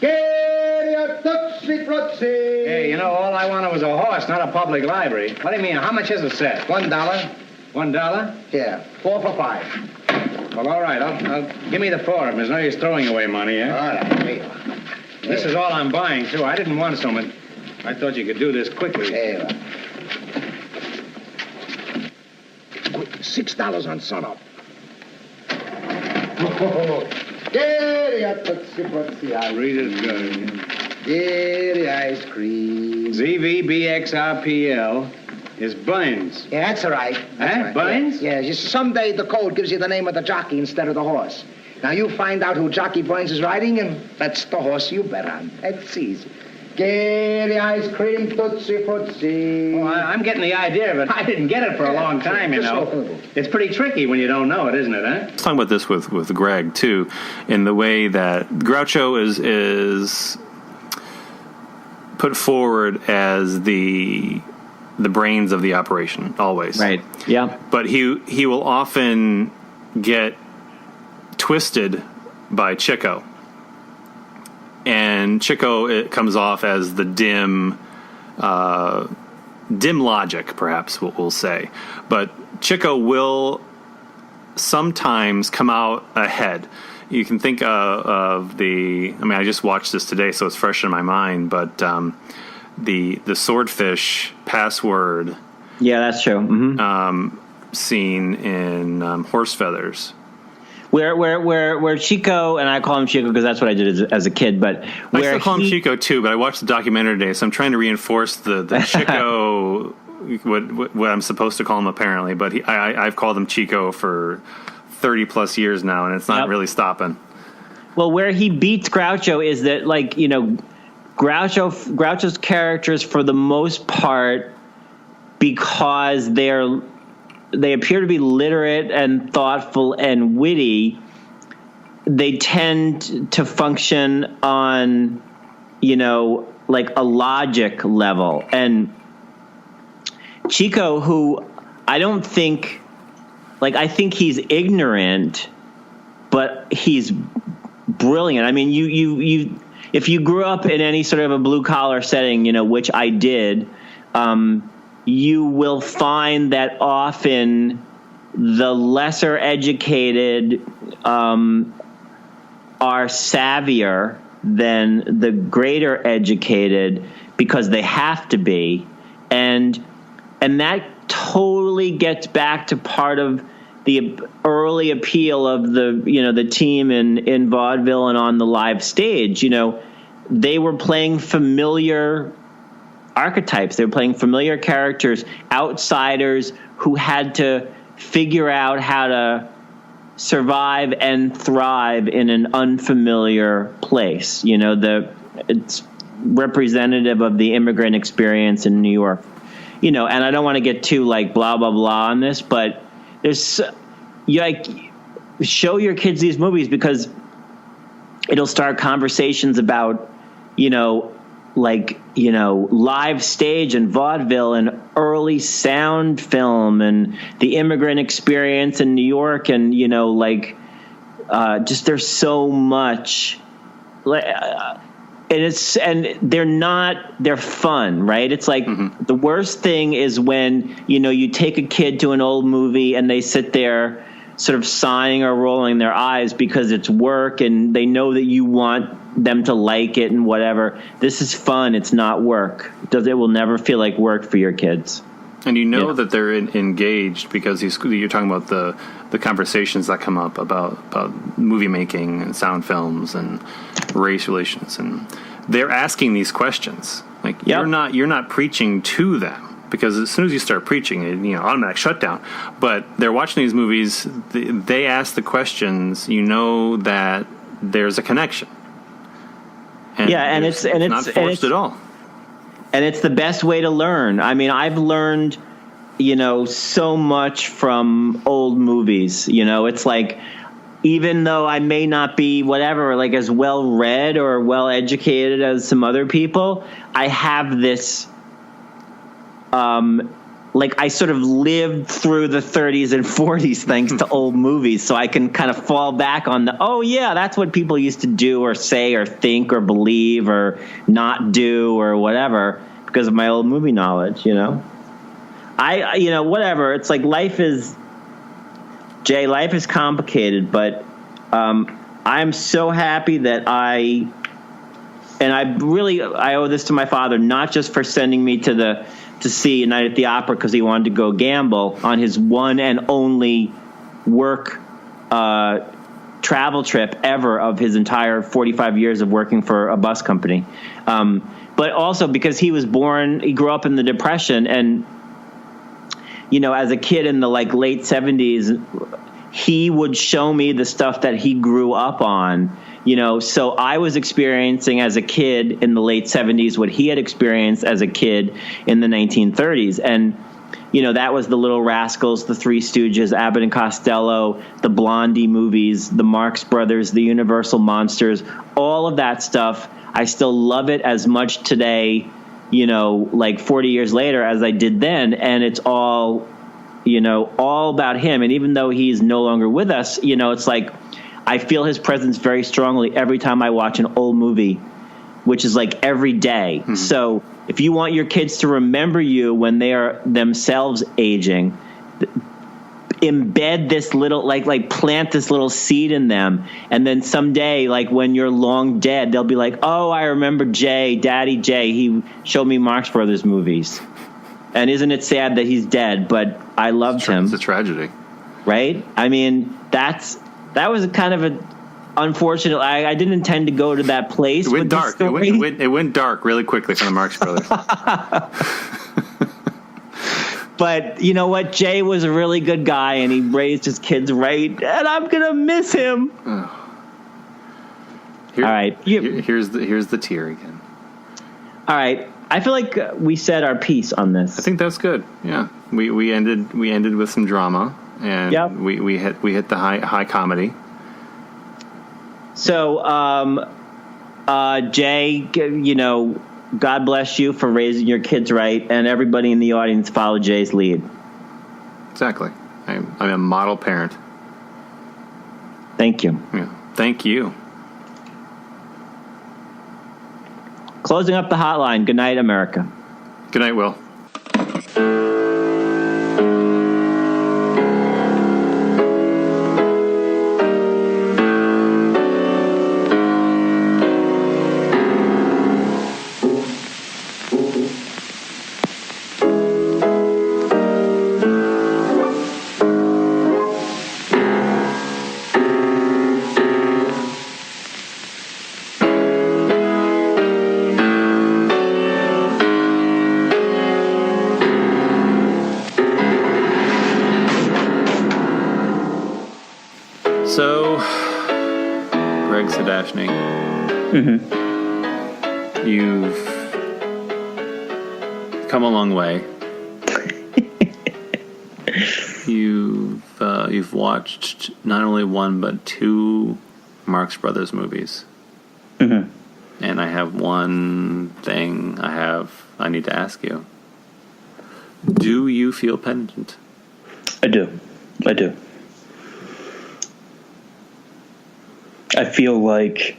Hey, all I wanted was a horse, not a public library. What do you mean? How much is a set? $1. $1? Yeah, 4 for $5. Well, all right. I'll give me the 4 of them. There's no use throwing away money, eh? All right, here you are. This is all I'm buying, too. I didn't want so much. I thought you could do this quickly. Here you are. $6 on sunup. Read it good. Dairy ice cream. ZVBXRPL is Buns. Yeah, that's all right. That's right. Buns? Yeah, someday the code gives you the name of the jockey instead of the horse. Now you find out who Jockey Buns is riding, and that's the horse you bet on. That's easy. Dairy ice cream, Tootsie Footsie. Well, I'm getting the idea of it. I didn't get it for a long time, It's pretty tricky when you don't know it, isn't it, huh? Let's talk about this with Greg, too, in the way that Groucho is put forward as the brains of the operation, always. Right, yeah. But he will often get twisted by Chico. And Chico, it comes off as the dim logic, perhaps we'll say. But Chico will sometimes come out ahead. You can think of I just watched this today, so it's fresh in my mind, but the swordfish password. Yeah, that's true. Mm-hmm. Scene in Horse Feathers. Where Chico, and I call him Chico because that's what I did as a kid, but I still call him Chico too, but I watched the documentary today, so I'm trying to reinforce the Chico, what I'm supposed to call him apparently, but I've called him Chico for 30 plus years now, and it's not really stopping. Well, where he beats Groucho is that, Groucho's characters, for the most part, because they appear to be literate and thoughtful and witty, they tend to function on, a logic level. And Chico, who I don't think, I think he's ignorant, but he's brilliant. I mean, you if you grew up in any sort of a blue collar setting, which I did, you will find that often the lesser educated are savvier than the greater educated because they have to be. And that totally gets back to part of the early appeal of the team in vaudeville and on the live stage. They were playing familiar archetypes. They were playing familiar characters, outsiders who had to figure out how to survive and thrive in an unfamiliar place. It's representative of the immigrant experience in New York. And I don't want to get too blah blah blah on this, but there's show your kids these movies because it'll start conversations about live stage and vaudeville and early sound film and the immigrant experience in New York, and just there's so much, and they're fun, right? It's the worst thing is when you take a kid to an old movie and they sit there sort of sighing or rolling their eyes because it's work and they know that you want them to like it and whatever. This is fun. It's not work. It will never feel like work for your kids. And that they're engaged because you're talking about the conversations that come up about movie making and sound films and race relations, and they're asking these questions. You're not preaching to them. because as soon as you start preaching, automatic shutdown. But they're watching these movies. They ask the questions. You know that there's a connection. And it's not forced at all. And it's the best way to learn. I mean, I've learned, so much from old movies. It's like, even though I may not be like as well read or well educated as some other people, I have this, I sort of lived through the 30s and 40s thanks to old movies. So I can kind of fall back on that's what people used to do or say or think or believe or not do or whatever because of my old movie knowledge, whatever. It's like life is complicated, but I'm so happy that I owe this to my father, not just for sending me to see Night at the Opera because he wanted to go gamble on his one and only work travel trip ever of his entire 45 years of working for a bus company, but also because he grew up in the Depression, and as a kid in the late 70s, he would show me the stuff that he grew up on, so I was experiencing as a kid in the late 70s what he had experienced as a kid in the 1930s. And, that was the Little Rascals, the Three Stooges, Abbott and Costello, the Blondie movies, the Marx Brothers, the Universal Monsters, all of that stuff. I still love it as much today, 40 years later as I did then. And it's all about him. And even though he's no longer with us, it's like I feel his presence very strongly every time I watch an old movie, which is like every day. Mm-hmm. So if you want your kids to remember you when they are themselves aging, embed this little, plant this little seed in them. And then someday, when you're long dead, they'll be like, oh, I remember Daddy Jay. He showed me Marx Brothers movies. And isn't it sad that he's dead? But I loved him. It's a tragedy. Right? I mean, that was kind of an unfortunate. I didn't intend to go to that place. It went dark. It went dark really quickly for the Marx Brothers. But you know what? Jay was a really good guy, and he raised his kids right, and I'm going to miss him. Oh. All right. Here's the tear again. All right. I feel like we said our piece on this. I think that's good. Yeah. We ended with some drama, and yep. we hit the high comedy. So, Jay, God bless you for raising your kids right, and everybody in the audience follow Jay's lead. Exactly. I'm a model parent. Thank you. Yeah. Thank you. Closing up the hotline. Good night, America. Good night, Will. So, Greg Sahadachny, you've come a long way. You've watched not only one but two Marx Brothers movies, and I have one thing I need to ask you. Do you feel penitent? I do. I feel like...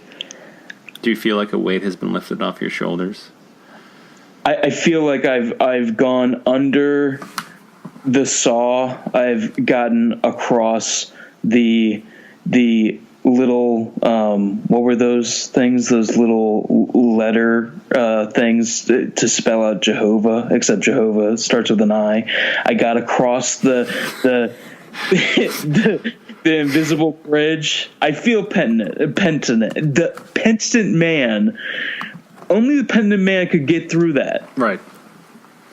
Do you feel like a weight has been lifted off your shoulders? I feel like I've gone under the saw. I've gotten across the little what were those things? Those little letter things to spell out Jehovah. Except Jehovah starts with an I. I got across the invisible bridge. I feel penitent. The penitent man. Only the penitent man could get through that. Right.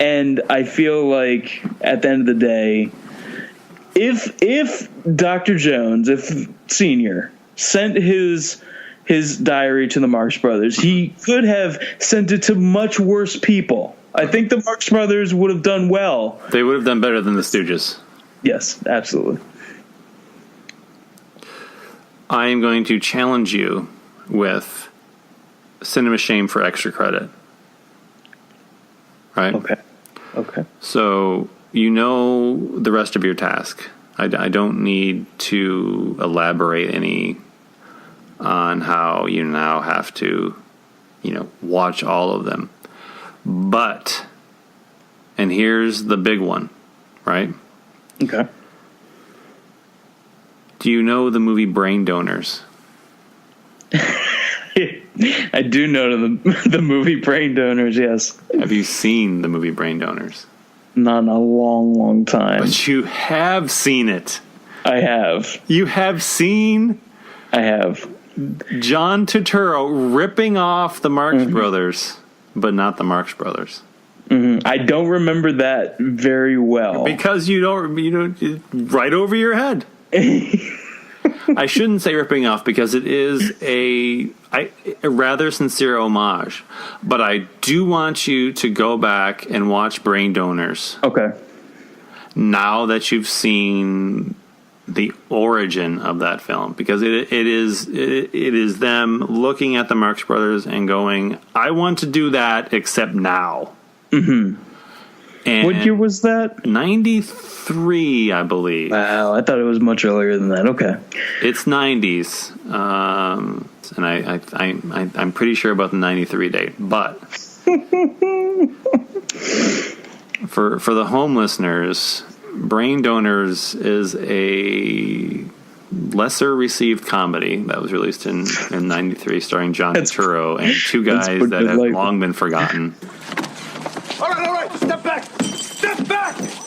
And I feel like at the end of the day, if Dr. Jones, if Senior, sent his diary to the Marx Brothers, he could have sent it to much worse people. I think the Marx Brothers would have done well. They would have done better than the Stooges. Yes, absolutely. I am going to challenge you with Cinema Shame for extra credit. Right? Okay. So you know the rest of your task. I don't need to elaborate any on how you now have to, watch all of them. But, and here's the big one, right? Okay. Do you know the movie Brain Donors? I do know the movie Brain Donors, yes. Have you seen the movie Brain Donors? Not in a long, long time. But you have seen it. I have. You have seen? I have. John Turturro ripping off the Marx Brothers, but not the Marx Brothers. Mm-hmm. I don't remember that very well. Because you don't right over your head. I shouldn't say ripping off because it is a rather sincere homage. But I do want you to go back and watch Brain Donors. Okay. Now that you've seen the origin of that film, because it is them looking at the Marx Brothers and going, I want to do that except now. Mm-hmm. And what year was that? 93, I believe. Wow, I thought it was much earlier than that. Okay. It's 90s, and I'm pretty sure about the 93 date. But for the home listeners, Brain Donors is a lesser received comedy that was released in 93, starring John Turturro and two guys that have long been forgotten. All right, step back.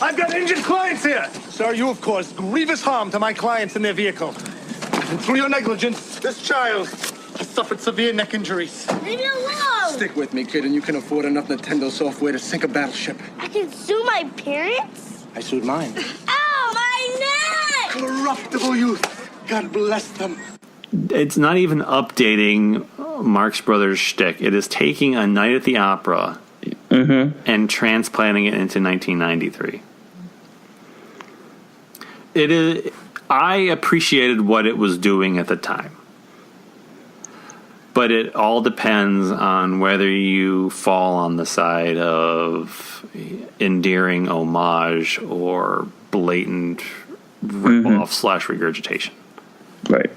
I've got injured clients here. Sir, you have caused grievous harm to my clients in their vehicle. And through your negligence, this child has suffered severe neck injuries. Leave me alone! Stick with me, kid, and you can afford enough Nintendo software to sink a battleship. I can sue my parents? I sued mine. Ow, my neck! Corruptible youth. God bless them. It's not even updating Marx Brothers' shtick. It is taking A Night at the Opera and transplanting it into 1993. It is. I appreciated what it was doing at the time, but it all depends on whether you fall on the side of endearing homage or blatant rip-off / regurgitation. Right.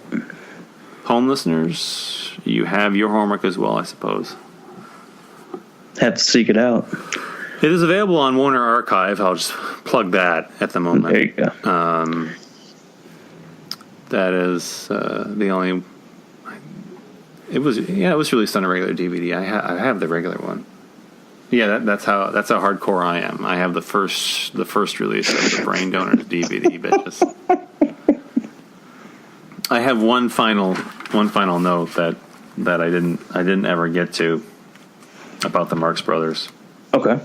Home listeners, you have your homework as well, I suppose. Have to seek it out. It is available on Warner Archive. I'll just plug that at the moment. There you go. That is the only. It was released on a regular DVD. I have the regular one. Yeah, that's how hardcore I am. I have the first release of the Brain Donors DVD, bitches. I have one final note that I didn't ever get to about the Marx Brothers. Okay.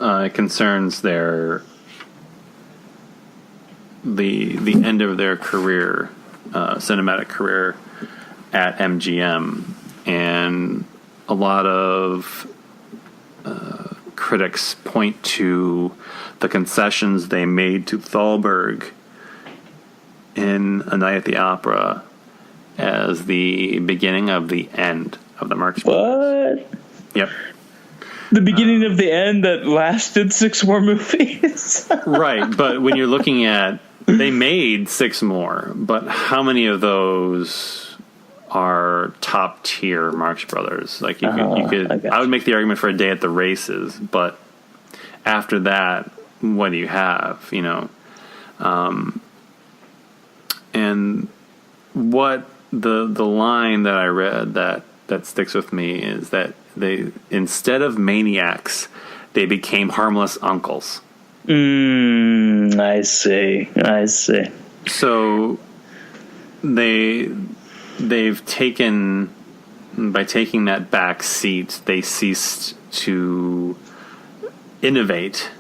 It concerns the end of their career, cinematic career at MGM, and a lot of critics point to the concessions they made to Thalberg in A Night at the Opera as the beginning of the end of the Marx Brothers. What? Yep. The beginning of the end that lasted 6 more movies. Right, but when you're looking at, they made 6 more, but how many of those are top tier Marx Brothers? Like you could I would make the argument for A Day at the Races, but after that, what do you have? And what the line that I read that sticks with me is that they, instead of maniacs, they became harmless uncles. I see. So they've taken by taking that back seat, they ceased to innovate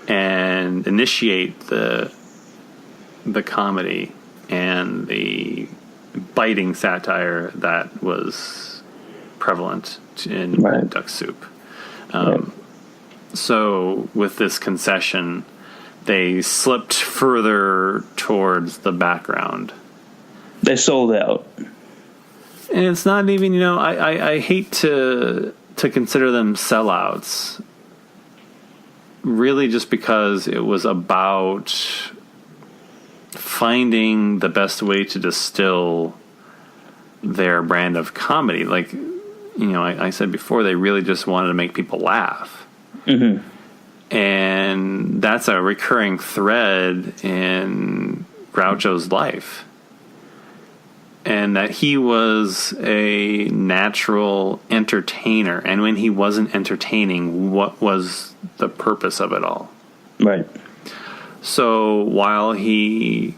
and initiate the comedy and the biting satire that was prevalent in Duck Soup. So with this concession, they slipped further towards the background. They sold out. And it's not even, I hate to consider them sellouts, really, just because it was about finding the best way to distill their brand of comedy. Like, I said before, they really just wanted to make people laugh. And that's a recurring thread in Groucho's life. And that he was a natural entertainer. And when he wasn't entertaining, what was the purpose of it all? Right. So while he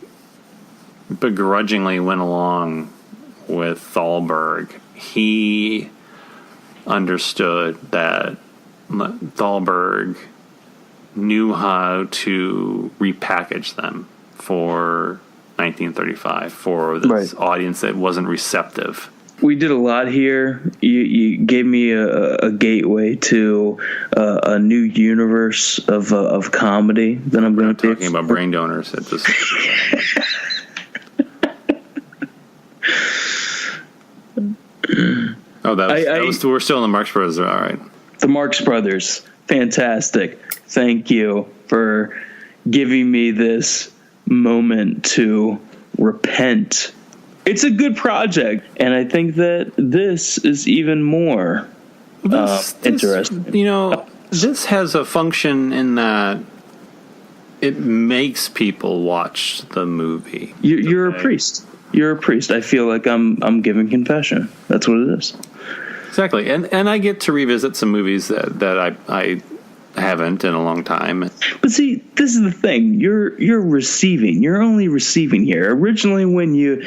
begrudgingly went along with Thalberg, he understood that Thalberg knew how to repackage them for 1935 for this audience that wasn't receptive. We did a lot here. You gave me a gateway to a new universe of comedy that I'm going to talking about brain donors at this. We're still in the Marx Brothers. All right. The Marx Brothers. Fantastic. Thank you for giving me this moment to repent. It's a good project, and I think that this is even more interesting. This has a function in that it makes people watch the movie. You're a priest. You're a priest. I feel like I'm giving confession. That's what it is. Exactly, and I get to revisit some movies that I haven't in a long time. But see, this is the thing. You're receiving. You're only receiving here. Originally, when you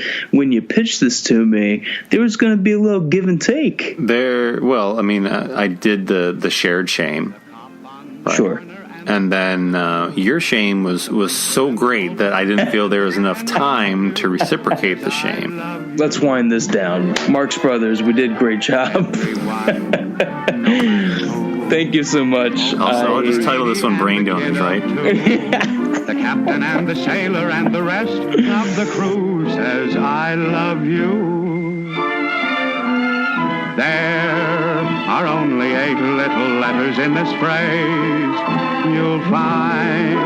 pitched this to me, there was going to be a little give and take. I did the shared shame. Right? Sure. And then your shame was so great that I didn't feel there was enough time to reciprocate the shame. Let's wind this down. Marx Brothers, we did a great job. Thank you so much. Also, I'll just title this one Brain Donors, right? The captain and the sailor and the rest of the crew says, I love you. There are only 8 little letters in this phrase, you'll find.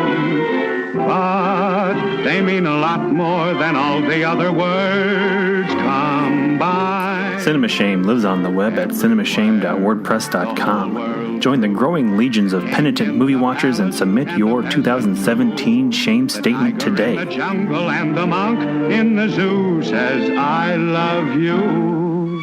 But they mean a lot more than all the other words combined. Cinema Shame lives on the web at cinemashame.wordpress.com. Join the growing legions of penitent movie watchers and submit your 2017 shame statement today. The jungle and the monk in the zoo says, I love you.